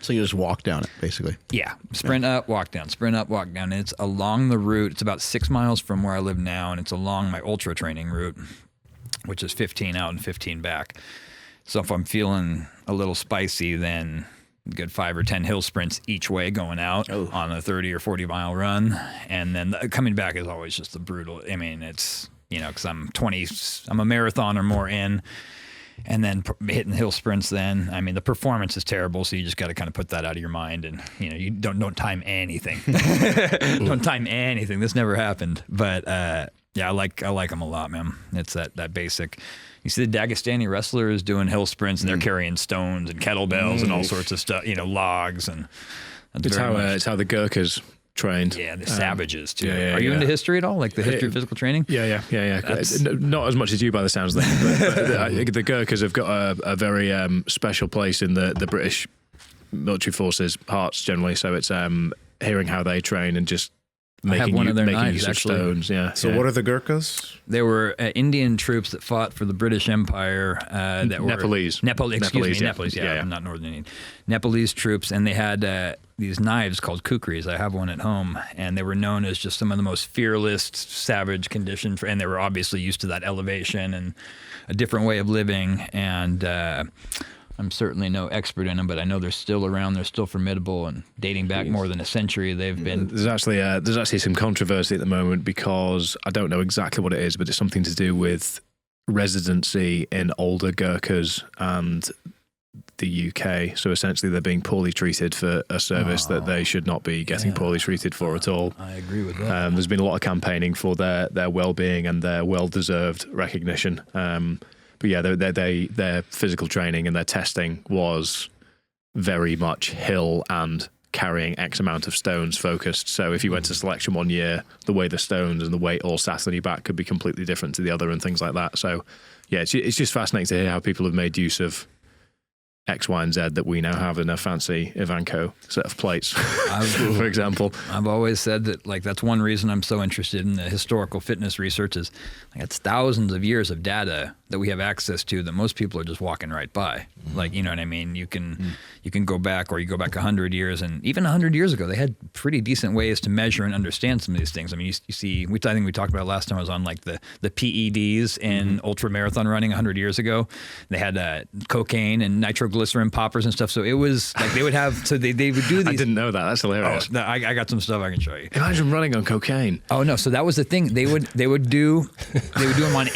So you just walk down it, basically. Yeah. Sprint up, walk down, sprint up, walk down. And it's along the route. It's about 6 miles from where I live now, and it's along my ultra training route, which is 15 out and 15 back. So if I'm feeling a little spicy, then a good 5 or 10 hill sprints each way going out on a 30 or 40 mile run. And then coming back is always just the brutal. I mean, it's, because I'm a marathon or more in, and then hitting hill sprints then. I mean, the performance is terrible, so you just got to kind of put that out of your mind. And, you don't time anything. Don't time anything. This never happened. But, yeah, I like them a lot, man. It's that basic. You see the Dagestani wrestlers doing hill sprints, and they're carrying stones and kettlebells and all sorts of stuff, logs. And it's how the Gurkhas trained. Yeah, the savages too. Yeah, Are you into history at all? Like the history of physical training? Yeah. Not as much as you by the sounds of it, but the Gurkhas have got a very special place in the British military forces hearts generally. So it's hearing how they train and just making use of stones. Yeah. So what are the Gurkhas? They were Indian troops that fought for the British Empire. That were Nepalese. Nepalese. Yeah, I'm not Northern Indian. Nepalese troops, and they had these knives called kukris. I have one at home, and they were known as just some of the most fearless, savage conditions. And they were obviously used to that elevation and a different way of living. And I'm certainly no expert in them, but I know they're still around. They're still formidable, and dating back more than a century, they've been. There's actually some controversy at the moment because I don't know exactly what it is, but it's something to do with residency in older Gurkhas and the UK. So essentially, they're being poorly treated for a service that they should not be getting poorly treated for at all. I agree with that. There's been a lot of campaigning for their well-being and their well-deserved recognition. But yeah, their physical training and their testing was very much hill and carrying X amount of stones focused. So if you went to selection one year, the way the stones and the weight all sat on your back could be completely different to the other and things like that. So yeah, it's just fascinating to hear how people have made use of X, Y, and Z that we now have in a fancy Ivanko set of plates, for example. I've always said that, that's one reason I'm so interested in the historical fitness research is it's thousands of years of data that we have access to that most people are just walking right by. Like, you know what I mean? You can go back, or you go back 100 years, and even 100 years ago, they had pretty decent ways to measure and understand some of these things. I mean, you see, I think we talked about last time I was on, like the PEDs in ultramarathon running 100 years ago. They had cocaine and nitroglycerin poppers and stuff. So it was like they would have, so they would do these. I didn't know that. That's hilarious. Oh, I got some stuff I can show you. Imagine running on cocaine. Oh no! So that was the thing. They would do them on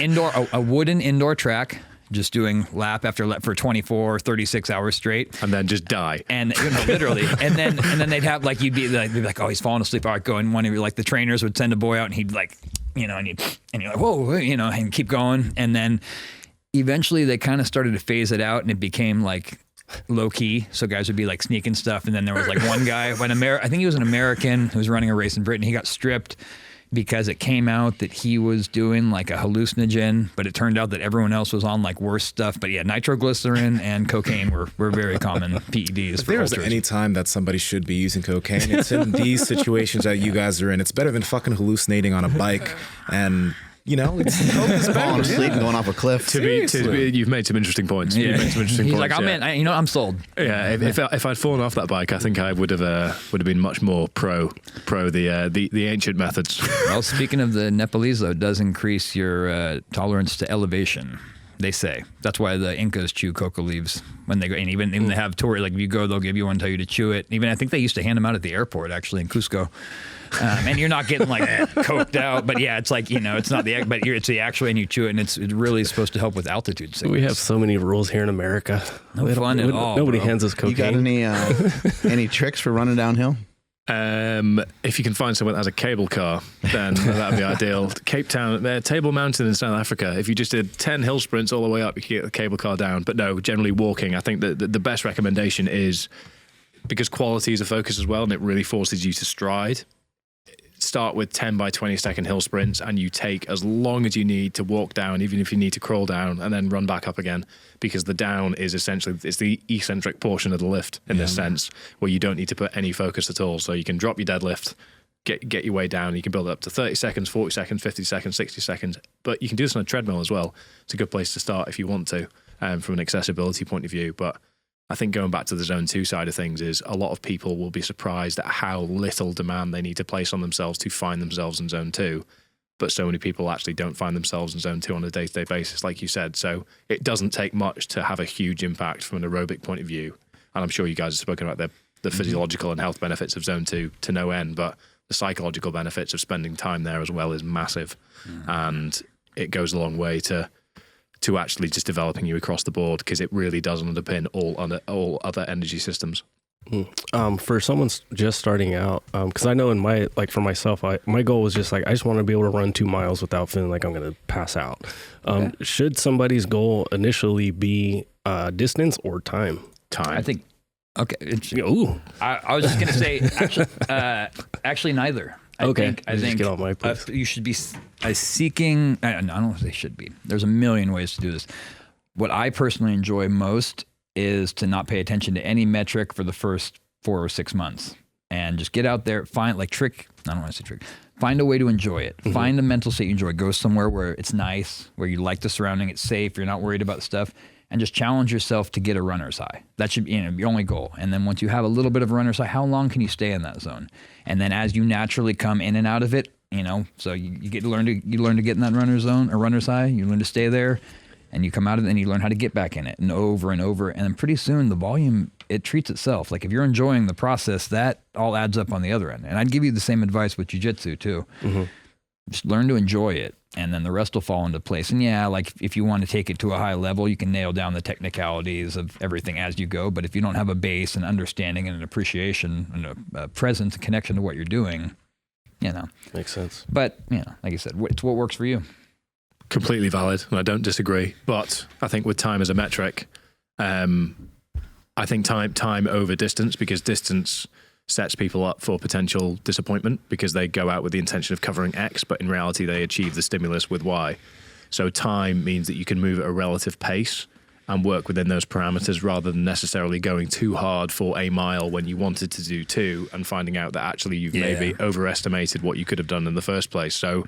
a wooden indoor track, just doing lap after lap for 24, 36 hours straight, and then just die. And literally, and then they'd have like they'd be like, oh, he's falling asleep. All right, go. And one of like the trainers would send a boy out, and he'd like, and you're like, whoa, and keep going. And then eventually they kind of started to phase it out, and it became like low key. So guys would be like sneaking stuff. And then there was like one guy, I think he was an American who was running a race in Britain. He got stripped because it came out that he was doing like a hallucinogen, but it turned out that everyone else was on like worse stuff. But yeah, nitroglycerin and cocaine were very common PEDs. If there was any time that somebody should be using cocaine, it's in these situations that you guys are in. It's better than fucking hallucinating on a bike and... it's falling asleep and going off a cliff. You've made some interesting points. Yeah. He's like, I'm sold. Yeah, if I'd fallen off that bike, I think I would have been much more pro the ancient methods. Well, speaking of the Nepalese, though, it does increase your tolerance to elevation. They say that's why the Incas chew coca leaves when they go, and even they have tour. Like if you go, they'll give you one, tell you to chew it. Even I think they used to hand them out at the airport actually in Cusco. And you're not getting like coked out, but yeah, it's like, it's not it's the actual, and you chew it, and it's really supposed to help with altitude sickness. We have so many rules here in America. No fun at all. Nobody hands us cocaine. You got any tricks for running downhill? If you can find someone that has a cable car, then that'd be ideal. Cape Town, Table Mountain in South Africa. If you just did 10 hill sprints all the way up, you could get the cable car down. But no, generally walking. I think that the best recommendation is, because quality is a focus as well, and it really forces you to stride. Start with 10 by 20 second hill sprints, and you take as long as you need to walk down, even if you need to crawl down, and then run back up again, because the down is essentially, it's the eccentric portion of the lift in this sense, where you don't need to put any focus at all. So you can drop your deadlift, get your way down. You can build it up to 30 seconds, 40 seconds, 50 seconds, 60 seconds, but you can do this on a treadmill as well. It's a good place to start if you want to, from an accessibility point of view. But I think going back to the zone 2 side of things is a lot of people will be surprised at how little demand they need to place on themselves to find themselves in zone 2. But so many people actually don't find themselves in zone 2 on a day-to-day basis, like you said. So it doesn't take much to have a huge impact from an aerobic point of view. And I'm sure you guys have spoken about the physiological and health benefits of zone 2 to no end, but the psychological benefits of spending time there as well is massive. And it goes a long way to actually just developing you across the board, because it really does underpin all other energy systems. For someone just starting out, because I know for myself, my goal was just like, I just want to be able to run 2 miles without feeling like I'm going to pass out. Should somebody's goal initially be distance or time? I think, okay. I was just going to say, actually neither. I think get on my place. You should be seeking. I don't know if they should be. There's a million ways to do this. What I personally enjoy most is to not pay attention to any metric for the first 4 or 6 months, and just get out there, find trick. I don't want to say trick. Find a way to enjoy it. Mm-hmm. Find a mental state you enjoy. Go somewhere where it's nice, where you like the surrounding, it's safe, you're not worried about stuff. And just challenge yourself to get a runner's high. That should be your only goal. And then once you have a little bit of a runner's high, how long can you stay in that zone? And then as you naturally come in and out of it, so you learn to get in that runner's zone or runner's high. You learn to stay there, and you come out of it, and you learn how to get back in it, and over and over. And then pretty soon the volume, it treats itself. Like if you're enjoying the process, that all adds up on the other end. And I'd give you the same advice with jiu-jitsu too. Mm-hmm. Just learn to enjoy it, and then the rest will fall into place. And yeah, like if you want to take it to a high level, you can nail down the technicalities of everything as you go. But if you don't have a base and understanding and an appreciation and a presence and connection to what you're doing, Makes sense. But, like you said, it's what works for you. Completely valid, and I don't disagree. But I think with time as a metric, I think time over distance, because distance sets people up for potential disappointment, because they go out with the intention of covering X, but in reality they achieve the stimulus with Y. So time means that you can move at a relative pace and work within those parameters, rather than necessarily going too hard for a mile when you wanted to do 2 and finding out that actually you've maybe overestimated what you could have done in the first place. So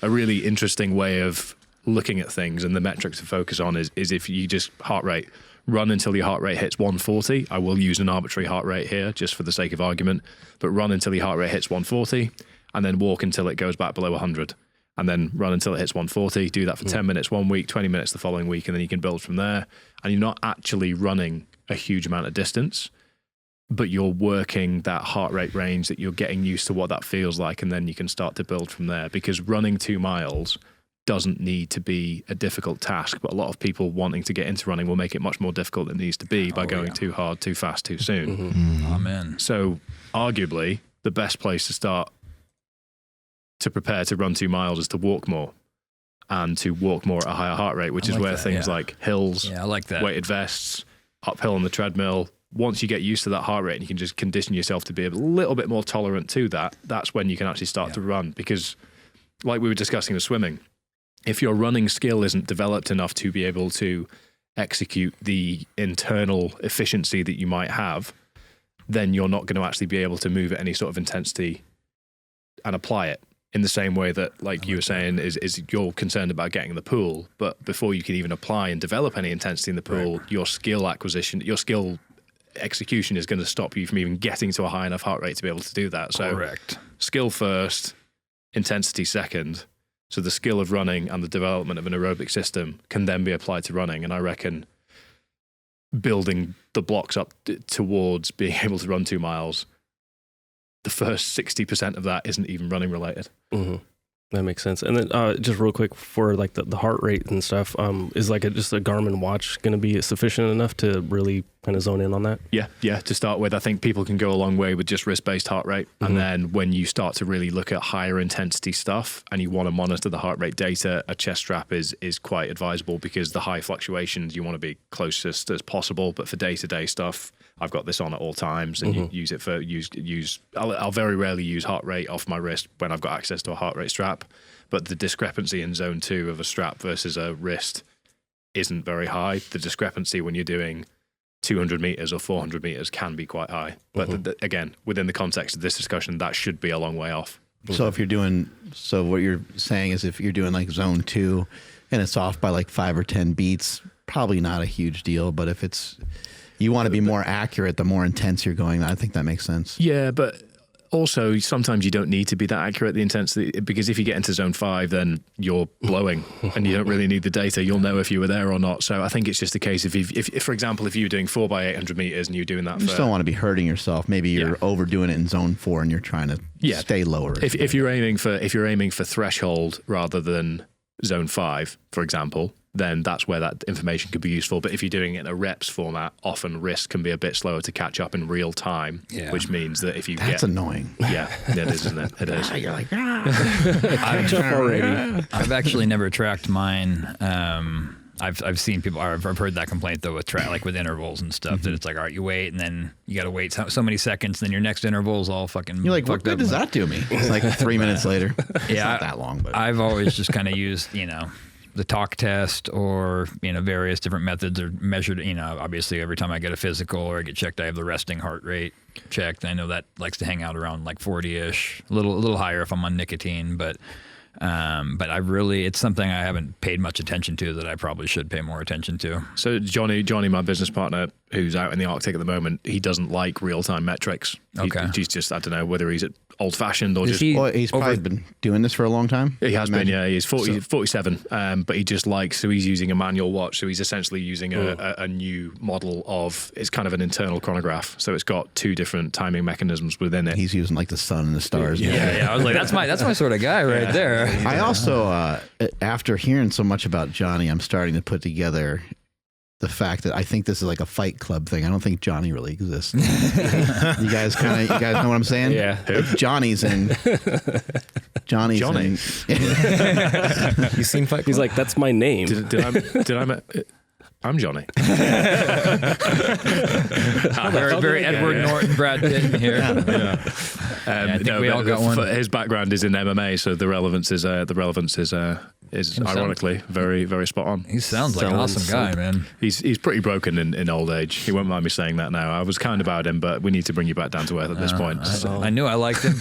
a really interesting way of looking at things and the metrics to focus on is if you just heart rate, run until your heart rate hits 140. I will use an arbitrary heart rate here just for the sake of argument, but run until your heart rate hits 140 and then walk until it goes back below 100 and then run until it hits 140. Do that for 10 minutes one week, 20 minutes the following week, and then you can build from there. And you're not actually running a huge amount of distance, but you're working that heart rate range that you're getting used to what that feels like, and then you can start to build from there. Because running 2 miles doesn't need to be a difficult task, but a lot of people wanting to get into running will make it much more difficult than it needs to be by going too hard, too fast, too soon. Amen. So arguably the best place to start to prepare to run 2 miles is to walk more, and to walk more at a higher heart rate, which is where things like hills, I like that. weighted vests, uphill on the treadmill, once you get used to that heart rate and you can just condition yourself to be a little bit more tolerant to that, that's when you can actually start to run. Because like we were discussing with swimming, if your running skill isn't developed enough to be able to execute the internal efficiency that you might have, then you're not going to actually be able to move at any sort of intensity and apply it in the same way that, like you were saying, is you're concerned about getting in the pool, but before you can even apply and develop any intensity in the pool, your skill acquisition, your skill execution is going to stop you from even getting to a high enough heart rate to be able to do that. So skill first, intensity second. So the skill of running and the development of an aerobic system can then be applied to running. And I reckon building the blocks up towards being able to run 2 miles, the first 60% of that isn't even running related. That makes sense. And then just real quick for like the heart rate and stuff, is like just a Garmin watch going to be sufficient enough to really kind of zone in on that? Yeah. To start with, I think people can go a long way with just wrist-based heart rate. And then when you start to really look at higher intensity stuff and you want to monitor the heart rate data, a chest strap is quite advisable, because the high fluctuations, you want to be closest as possible. But for day-to-day stuff, I've got this on at all times, and you use it for I'll very rarely use heart rate off my wrist when I've got access to a heart rate strap. But the discrepancy in zone 2 of a strap versus a wrist isn't very high. The discrepancy when you're doing 200 meters or 400 meters can be quite high. But again, within the context of this discussion, that should be a long way off. So if you're doing, so what you're saying is if you're doing like zone 2 and it's off by like 5 or 10 beats, probably not a huge deal. But if it's, you want to be more accurate, the more intense you're going, I think that makes sense. Yeah, but also sometimes you don't need to be that accurate, the intensity, because if you get into zone 5, then you're blowing and you don't really need the data. You'll know if you were there or not. So I think it's just a case of if for example, if you were doing 4 by 800 meters and you're doing that, you just don't want to be hurting yourself. Maybe you're overdoing it in zone 4 and you're trying to stay lower. If you're aiming for threshold rather than zone 5, for example, then that's where that information could be useful. But if you're doing it in a reps format, often wrist can be a bit slower to catch up in real time, which means that if you That's annoying. Yeah, it is, isn't it? It is. You're like, Catch up already. I've actually never tracked mine. I've seen people. I've heard that complaint though with like with intervals and stuff. That it's like, all right, you wait, and then you got to wait so many seconds. Then your next interval is all fucking. You're like, what good does that do me? It's like 3 minutes later. It's not that long, but I've always just kind of used, the talk test or, various different methods are measured. Obviously every time I get a physical or I get checked, I have the resting heart rate checked. I know that likes to hang out around like 40-ish, a little higher if I'm on nicotine, but it's something I haven't paid much attention to that I probably should pay more attention to. So Johnny, my business partner, who's out in the Arctic at the moment, he doesn't like real-time metrics. Okay. He's just, I don't know whether he's old-fashioned or just... he's probably been doing this for a long time. He has been, yeah. He's 47, but he just likes, so he's using a manual watch. So he's essentially using a new model of, it's kind of an internal chronograph. So it's got 2 different timing mechanisms within it. He's using like the sun and the stars. Yeah. I was like, that's my sort of guy right there. I also, after hearing so much about Johnny, I'm starting to put together the fact that I think this is like a Fight Club thing. I don't think Johnny really exists. You guys know what I'm saying? Yeah. It's Johnny's in. Johnny. In. You seen Fight Club? He's like, that's my name. I'm Johnny. Very Edward Norton, Brad Pitt in here. I think we all got one. His background is in MMA, so the relevance is is ironically very, very spot on. He sounds like an awesome guy, man. He's pretty broken in old age. He won't mind me saying that now. I was kind about him, but we need to bring you back down to earth at this point. I knew I liked him.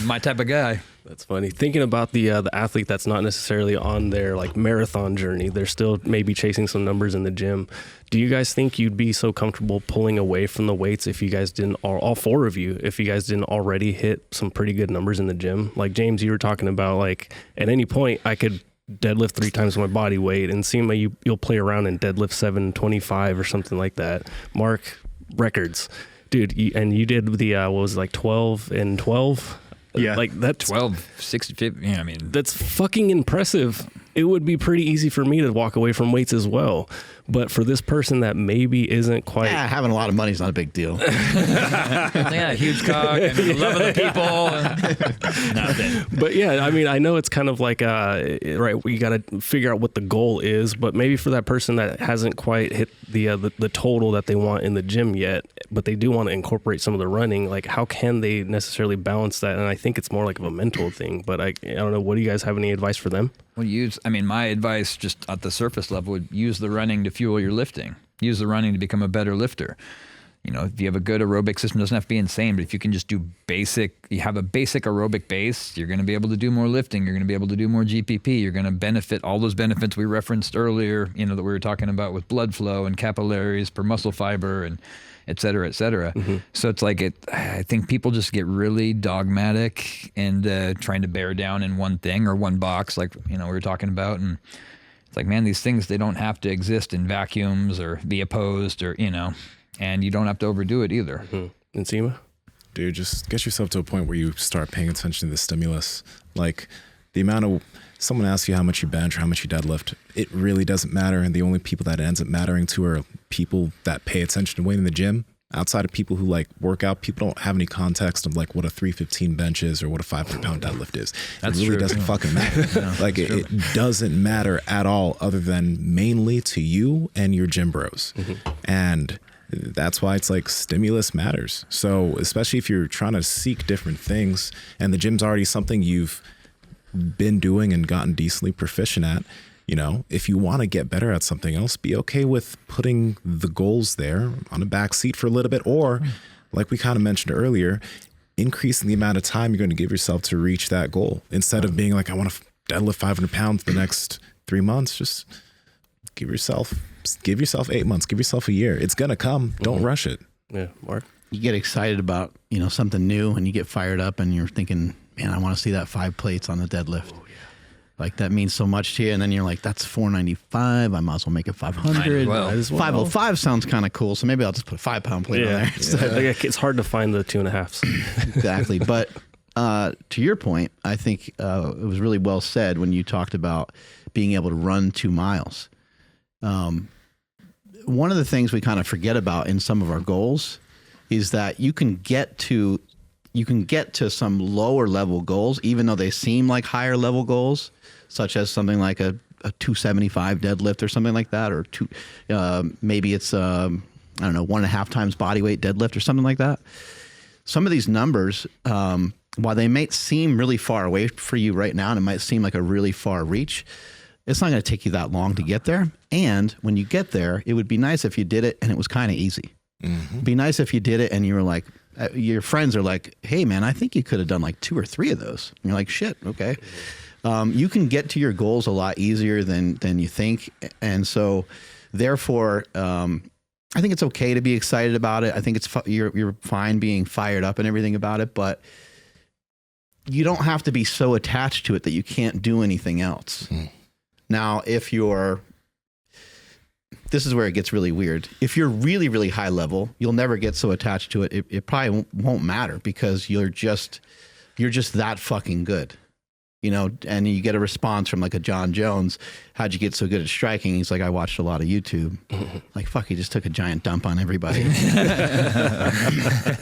My type of guy. That's funny. Thinking about the athlete that's not necessarily on their like marathon journey, they're still maybe chasing some numbers in the gym. Do you guys think you'd be so comfortable pulling away from the weights if you guys didn't, all four of you, if you guys didn't already hit some pretty good numbers in the gym? Like James, you were talking about like at any point I could deadlift 3 times my body weight, and Nsima, you'll play around and deadlift 725 or something like that. Mark, records, dude, you did the what was it, like 12 and 12. Yeah, like that's 12, 60, 50. Yeah, I mean, that's fucking impressive. It would be pretty easy for me to walk away from weights as well. But for this person that maybe isn't quite... Yeah, having a lot of money is not a big deal. yeah, huge cock and love of the people. Nothing. But yeah, I mean, I know it's kind of like, right, you got to figure out what the goal is, but maybe for that person that hasn't quite hit the total that they want in the gym yet, but they do want to incorporate some of the running, like how can they necessarily balance that? And I think it's more like of a mental thing, but I don't know. What do you guys have any advice for them? Well, my advice just at the surface level would use the running to fuel your lifting. Use the running to become a better lifter. You know, if you have a good aerobic system, it doesn't have to be insane, but if you can just you have a basic aerobic base, you're going to be able to do more lifting. You're going to be able to do more GPP. You're going to benefit all those benefits we referenced earlier, that we were talking about with blood flow and capillaries per muscle fiber and et cetera, et cetera. Mm-hmm. So it's like I think people just get really dogmatic and trying to bear down in one thing or one box, like, we were talking about. And it's like, man, these things, they don't have to exist in vacuums or be opposed or, and you don't have to overdo it either. Mm-hmm. Nsima? Dude, just get yourself to a point where you start paying attention to the stimulus. Like the amount of, someone asks you how much you bench or how much you deadlift, it really doesn't matter. And the only people that it ends up mattering to are people that pay attention to weight in the gym. Outside of people who like work out, people don't have any context of like what a 315 bench is or what a 500-pound deadlift is. That's it really true. Doesn't fucking matter. It doesn't matter at all, other than mainly to you and your gym bros. Mm-hmm. And that's why it's like stimulus matters. So especially if you're trying to seek different things and the gym's already something you've been doing and gotten decently proficient at, if you want to get better at something else, be okay with putting the goals there on a back seat for a little bit, or like we kind of mentioned earlier, increasing the amount of time you're going to give yourself to reach that goal. Instead of being like, I want to deadlift 500 pounds the next 3 months, just give yourself 8 months, give yourself a year. It's going to come. Don't rush it. Yeah, Mark. You get excited about, something new and you get fired up and you're thinking, man, I want to see that 5 plates on the deadlift. Oh, yeah. Like that means so much to you. And then you're like, that's 495. I might as well make it 500. 505 sounds kind of cool. So maybe I'll just put a 5-pound plate on there. Yeah. It's hard to find the 2.5s. Exactly. But to your point, I think it was really well said when you talked about being able to run 2 miles. One of the things we kind of forget about in some of our goals is that you can get to some lower level goals, even though they seem like higher level goals, such as something like a 275 deadlift or something like that, or maybe it's 1.5 times body weight deadlift or something like that. Some of these numbers, while they might seem really far away for you right now, and it might seem like a really far reach, it's not going to take you that long to get there. And when you get there, it would be nice if you did it and it was kind of easy. Mm-hmm. It'd be nice if you did it and you were like, your friends are like, hey man, I think you could have done like 2 or 3 of those. And you're like, shit, okay. You can get to your goals a lot easier than you think. And so therefore, I think it's okay to be excited about it. I think you're fine being fired up and everything about it, but you don't have to be so attached to it that you can't do anything else. Mm. Now, this is where it gets really weird. If you're really, really high level, you'll never get so attached to it. It probably won't matter because you're just that fucking good, and you get a response from like a John Jones. How'd you get so good at striking? He's like, I watched a lot of YouTube. Like, fuck, he just took a giant dump on everybody.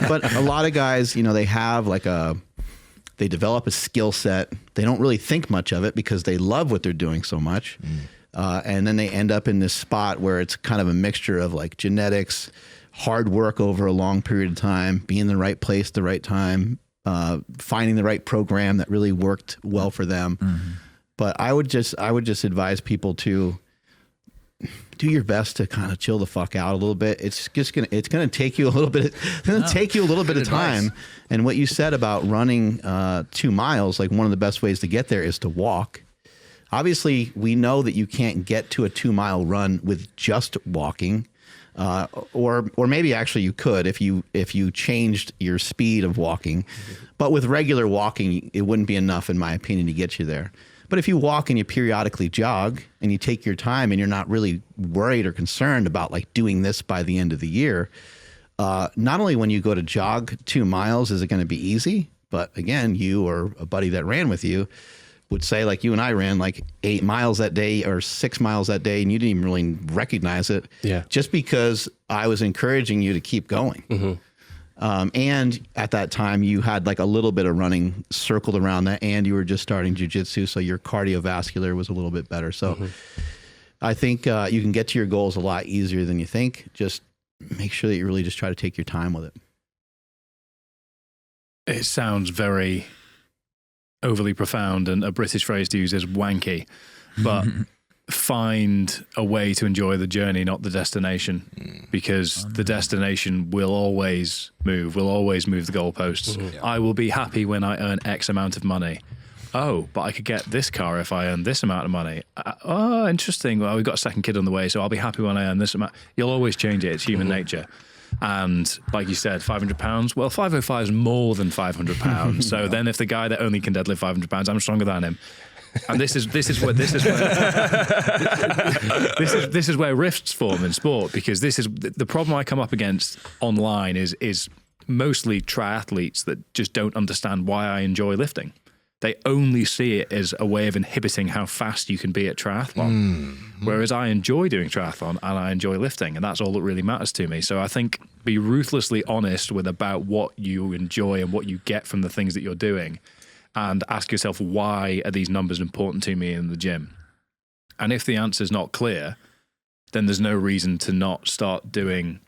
But a lot of guys, they have they develop a skill set. They don't really think much of it because they love what they're doing so much. And then they end up in this spot where it's kind of a mixture of like genetics, hard work over a long period of time, being in the right place at the right time, finding the right program that really worked well for them. Mm-hmm. But I would just advise people to do your best to kind of chill the fuck out a little bit. It's gonna take you a little bit. It's gonna take you a little bit of time. And what you said about running 2 miles, like one of the best ways to get there is to walk. Obviously, we know that you can't get to a 2 mile run with just walking, or maybe actually you could if you changed your speed of walking. But with regular walking, it wouldn't be enough, in my opinion, to get you there. But if you walk and you periodically jog and you take your time and you're not really worried or concerned about like doing this by the end of the year, not only when you go to jog 2 miles is it going to be easy, but again, you or a buddy that ran with you would say, like you and I ran like 8 miles that day or 6 miles that day, and you didn't even really recognize it. Yeah. Just because I was encouraging you to keep going. Mm-hmm. And at that time you had like a little bit of running circled around that, and you were just starting jiu-jitsu, so your cardiovascular was a little bit better. So I think you can get to your goals a lot easier than you think. Just make sure that you really just try to take your time with it. It sounds very overly profound, and a British phrase to use is wanky, but find a way to enjoy the journey, not the destination, because the destination will always move the goalposts. I will be happy when I earn X amount of money. Oh, but I could get this car if I earn this amount of money. Oh, interesting. Well, we've got a second kid on the way, so I'll be happy when I earn this amount. You'll always change it. It's human nature. And like you said, £500. Well, 505 is more than £500. So then, if the guy that only can deadlift £500, I'm stronger than him. And this is where rifts form in sport, because this is the problem I come up against online is mostly triathletes that just don't understand why I enjoy lifting. They only see it as a way of inhibiting how fast you can be at triathlon. Whereas I enjoy doing triathlon and I enjoy lifting, and that's all that really matters to me. So I think be ruthlessly honest about what you enjoy and what you get from the things that you're doing, and ask yourself, why are these numbers important to me in the gym? And if the answer is not clear, then there's no reason to not start doing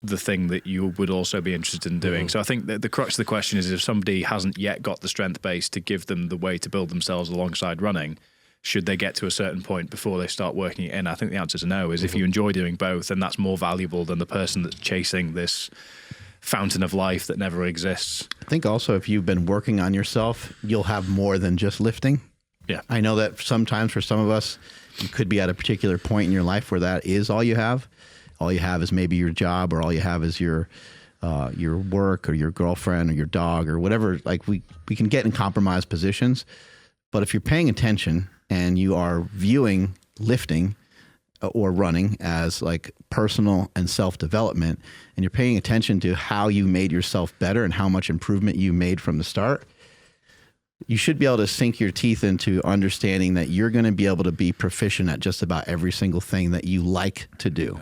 the thing that you would also be interested in doing. So I think that the crux of the question is, if somebody hasn't yet got the strength base to give them the way to build themselves alongside running, should they get to a certain point before they start working it in? I think the answer is no. If you enjoy doing both, then that's more valuable than the person that's chasing this fountain of life that never exists. I think also if you've been working on yourself, you'll have more than just lifting. Yeah. I know that sometimes for some of us, you could be at a particular point in your life where that is all you have. All you have is maybe your job, or all you have is your work or your girlfriend or your dog or whatever. Like we can get in compromised positions, but if you're paying attention and you are viewing lifting or running as like personal and self-development, and you're paying attention to how you made yourself better and how much improvement you made from the start, you should be able to sink your teeth into understanding that you're going to be able to be proficient at just about every single thing that you like to do.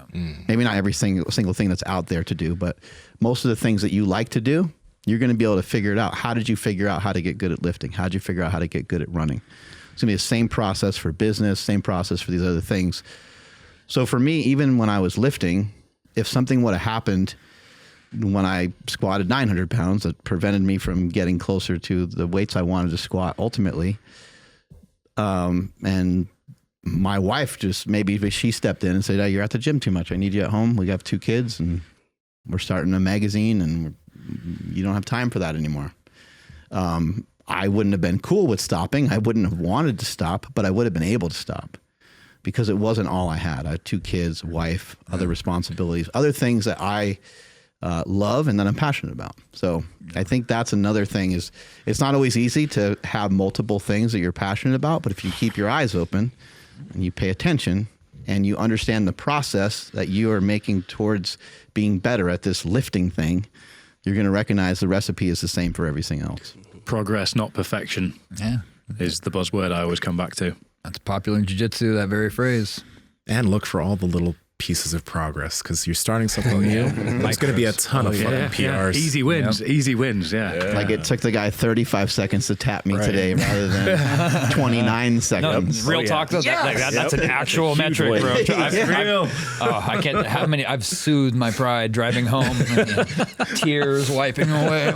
Maybe not every single thing that's out there to do, but most of the things that you like to do, you're going to be able to figure it out. How did you figure out how to get good at lifting? How did you figure out how to get good at running? It's going to be the same process for business, same process for these other things. So for me, even when I was lifting, if something would have happened when I squatted 900 pounds that prevented me from getting closer to the weights I wanted to squat ultimately, and my wife just, maybe she stepped in and said, "Oh, you're at the gym too much. I need you at home. We have 2 kids and we're starting a magazine and you don't have time for that anymore." I wouldn't have been cool with stopping. I wouldn't have wanted to stop, but I would have been able to stop because it wasn't all I had. I had 2 kids, wife, other responsibilities, other things that I love and that I'm passionate about. So I think that's another thing, is it's not always easy to have multiple things that you're passionate about, but if you keep your eyes open and you pay attention and you understand the process that you are making towards being better at this lifting thing, you're going to recognize the recipe is the same for everything else. Progress, not perfection, is the buzzword I always come back to. That's popular in jiu-jitsu, that very phrase. And look for all the little pieces of progress because you're starting something new. There's going to be a ton of fucking PRs. Easy wins. Yeah. Like it took the guy 35 seconds to tap me today rather than 29 seconds. Real talk though, that's an actual metric, bro. I can't. How many? I've soothed my pride driving home, tears wiping away.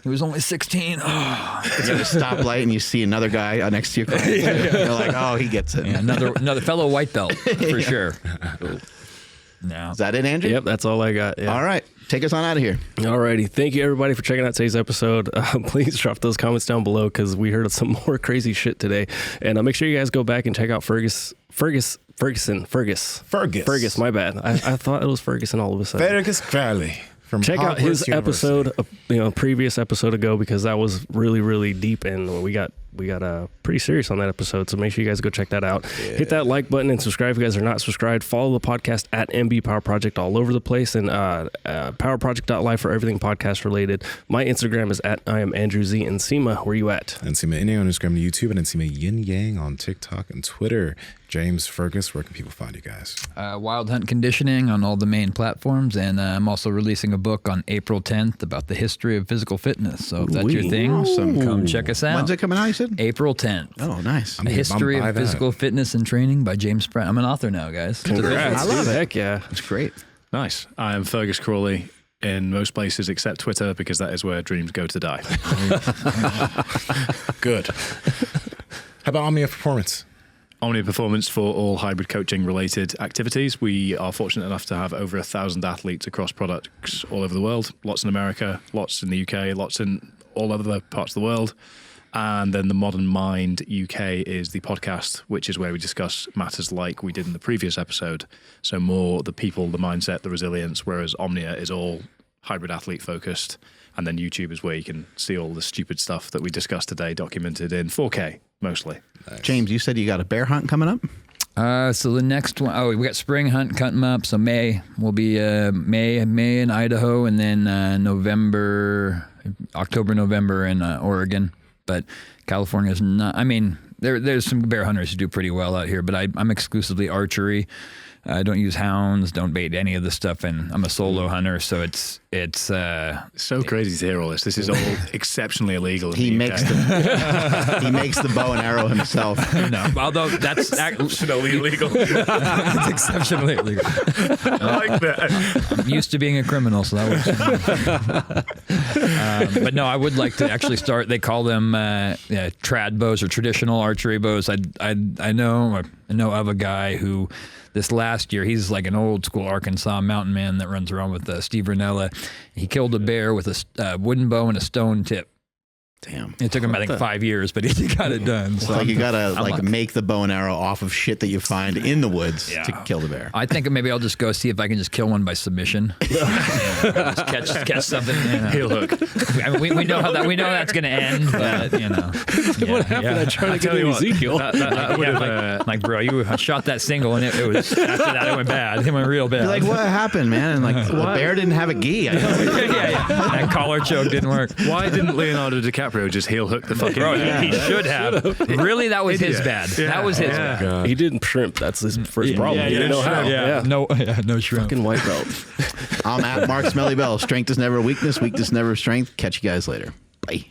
He was only 16. You get a stoplight and you see another guy next to your car. You're like, oh, he gets it. Yeah, another fellow white belt for sure. No. Is that it, Andrew? Yep, that's all I got. Yeah. All right. Take us on out of here. Alrighty. Thank you, everybody, for checking out today's episode. Please drop those comments down below because we heard some more crazy shit today. And make sure you guys go back and check out Fergus, my bad. I thought it was Ferguson all of a sudden. Fergus Crawley. Check out his episode, previous episode ago, because that was really, really deep, and we got pretty serious on that episode. So make sure you guys go check that out. Yeah. Hit that like button and subscribe if you guys are not subscribed. Follow the podcast at MB Power Project all over the place, and powerproject.live for everything podcast related. My Instagram is at I am Andrew Z. Nsima, where you at? Nsima Inyang on Instagram and YouTube, and Nsima Inyang on TikTok and Twitter. James, Fergus, where can people find you guys? Wild Hunt Conditioning on all the main platforms, and I'm also releasing a book on April 10th about the history of physical fitness. So if that's your thing, come check us out. When's it coming out, you said? April 10th. Oh, nice. A History of Physical Fitness and Training by James Pratt. I'm an author now, guys. Congrats. I love it. Heck yeah. It's great. Nice. I am Fergus Crawley in most places except Twitter because that is where dreams go to die. Good. How about Omnia Performance? Omnia Performance for all hybrid coaching related activities. We are fortunate enough to have over 1,000 athletes across products all over the world. Lots in America, lots in the UK, lots in all other parts of the world. And then the Modern Mind UK is the podcast, which is where we discuss matters like we did in the previous episode. So more the people, the mindset, the resilience, whereas Omnia is all hybrid athlete focused. And then YouTube is where you can see all the stupid stuff that we discussed today documented in 4K mostly. Nice. James, you said you got a bear hunt coming up? So the next one, we got spring hunt cutting up. So May will be May in Idaho, and then October, November in Oregon. But California's not. I mean, there's some bear hunters who do pretty well out here, but I'm exclusively archery. I don't use hounds, don't bait any of the stuff, and I'm a solo hunter, so it's so crazy to hear all this. This is all exceptionally illegal. He makes the bow and arrow himself. No, although that's exceptionally illegal. It's exceptionally illegal. I like that. I'm used to being a criminal, so that works. But no, I would like to actually start. They call them trad bows or traditional archery bows. I know of a guy who. This last year, he's like an old school Arkansas mountain man that runs around with Steve Ranella. He killed a bear with a wooden bow and a stone tip. Damn. It took him, I think, 5 years, but he got it done. So like you gotta make the bow and arrow off of shit that you find in the woods to kill the bear. I think maybe I'll just go see if I can just kill one by submission. Just catch something. Heel hook. I mean, we know how that's going to end, but What happened? I tried to get Ezekiel. Like, bro, you shot that single, and it was after that it went bad. It went real bad. You're like, what happened, man? And like, the bear didn't have a gi. That collar choke didn't work. Why didn't Leonardo DiCaprio just heel hook the fucking bro? He should have. Really, that was his bad. Yeah. That was his bad. God. He didn't shrimp. That's his first problem. He didn't know how. No shrimp. Fucking white belt. I'm at Mark Smelly Bell. Strength is never weakness. Weakness never strength. Catch you guys later. Bye.